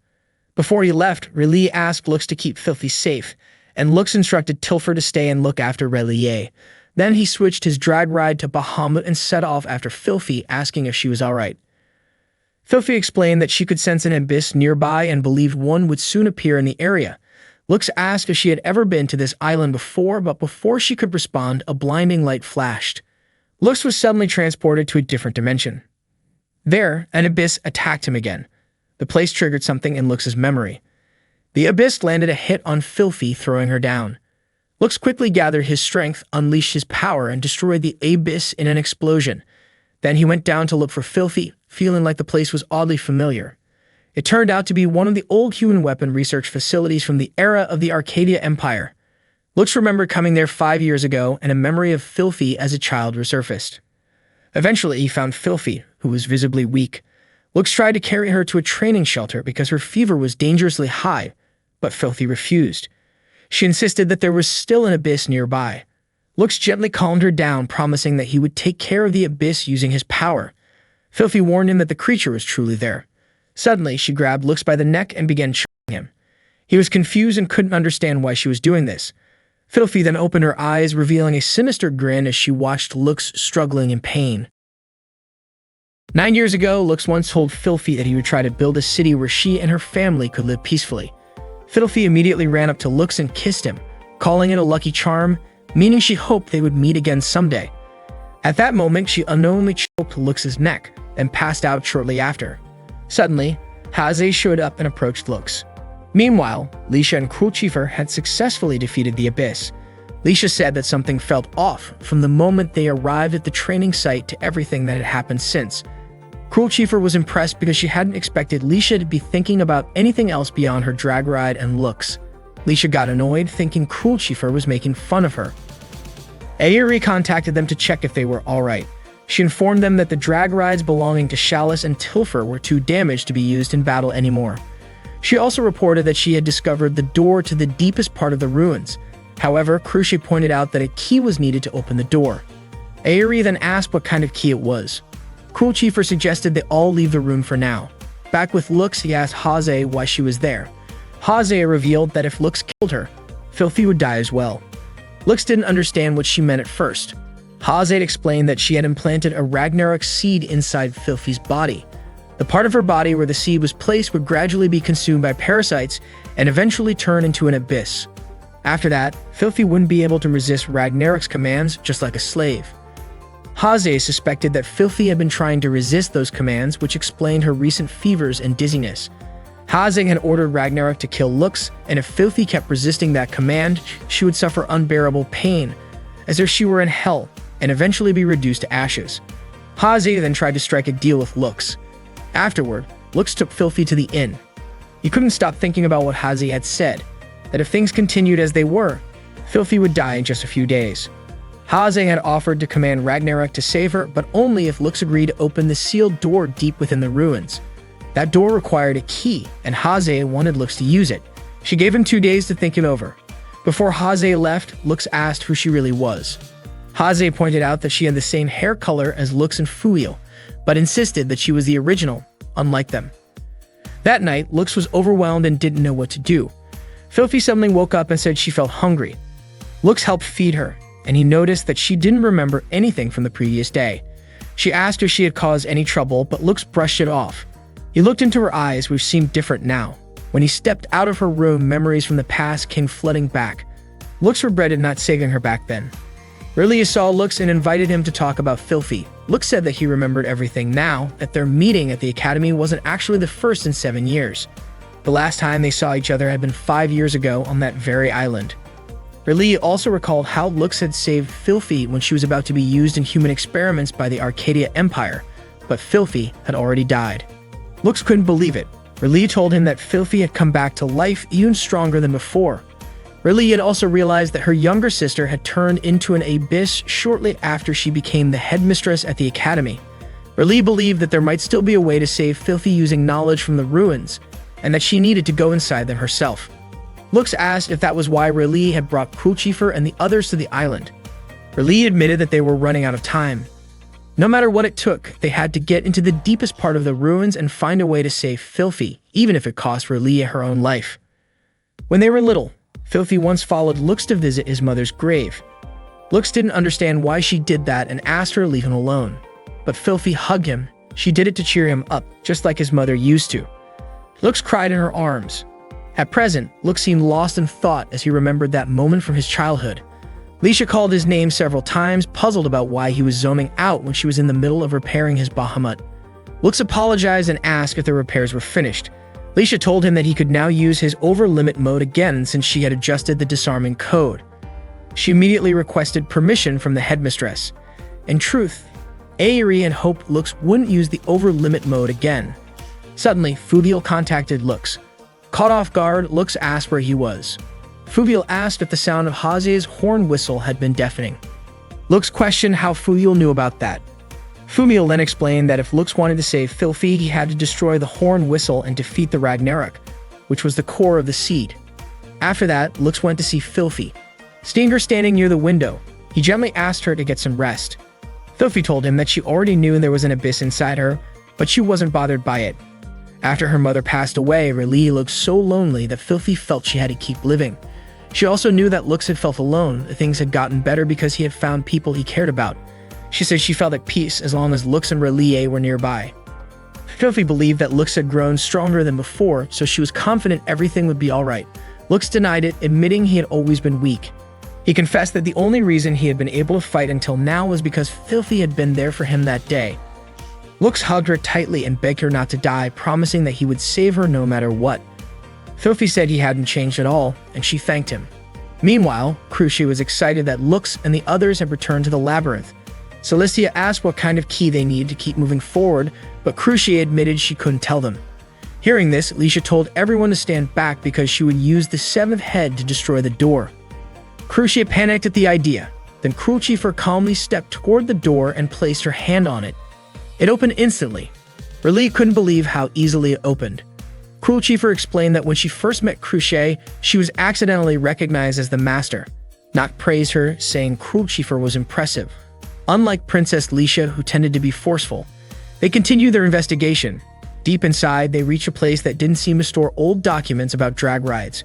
Before he left, Rayleigh asked Lux to keep Filthy safe, and Lux instructed Tilfer to stay and look after Rayleigh. Then he switched his drag ride to Bahamut and set off after Filthy, asking if she was alright. Filthy explained that she could sense an Abyss nearby and believed one would soon appear in the area. Lux asked if she had ever been to this island before, but before she could respond, a blinding light flashed. Lux was suddenly transported to a different dimension. There, an Abyss attacked him again. The place triggered something in Lux's memory. The Abyss landed a hit on Filthy, throwing her down. Lux quickly gathered his strength, unleashed his power, and destroyed the Abyss in an explosion. Then he went down to look for Filthy, feeling like the place was oddly familiar. It turned out to be one of the old human weapon research facilities from the era of the Arcadia Empire. Lux remembered coming there 5 years ago, and a memory of Filthy as a child resurfaced. Eventually, he found Filthy, who was visibly weak. Lux tried to carry her to a training shelter because her fever was dangerously high, but Filthy refused. She insisted that there was still an Abyss nearby. Lux gently calmed her down, promising that he would take care of the Abyss using his power. Filthy warned him that the creature was truly there. Suddenly, she grabbed Lux by the neck and began choking him. He was confused and couldn't understand why she was doing this. Filthy then opened her eyes, revealing a sinister grin as she watched Lux struggling in pain. 9 years ago, Lux once told Filthy that he would try to build a city where she and her family could live peacefully. Filthy immediately ran up to Lux and kissed him, calling it a lucky charm, meaning she hoped they would meet again someday. At that moment, she unknowingly choked Lux's neck and passed out shortly after. Suddenly, Haze showed up and approached Lux. Meanwhile, Lisha and Cruel Chieffer had successfully defeated the Abyss. Lisha said that something felt off from the moment they arrived at the training site to everything that had happened since. Cruel Chieffer was impressed because she hadn't expected Lisha to be thinking about anything else beyond her drag ride and looks. Lisha got annoyed, thinking Cruel Chieffer was making fun of her. Airi contacted them to check if they were alright. She informed them that the drag rides belonging to Chalice and Tilfer were too damaged to be used in battle anymore. She also reported that she had discovered the door to the deepest part of the ruins. However, Crucie pointed out that a key was needed to open the door. Airi then asked what kind of key it was. Cruel Chieffer suggested they all leave the room for now. Back with Lux, he asked Haze why she was there. Haze revealed that if Lux killed her, Filthy would die as well. Lux didn't understand what she meant at first. Haze explained that she had implanted a Ragnarok seed inside Filthy's body. The part of her body where the seed was placed would gradually be consumed by parasites and eventually turn into an abyss. After that, Filthy wouldn't be able to resist Ragnarok's commands just like a slave. Haze suspected that Filthy had been trying to resist those commands, which explained her recent fevers and dizziness. Haze had ordered Ragnarok to kill Lux, and if Filthy kept resisting that command, she would suffer unbearable pain, as if she were in hell, and eventually be reduced to ashes. Haze then tried to strike a deal with Lux. Afterward, Lux took Filthy to the inn. He couldn't stop thinking about what Haze had said, that if things continued as they were, Filthy would die in just a few days. Haze had offered to command Ragnarok to save her, but only if Lux agreed to open the sealed door deep within the ruins. That door required a key, and Haze wanted Lux to use it. She gave him 2 days to think it over. Before Haze left, Lux asked who she really was. Haze pointed out that she had the same hair color as Lux and Fuil, but insisted that she was the original, unlike them. That night, Lux was overwhelmed and didn't know what to do. Filthy suddenly woke up and said she felt hungry. Lux helped feed her, and he noticed that she didn't remember anything from the previous day. She asked if she had caused any trouble, but Lux brushed it off. He looked into her eyes, which seemed different now. When he stepped out of her room, memories from the past came flooding back. Lux regretted not saving her back then. Relia saw Lux and invited him to talk about Filthy. Lux said that he remembered everything now, that their meeting at the academy wasn't actually the first in 7 years. The last time they saw each other had been 5 years ago on that very island. Relia also recalled how Lux had saved Filthy when she was about to be used in human experiments by the Arcadia Empire, but Filthy had already died. Lux couldn't believe it. Relia told him that Filthy had come back to life even stronger than before. Relia had also realized that her younger sister had turned into an abyss shortly after she became the headmistress at the academy. Relia believed that there might still be a way to save Filthy using knowledge from the ruins, and that she needed to go inside them herself. Lux asked if that was why Relia had brought Cruel Chieffer and the others to the island. Relia admitted that they were running out of time. No matter what it took, they had to get into the deepest part of the ruins and find a way to save Filthy, even if it cost Relia her own life. When they were little, Filthy once followed Lux to visit his mother's grave. Lux didn't understand why she did that and asked her to leave him alone. But Filthy hugged him. She did it to cheer him up, just like his mother used to. Lux cried in her arms. At present, Lux seemed lost in thought as he remembered that moment from his childhood. Lisha called his name several times, puzzled about why he was zooming out when she was in the middle of repairing his Bahamut. Lux apologized and asked if the repairs were finished. Lisha told him that he could now use his over-limit mode again since she had adjusted the disarming code. She immediately requested permission from the headmistress. In truth, Airi had hoped Lux wouldn't use the over-limit mode again. Suddenly, Fuvial contacted Lux. Caught off guard, Lux asked where he was. Fuvial asked if the sound of Haze's horn whistle had been deafening. Lux questioned how Fuvial knew about that. Fuvial then explained that if Lux wanted to save Filthy, he had to destroy the horn whistle and defeat the Ragnarok, which was the core of the seed. After that, Lux went to see Filthy. Seeing her standing near the window, he gently asked her to get some rest. Filthy told him that she already knew there was an abyss inside her, but she wasn't bothered by it. After her mother passed away, Relia looked so lonely that Filthy felt she had to keep living. She also knew that Lux had felt alone. Things had gotten better because he had found people he cared about. She said she felt at peace as long as Lux and Relia were nearby. Filthy believed that Lux had grown stronger than before, so she was confident everything would be alright. Lux denied it, admitting he had always been weak. He confessed that the only reason he had been able to fight until now was because Filthy had been there for him that day. Lux hugged her tightly and begged her not to die, promising that he would save her no matter what. Filthy said he hadn't changed at all, and she thanked him. Meanwhile, Crucia was excited that Lux and the others had returned to the labyrinth. Celestia asked what kind of key they needed to keep moving forward, but Crucia admitted she couldn't tell them. Hearing this, Leisha told everyone to stand back because she would use the seventh head to destroy the door. Crucia panicked at the idea. Then Crucifer calmly stepped toward the door and placed her hand on it. It opened instantly. R'lyeh couldn't believe how easily it opened. Crucifer explained that when she first met Crucia, she was accidentally recognized as the master. Noct praised her, saying Crucifer was impressive. Unlike Princess Leisha, who tended to be forceful, they continued their investigation. Deep inside, they reached a place that didn't seem to store old documents about drag rides.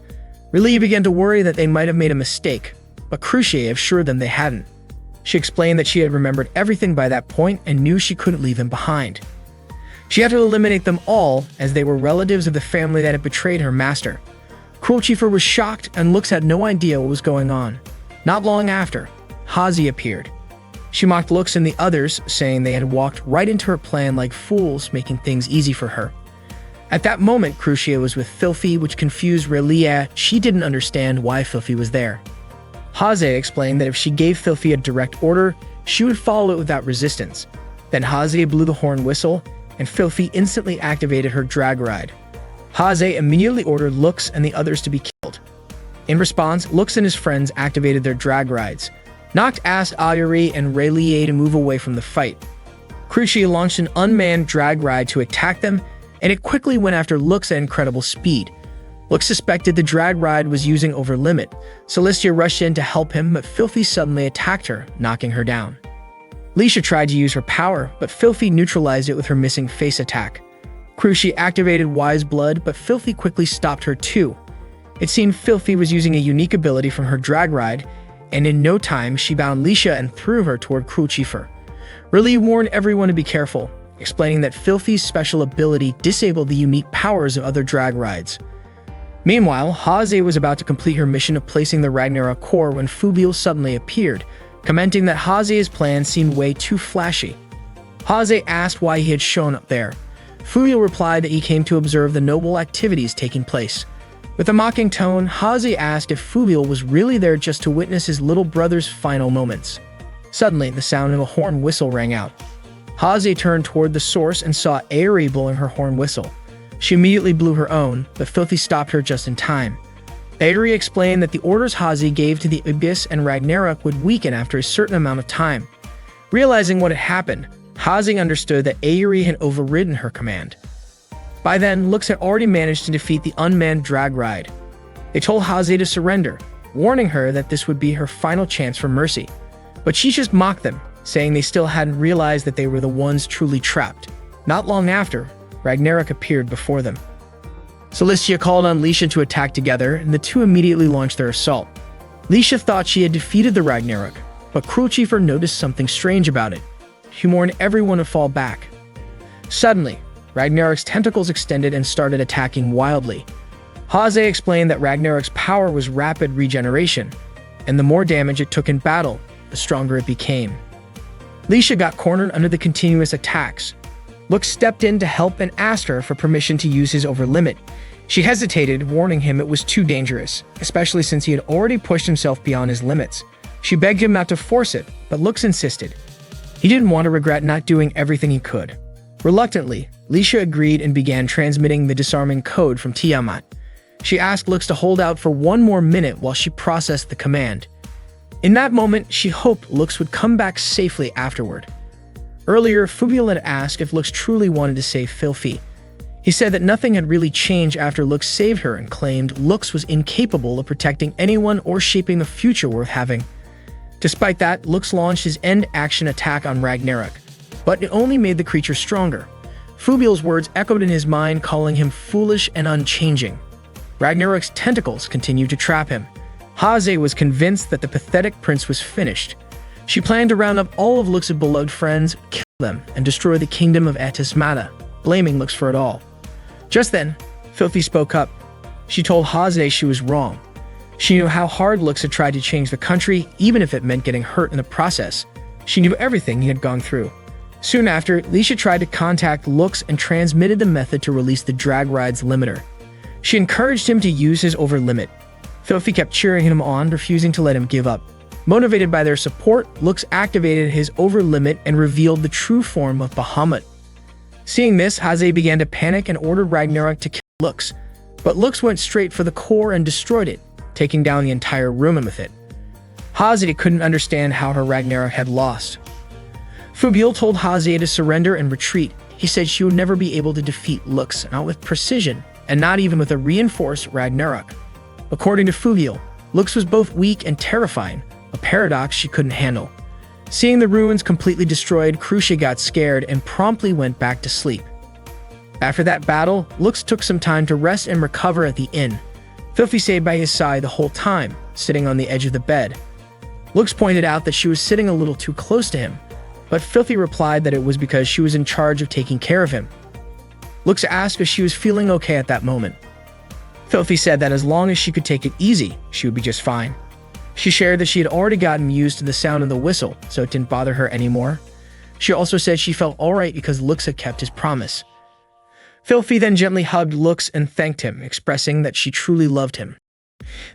R'lyeh began to worry that they might have made a mistake, but Crucia assured them they hadn't. She explained that she had remembered everything by that point and knew she couldn't leave them behind. She had to eliminate them all, as they were relatives of the family that had betrayed her master. Crucifer was shocked, and Lux had no idea what was going on. Not long after, Hazi appeared. She mocked Lux and the others, saying they had walked right into her plan like fools, making things easy for her. At that moment, Crucia was with Filthy, which confused R'lyeh. She didn't understand why Filthy was there. Haze explained that if she gave Filthy a direct order, she would follow it without resistance. Then Haze blew the horn whistle, and Filthy instantly activated her drag ride. Haze immediately ordered Lux and the others to be killed. In response, Lux and his friends activated their drag rides. Noct asked Ayuri and R'lyeh to move away from the fight. Crucia launched an unmanned drag ride to attack them, and it quickly went after Lux at incredible speed. Lux suspected the drag ride was using over limit. Celestia rushed in to help him, but Filthy suddenly attacked her, knocking her down. Leisha tried to use her power, but Filthy neutralized it with her missing face attack. Crucia activated Wise Blood, but Filthy quickly stopped her too. It seemed Filthy was using a unique ability from her drag ride, and in no time she bound Leisha and threw her toward Crucifer. R'lyeh warned everyone to be careful, explaining that Filthy's special ability disabled the unique powers of other drag rides. Meanwhile, Haze was about to complete her mission of placing the Ragnarok core when Fubiel suddenly appeared, commenting that Haze's plan seemed way too flashy. Haze asked why he had shown up there. Fubiel replied that he came to observe the noble activities taking place. With a mocking tone, Haze asked if Fubiel was really there just to witness his little brother's final moments. Suddenly, the sound of a horn whistle rang out. Haze turned toward the source and saw Ayuri blowing her horn whistle. She immediately blew her own, but Filthy stopped her just in time. Ayuri explained that the orders Haze gave to the Abyss and Ragnarok would weaken after a certain amount of time. Realizing what had happened, Haze understood that Ayuri had overridden her command. By then, Lux had already managed to defeat the unmanned drag ride. They told Haze to surrender, warning her that this would be her final chance for mercy. But she just mocked them, saying they still hadn't realized that they were the ones truly trapped. Not long after, Ragnarok appeared before them. Celestia called on Leisha to attack together, and the two immediately launched their assault. Leisha thought she had defeated the Ragnarok, but Crucifer noticed something strange about it. He warned everyone to fall back. Suddenly, Ragnarok's tentacles extended and started attacking wildly. Haze explained that Ragnarok's power was rapid regeneration, and the more damage it took in battle, the stronger it became. Leisha got cornered under the continuous attacks. Lux stepped in to help and asked her for permission to use his over limit. She hesitated, warning him it was too dangerous, especially since he had already pushed himself beyond his limits. She begged him not to force it, but Lux insisted. He didn't want to regret not doing everything he could. Reluctantly, Leisha agreed and began transmitting the disarming code from Tiamat. She asked Lux to hold out for one more minute while she processed the command. In that moment, she hoped Lux would come back safely afterward. Earlier, Fubiel had asked if Lux truly wanted to save Filthy. He said that nothing had really changed after Lux saved her and claimed Lux was incapable of protecting anyone or shaping a future worth having. Despite that, Lux launched his end-action attack on Ragnarok, but it only made the creature stronger. Fubiel's words echoed in his mind, calling him foolish and unchanging. Ragnarok's tentacles continued to trap him. Haze was convinced that the pathetic prince was finished. She planned to round up all of Lux's beloved friends, kill them, and destroy the kingdom of Etismata, blaming Lux for it all. Just then, Filthy spoke up. She told Haze she was wrong. She knew how hard Lux had tried to change the country, even if it meant getting hurt in the process. She knew everything he had gone through. Soon after, Leisha tried to contact Lux and transmitted the method to release the drag ride's limiter. She encouraged him to use his over-limit. Filthy kept cheering him on, refusing to let him give up. Motivated by their support, Lux activated his over-limit and revealed the true form of Bahamut. Seeing this, Haze began to panic and ordered Ragnarok to kill Lux. But Lux went straight for the core and destroyed it, taking down the entire room with it. Haze couldn't understand how her Ragnarok had lost. Fubil told Haze to surrender and retreat. He said she would never be able to defeat Lux, not with precision, and not even with a reinforced Ragnarok. According to Fubil, Lux was both weak and terrifying, a paradox she couldn't handle. Seeing the ruins completely destroyed, Crucia got scared and promptly went back to sleep. After that battle, Lux took some time to rest and recover at the inn. Filthy stayed by his side the whole time, sitting on the edge of the bed. Lux pointed out that she was sitting a little too close to him, but Filthy replied that it was because she was in charge of taking care of him. Lux asked if she was feeling okay at that moment. Filthy said that as long as she could take it easy, she would be just fine. She shared that she had already gotten used to the sound of the whistle, so it didn't bother her anymore. She also said she felt alright because Lux had kept his promise. Filthy then gently hugged Lux and thanked him, expressing that she truly loved him.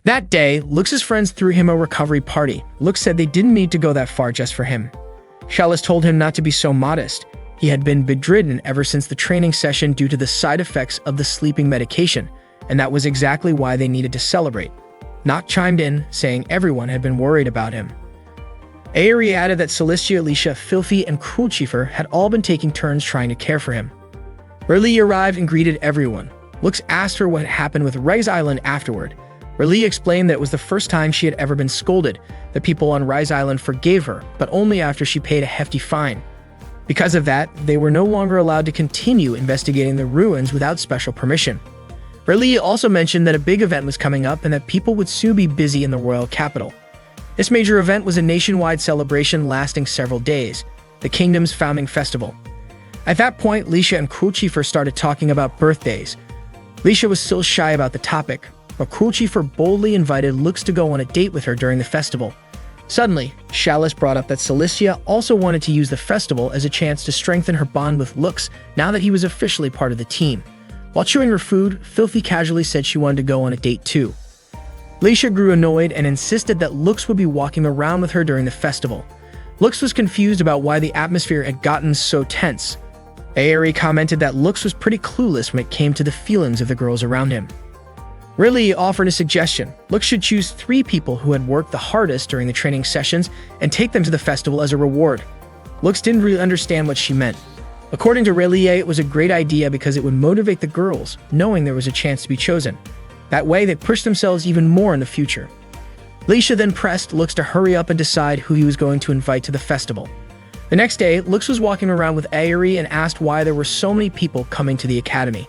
That day, Lux's friends threw him a recovery party. Lux said they didn't need to go that far just for him. Chalice told him not to be so modest. He had been bedridden ever since the training session due to the side effects of the sleeping medication, and that was exactly why they needed to celebrate. Noct chimed in, saying everyone had been worried about him. Aerie added that Celestia, Alicia, Filthy, and Crucifer had all been taking turns trying to care for him. R'lyeh arrived and greeted everyone. Lux asked her what had happened with Rise Island afterward. R'lyeh explained that it was the first time she had ever been scolded. The people on Rise Island forgave her, but only after she paid a hefty fine. Because of that, they were no longer allowed to continue investigating the ruins without special permission. R'lyeh also mentioned that a big event was coming up and that people would soon be busy in the royal capital. This major event was a nationwide celebration lasting several days, the kingdom's founding festival. At that point, Leisha and Crucifer started talking about birthdays. Leisha was still shy about the topic, but Crucifer boldly invited Lux to go on a date with her during the festival. Suddenly, Chalice brought up that Celestia also wanted to use the festival as a chance to strengthen her bond with Lux now that he was officially part of the team. While chewing her food, Filthy casually said she wanted to go on a date too. Leisha grew annoyed and insisted that Lux would be walking around with her during the festival. Lux was confused about why the atmosphere had gotten so tense. Aerie commented that Lux was pretty clueless when it came to the feelings of the girls around him. R'lyeh offered a suggestion. Lux should choose 3 people who had worked the hardest during the training sessions and take them to the festival as a reward. Lux didn't really understand what she meant. According to R'lyeh, it was a great idea because it would motivate the girls, knowing there was a chance to be chosen. That way, they pushed themselves even more in the future. Leisha then pressed Lux to hurry up and decide who he was going to invite to the festival. The next day, Lux was walking around with Aerie and asked why there were so many people coming to the academy.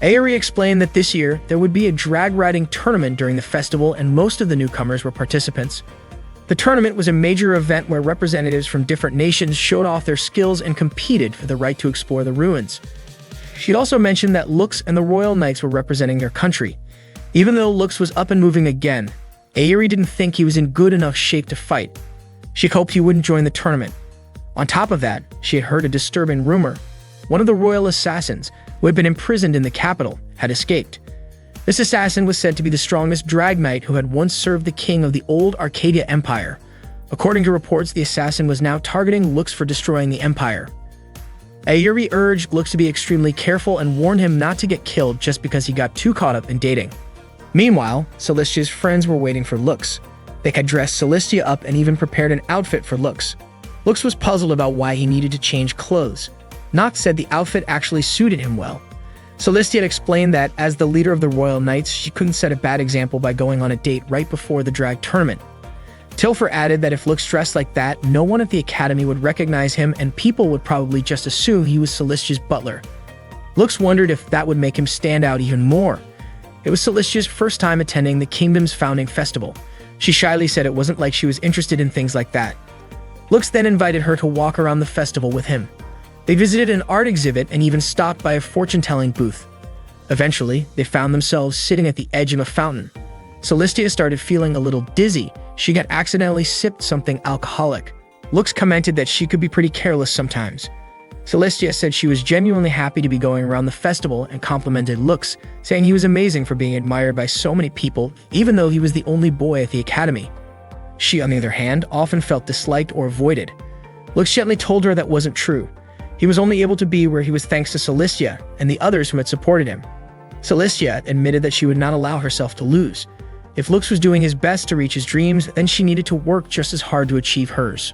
Aerie explained that this year, there would be a drag riding tournament during the festival and most of the newcomers were participants. The tournament was a major event where representatives from different nations showed off their skills and competed for the right to explore the ruins. She'd also mentioned that Lux and the Royal Knights were representing their country. Even though Lux was up and moving again, Aerie didn't think he was in good enough shape to fight. She hoped he wouldn't join the tournament. On top of that, she had heard a disturbing rumor. One of the royal assassins, who had been imprisoned in the capital, had escaped. This assassin was said to be the strongest drag knight who had once served the king of the old Arcadia Empire. According to reports, the assassin was now targeting Lux for destroying the empire. Aerie urged Lux to be extremely careful and warned him not to get killed just because he got too caught up in dating. Meanwhile, Celestia's friends were waiting for Lux. They had dressed Celestia up and even prepared an outfit for Lux. Lux was puzzled about why he needed to change clothes. Noct said the outfit actually suited him well. Celestia had explained that, as the leader of the Royal Knights, she couldn't set a bad example by going on a date right before the drag tournament. Tilfer added that if Lux dressed like that, no one at the academy would recognize him and people would probably just assume he was Celestia's butler. Lux wondered if that would make him stand out even more. It was Celestia's first time attending the kingdom's founding festival. She shyly said it wasn't like she was interested in things like that. Lux then invited her to walk around the festival with him. They visited an art exhibit and even stopped by a fortune-telling booth. Eventually, they found themselves sitting at the edge of a fountain. Celestia started feeling a little dizzy. She got accidentally sipped something alcoholic. Lux commented that she could be pretty careless sometimes. Celestia said she was genuinely happy to be going around the festival and complimented Lux, saying he was amazing for being admired by so many people, even though he was the only boy at the academy. She, on the other hand, often felt disliked or avoided. Lux gently told her that wasn't true. He was only able to be where he was thanks to Celestia and the others who had supported him. Celestia admitted that she would not allow herself to lose. If Lux was doing his best to reach his dreams, then she needed to work just as hard to achieve hers.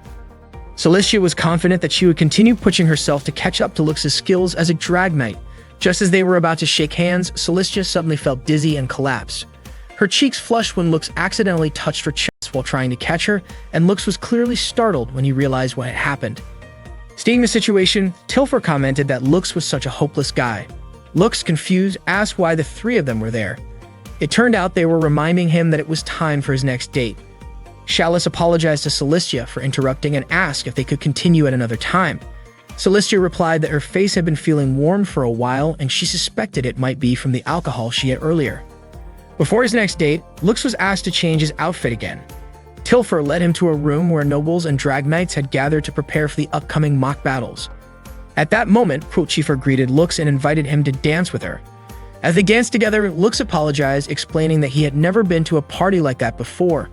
Celestia was confident that she would continue pushing herself to catch up to Lux's skills as a drag knight. Just as they were about to shake hands, Celestia suddenly felt dizzy and collapsed. Her cheeks flushed when Lux accidentally touched her chest while trying to catch her, and Lux was clearly startled when he realized what had happened. Seeing the situation, Tilfer commented that Lux was such a hopeless guy. Lux, confused, asked why the three of them were there. It turned out they were reminding him that it was time for his next date. Chalice apologized to Celestia for interrupting and asked if they could continue at another time. Celestia replied that her face had been feeling warm for a while and she suspected it might be from the alcohol she had earlier. Before his next date, Lux was asked to change his outfit again. Tilfer led him to a room where nobles and drag knights had gathered to prepare for the upcoming mock battles. At that moment, Prettiest greeted Lux and invited him to dance with her. As they danced together, Lux apologized, explaining that he had never been to a party like that before.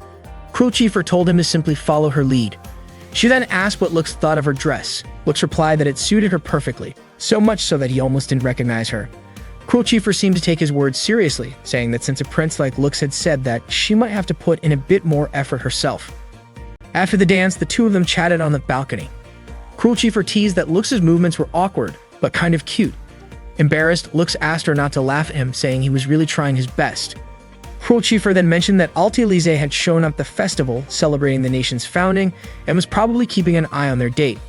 Prettiest told him to simply follow her lead. She then asked what Lux thought of her dress. Lux replied that it suited her perfectly, so much so that he almost didn't recognize her. Prettiest seemed to take his words seriously, saying that since a prince like Lux had said that, she might have to put in a bit more effort herself. After the dance, the two of them chatted on the balcony. Prettiest teased that Lux's movements were awkward, but kind of cute. Embarrassed, Lux asked her not to laugh at him, saying he was really trying his best. Prettiest then mentioned that Alt-Elysée had shown up at the festival, celebrating the nation's founding, and was probably keeping an eye on their date.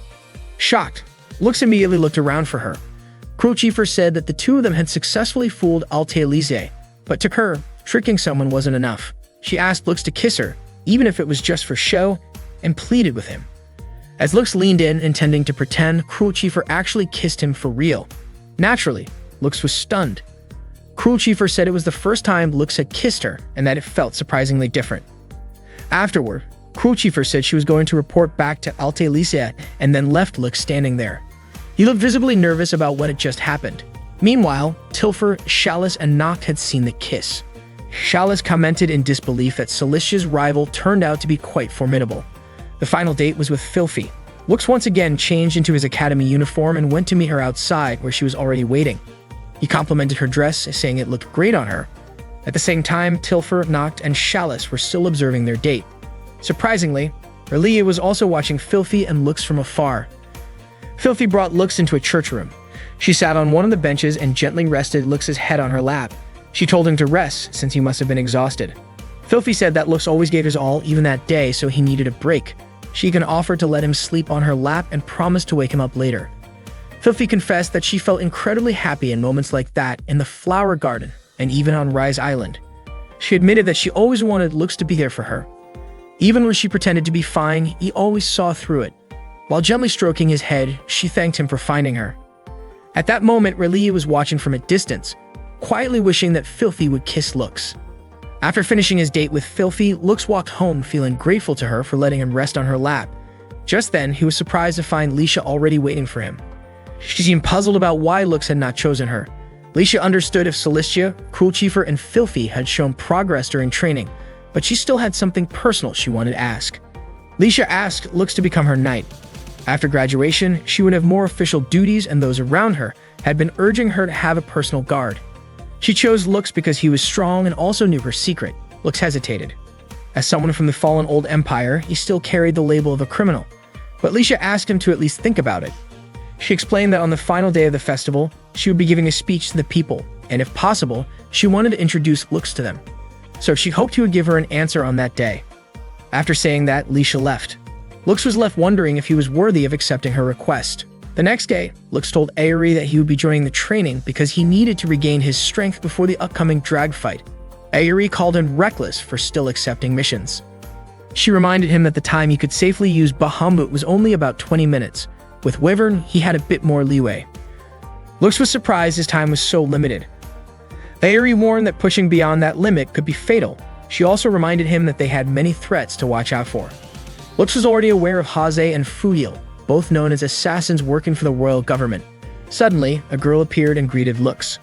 Shocked, Lux immediately looked around for her. Prettiest said that the two of them had successfully fooled Alt-Elysée, but to her, tricking someone wasn't enough. She asked Lux to kiss her, even if it was just for show, and pleaded with him. As Lux leaned in, intending to pretend, Prettiest actually kissed him for real. Naturally, Lux was stunned. Prettiest said it was the first time Lux had kissed her, and that it felt surprisingly different. Afterward, Prettiest said she was going to report back to Alt-Elysée and then left Lux standing there. He looked visibly nervous about what had just happened. Meanwhile, Tilfer, Chalice, and Noct had seen the kiss. Chalice commented in disbelief that Celestia's rival turned out to be quite formidable. The final date was with Filthy. Lux once again changed into his academy uniform and went to meet her outside, where she was already waiting. He complimented her dress, saying it looked great on her. At the same time, Tilfer, Noct, and Chalice were still observing their date. Surprisingly, Relia was also watching Filthy and Lux from afar. Filthy brought Lux into a church room. She sat on one of the benches and gently rested Lux's head on her lap. She told him to rest, since he must have been exhausted. Filthy said that Lux always gave his all even that day, so he needed a break. She even offered to let him sleep on her lap and promised to wake him up later. Filthy confessed that she felt incredibly happy in moments like that in the flower garden and even on Rise Island. She admitted that she always wanted Lux to be there for her. Even when she pretended to be fine, he always saw through it. While gently stroking his head, she thanked him for finding her. At that moment, Relia was watching from a distance, quietly wishing that Filthy would kiss Lux. After finishing his date with Filthy, Lux walked home feeling grateful to her for letting him rest on her lap. Just then, he was surprised to find Lisha already waiting for him. She seemed puzzled about why Lux had not chosen her. Lisha understood if Celestia, Prettiest, and Filthy had shown progress during training, but she still had something personal she wanted to ask. Lisha asked Lux to become her knight. After graduation, she would have more official duties, and those around her had been urging her to have a personal guard. She chose Lux because he was strong and also knew her secret. Lux hesitated. As someone from the fallen old empire, he still carried the label of a criminal, but Lisha asked him to at least think about it. She explained that on the final day of the festival, she would be giving a speech to the people, and if possible, she wanted to introduce Lux to them. So she hoped he would give her an answer on that day. After saying that, Lisha left. Lux was left wondering if he was worthy of accepting her request. The next day, Lux told Aerie that he would be joining the training because he needed to regain his strength before the upcoming drag fight. Aerie called him reckless for still accepting missions. She reminded him that the time he could safely use Bahamut was only about 20 minutes. With Wyvern, he had a bit more leeway. Lux was surprised his time was so limited. Aerie warned that pushing beyond that limit could be fatal. She also reminded him that they had many threats to watch out for. Lux was already aware of Haze and Fuil, both known as assassins working for the royal government. Suddenly, a girl appeared and greeted Lux.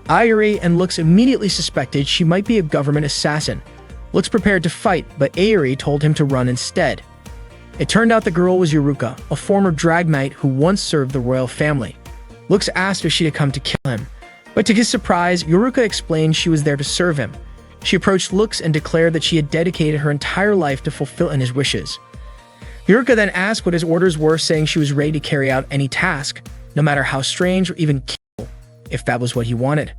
Ayuri and Lux immediately suspected she might be a government assassin. Lux prepared to fight, but Ayuri told him to run instead. It turned out the girl was Yuruka, a former drag knight who once served the royal family. Lux asked if she had come to kill him, but to his surprise, Yuruka explained she was there to serve him. She approached Lux and declared that she had dedicated her entire life to fulfilling his wishes. Yuruka then asked what his orders were, saying she was ready to carry out any task, no matter how strange or even kill, if that was what he wanted.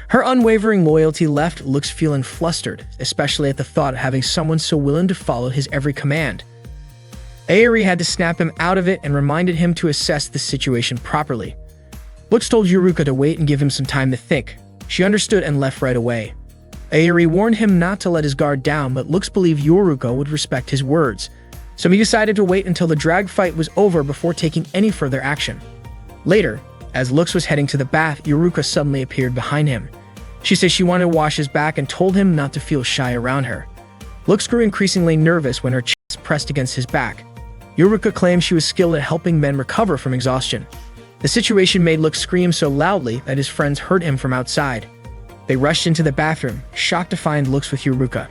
Her unwavering loyalty left Lux feeling flustered, especially at the thought of having someone so willing to follow his every command. Ayuri had to snap him out of it and reminded him to assess the situation properly. Lux told Yuruka to wait and give him some time to think. She understood and left right away. Ayuri warned him not to let his guard down, but Lux believed Yuruka would respect his words, so he decided to wait until the drag fight was over before taking any further action. Later, as Lux was heading to the bath, Yuruka suddenly appeared behind him. She said she wanted to wash his back and told him not to feel shy around her. Lux grew increasingly nervous when her chest pressed against his back. Yuruka claimed she was skilled at helping men recover from exhaustion. The situation made Lux scream so loudly that his friends heard him from outside. They rushed into the bathroom, shocked to find Lux with Yuruka.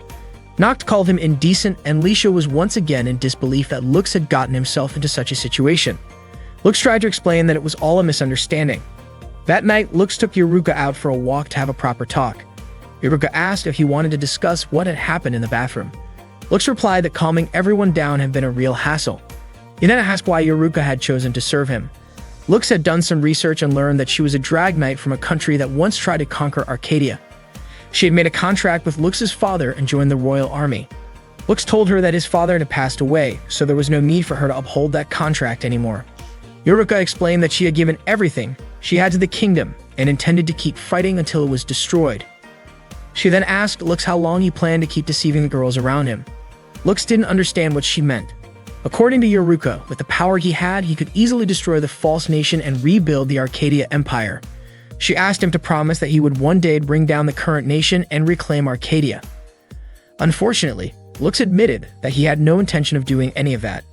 Noct called him indecent, and Lisha was once again in disbelief that Lux had gotten himself into such a situation. Lux tried to explain that it was all a misunderstanding. That night, Lux took Yuruka out for a walk to have a proper talk. Yuruka asked if he wanted to discuss what had happened in the bathroom. Lux replied that calming everyone down had been a real hassle. He then asked why Yuruka had chosen to serve him. Lux had done some research and learned that she was a drag knight from a country that once tried to conquer Arcadia. She had made a contract with Lux's father and joined the royal army. Lux told her that his father had passed away, so there was no need for her to uphold that contract anymore. Yuruka explained that she had given everything she had to the kingdom and intended to keep fighting until it was destroyed. She then asked Lux how long he planned to keep deceiving the girls around him. Lux didn't understand what she meant. According to Yuruka, with the power he had, he could easily destroy the false nation and rebuild the Arcadia Empire. She asked him to promise that he would one day bring down the current nation and reclaim Arcadia. Unfortunately, Lux admitted that he had no intention of doing any of that.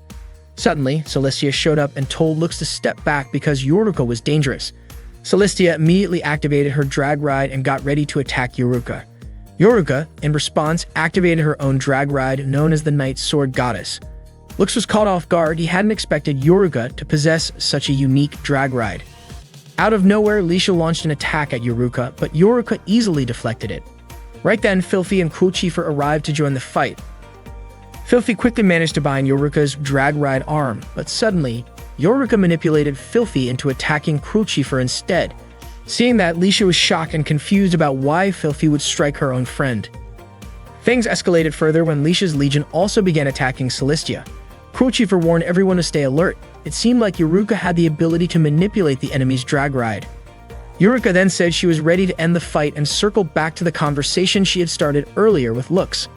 Suddenly, Celestia showed up and told Lux to step back because Yuruka was dangerous. Celestia immediately activated her drag ride and got ready to attack Yuruka. Yuruka, in response, activated her own drag ride known as the Night Sword Goddess. Lux was caught off guard. He hadn't expected Yuruka to possess such a unique drag ride. Out of nowhere, Lisha launched an attack at Yuruka, but Yuruka easily deflected it. Right then, Filthy and Crucifer arrived to join the fight. Filthy quickly managed to bind Yuruka's drag ride arm, but suddenly, Yuruka manipulated Filthy into attacking Crucifer instead. Seeing that, Lisha was shocked and confused about why Filthy would strike her own friend. Things escalated further when Lisha's legion also began attacking Celestia. Crucifer warned everyone to stay alert. It seemed like Yuruka had the ability to manipulate the enemy's drag ride. Yuruka then said she was ready to end the fight and circled back to the conversation she had started earlier with Lux.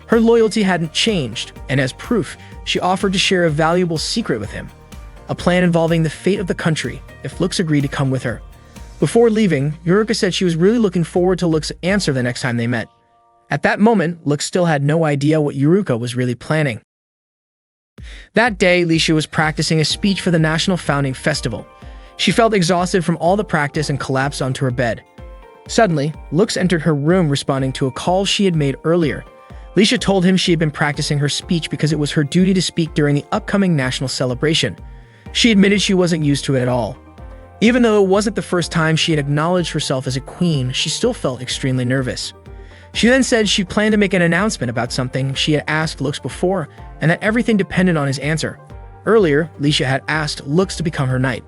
Her loyalty hadn't changed, and as proof, she offered to share a valuable secret with him. A plan involving the fate of the country, if Lux agreed to come with her. Before leaving, Yuruka said she was really looking forward to Lux's answer the next time they met. At that moment, Lux still had no idea what Yuruka was really planning. That day, Lisha was practicing a speech for the National Founding Festival. She felt exhausted from all the practice and collapsed onto her bed. Suddenly, Lux entered her room responding to a call she had made earlier. Lisha told him she had been practicing her speech because it was her duty to speak during the upcoming national celebration. She admitted she wasn't used to it at all. Even though it wasn't the first time she had acknowledged herself as a queen, she still felt extremely nervous. She then said she planned to make an announcement about something she had asked Lux before, and that everything depended on his answer. Earlier, Lisha had asked Lux to become her knight.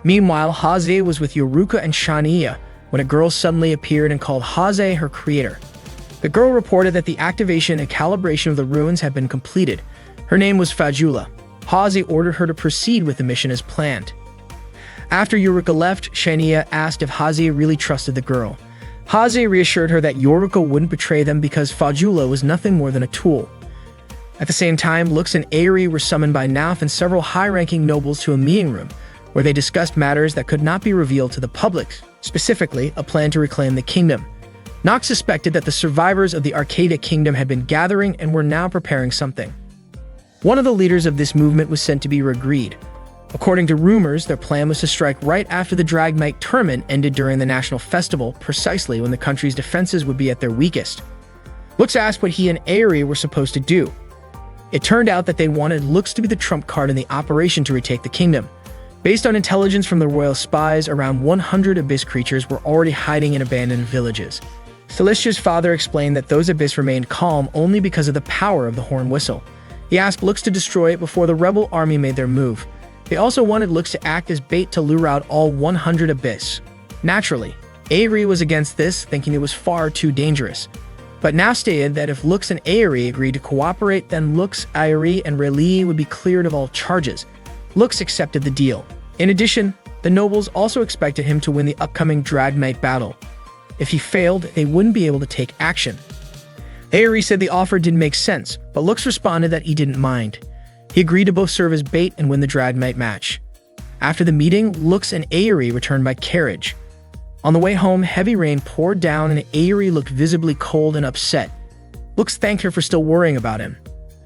Meanwhile, Haze was with Yuruka and Shania when a girl suddenly appeared and called Haze her creator. The girl reported that the activation and calibration of the ruins had been completed. Her name was Fajula. Haze ordered her to proceed with the mission as planned. After Yuruka left, Shania asked if Haze really trusted the girl. Haze reassured her that Yuruka wouldn't betray them because Fajula was nothing more than a tool. At the same time, Lux and Ayuri were summoned by Nauf and several high-ranking nobles to a meeting room, where they discussed matters that could not be revealed to the public, specifically a plan to reclaim the kingdom. Nox suspected that the survivors of the Arcadia Kingdom had been gathering and were now preparing something. One of the leaders of this movement was sent to be Regreed. According to rumors, their plan was to strike right after the Drag Night tournament ended during the national festival, precisely when the country's defenses would be at their weakest. Lux asked what he and Aerie were supposed to do. It turned out that they wanted Lux to be the trump card in the operation to retake the kingdom. Based on intelligence from the royal spies, around 100 Abyss creatures were already hiding in abandoned villages. Celestia's father explained that those Abyss remained calm only because of the power of the horn whistle. He asked Lux to destroy it before the rebel army made their move. They also wanted Lux to act as bait to lure out all 100 Abyss. Naturally, Aerie was against this, thinking it was far too dangerous, but now stated that if Lux and Aerie agreed to cooperate, then Lux, Aerie, and Rayleigh would be cleared of all charges. Lux accepted the deal. In addition, the nobles also expected him to win the upcoming Drag Night battle. If he failed, they wouldn't be able to take action. Aerie said the offer didn't make sense, but Lux responded that he didn't mind. He agreed to both serve as bait and win the Drag Night match. After the meeting, Lux and Aerie returned by carriage. On the way home, heavy rain poured down and Aerie looked visibly cold and upset. Lux thanked her for still worrying about him.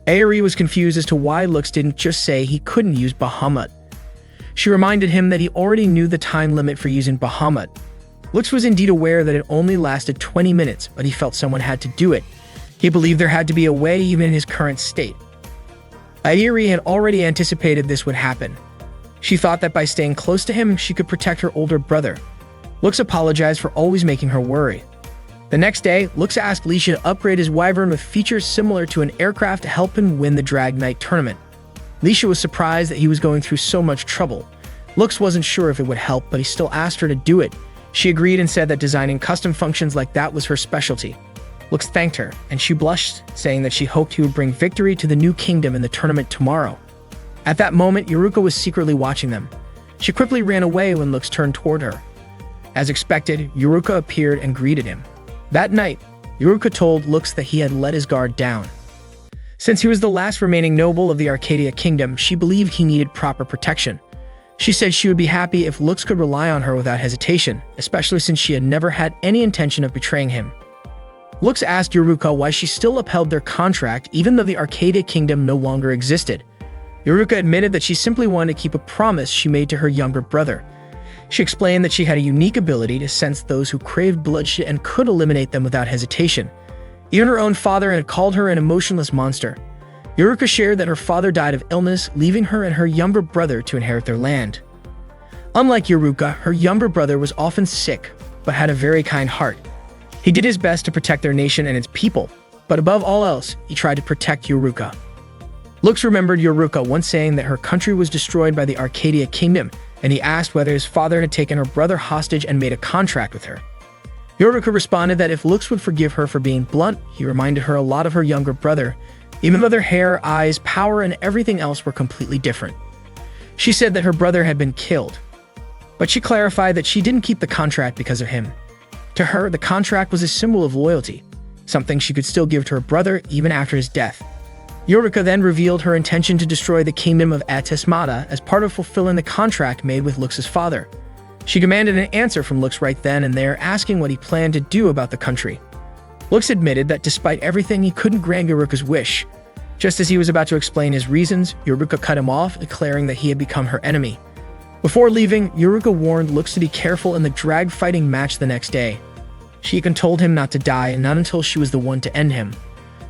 Aerie was confused as to why Lux didn't just say he couldn't use Bahamut. She reminded him that he already knew the time limit for using Bahamut. Lux was indeed aware that it only lasted 20 minutes, but he felt someone had to do it. He believed there had to be a way even in his current state. Aerie had already anticipated this would happen. She thought that by staying close to him, she could protect her older brother. Lux apologized for always making her worry. The next day, Lux asked Leisha to upgrade his wyvern with features similar to an aircraft to help him win the Drag Night tournament. Leisha was surprised that he was going through so much trouble. Lux wasn't sure if it would help, but he still asked her to do it. She agreed and said that designing custom functions like that was her specialty. Lux thanked her, and she blushed, saying that she hoped he would bring victory to the new kingdom in the tournament tomorrow. At that moment, Yuruka was secretly watching them. She quickly ran away when Lux turned toward her. As expected, Yuruka appeared and greeted him. That night, Yuruka told Lux that he had let his guard down. Since he was the last remaining noble of the Arcadia Kingdom, she believed he needed proper protection. She said she would be happy if Lux could rely on her without hesitation, especially since she had never had any intention of betraying him. Lux asked Yuruka why she still upheld their contract even though the Arcadia Kingdom no longer existed. Yuruka admitted that she simply wanted to keep a promise she made to her younger brother. She explained that she had a unique ability to sense those who craved bloodshed and could eliminate them without hesitation. Even her own father had called her an emotionless monster. Yuruka shared that her father died of illness, leaving her and her younger brother to inherit their land. Unlike Yuruka, her younger brother was often sick, but had a very kind heart. He did his best to protect their nation and its people, but above all else, he tried to protect Yuruka. Lux remembered Yuruka once saying that her country was destroyed by the Arcadia Kingdom, and he asked whether his father had taken her brother hostage and made a contract with her. Yuruka responded that if Lux would forgive her for being blunt, he reminded her a lot of her younger brother, even though their hair, eyes, power, and everything else were completely different. She said that her brother had been killed, but she clarified that she didn't keep the contract because of him. To her, the contract was a symbol of loyalty, something she could still give to her brother even after his death. Yuruka then revealed her intention to destroy the kingdom of Atismata as part of fulfilling the contract made with Lux's father. She demanded an answer from Lux right then and there, asking what he planned to do about the country. Lux admitted that despite everything, he couldn't grant Yuruka's wish. Just as he was about to explain his reasons, Yuruka cut him off, declaring that he had become her enemy. Before leaving, Yuruka warned Lux to be careful in the drag fighting match the next day. She even told him not to die, and not until she was the one to end him.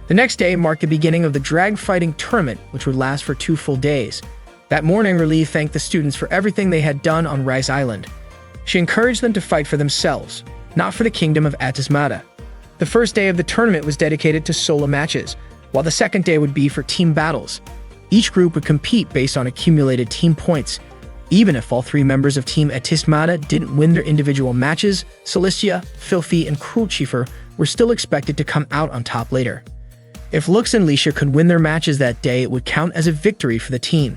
The next day marked the beginning of the drag fighting tournament, which would last for 2 full days. That morning, Rayleigh thanked the students for everything they had done on Rice Island. She encouraged them to fight for themselves, not for the kingdom of Atismata. The first day of the tournament was dedicated to solo matches, while the second day would be for team battles. Each group would compete based on accumulated team points. Even if all 3 members of Team Atismata didn't win their individual matches, Celestia, Filthy, and Cruelchifer were still expected to come out on top later. If Lux and Leisha could win their matches that day, it would count as a victory for the team.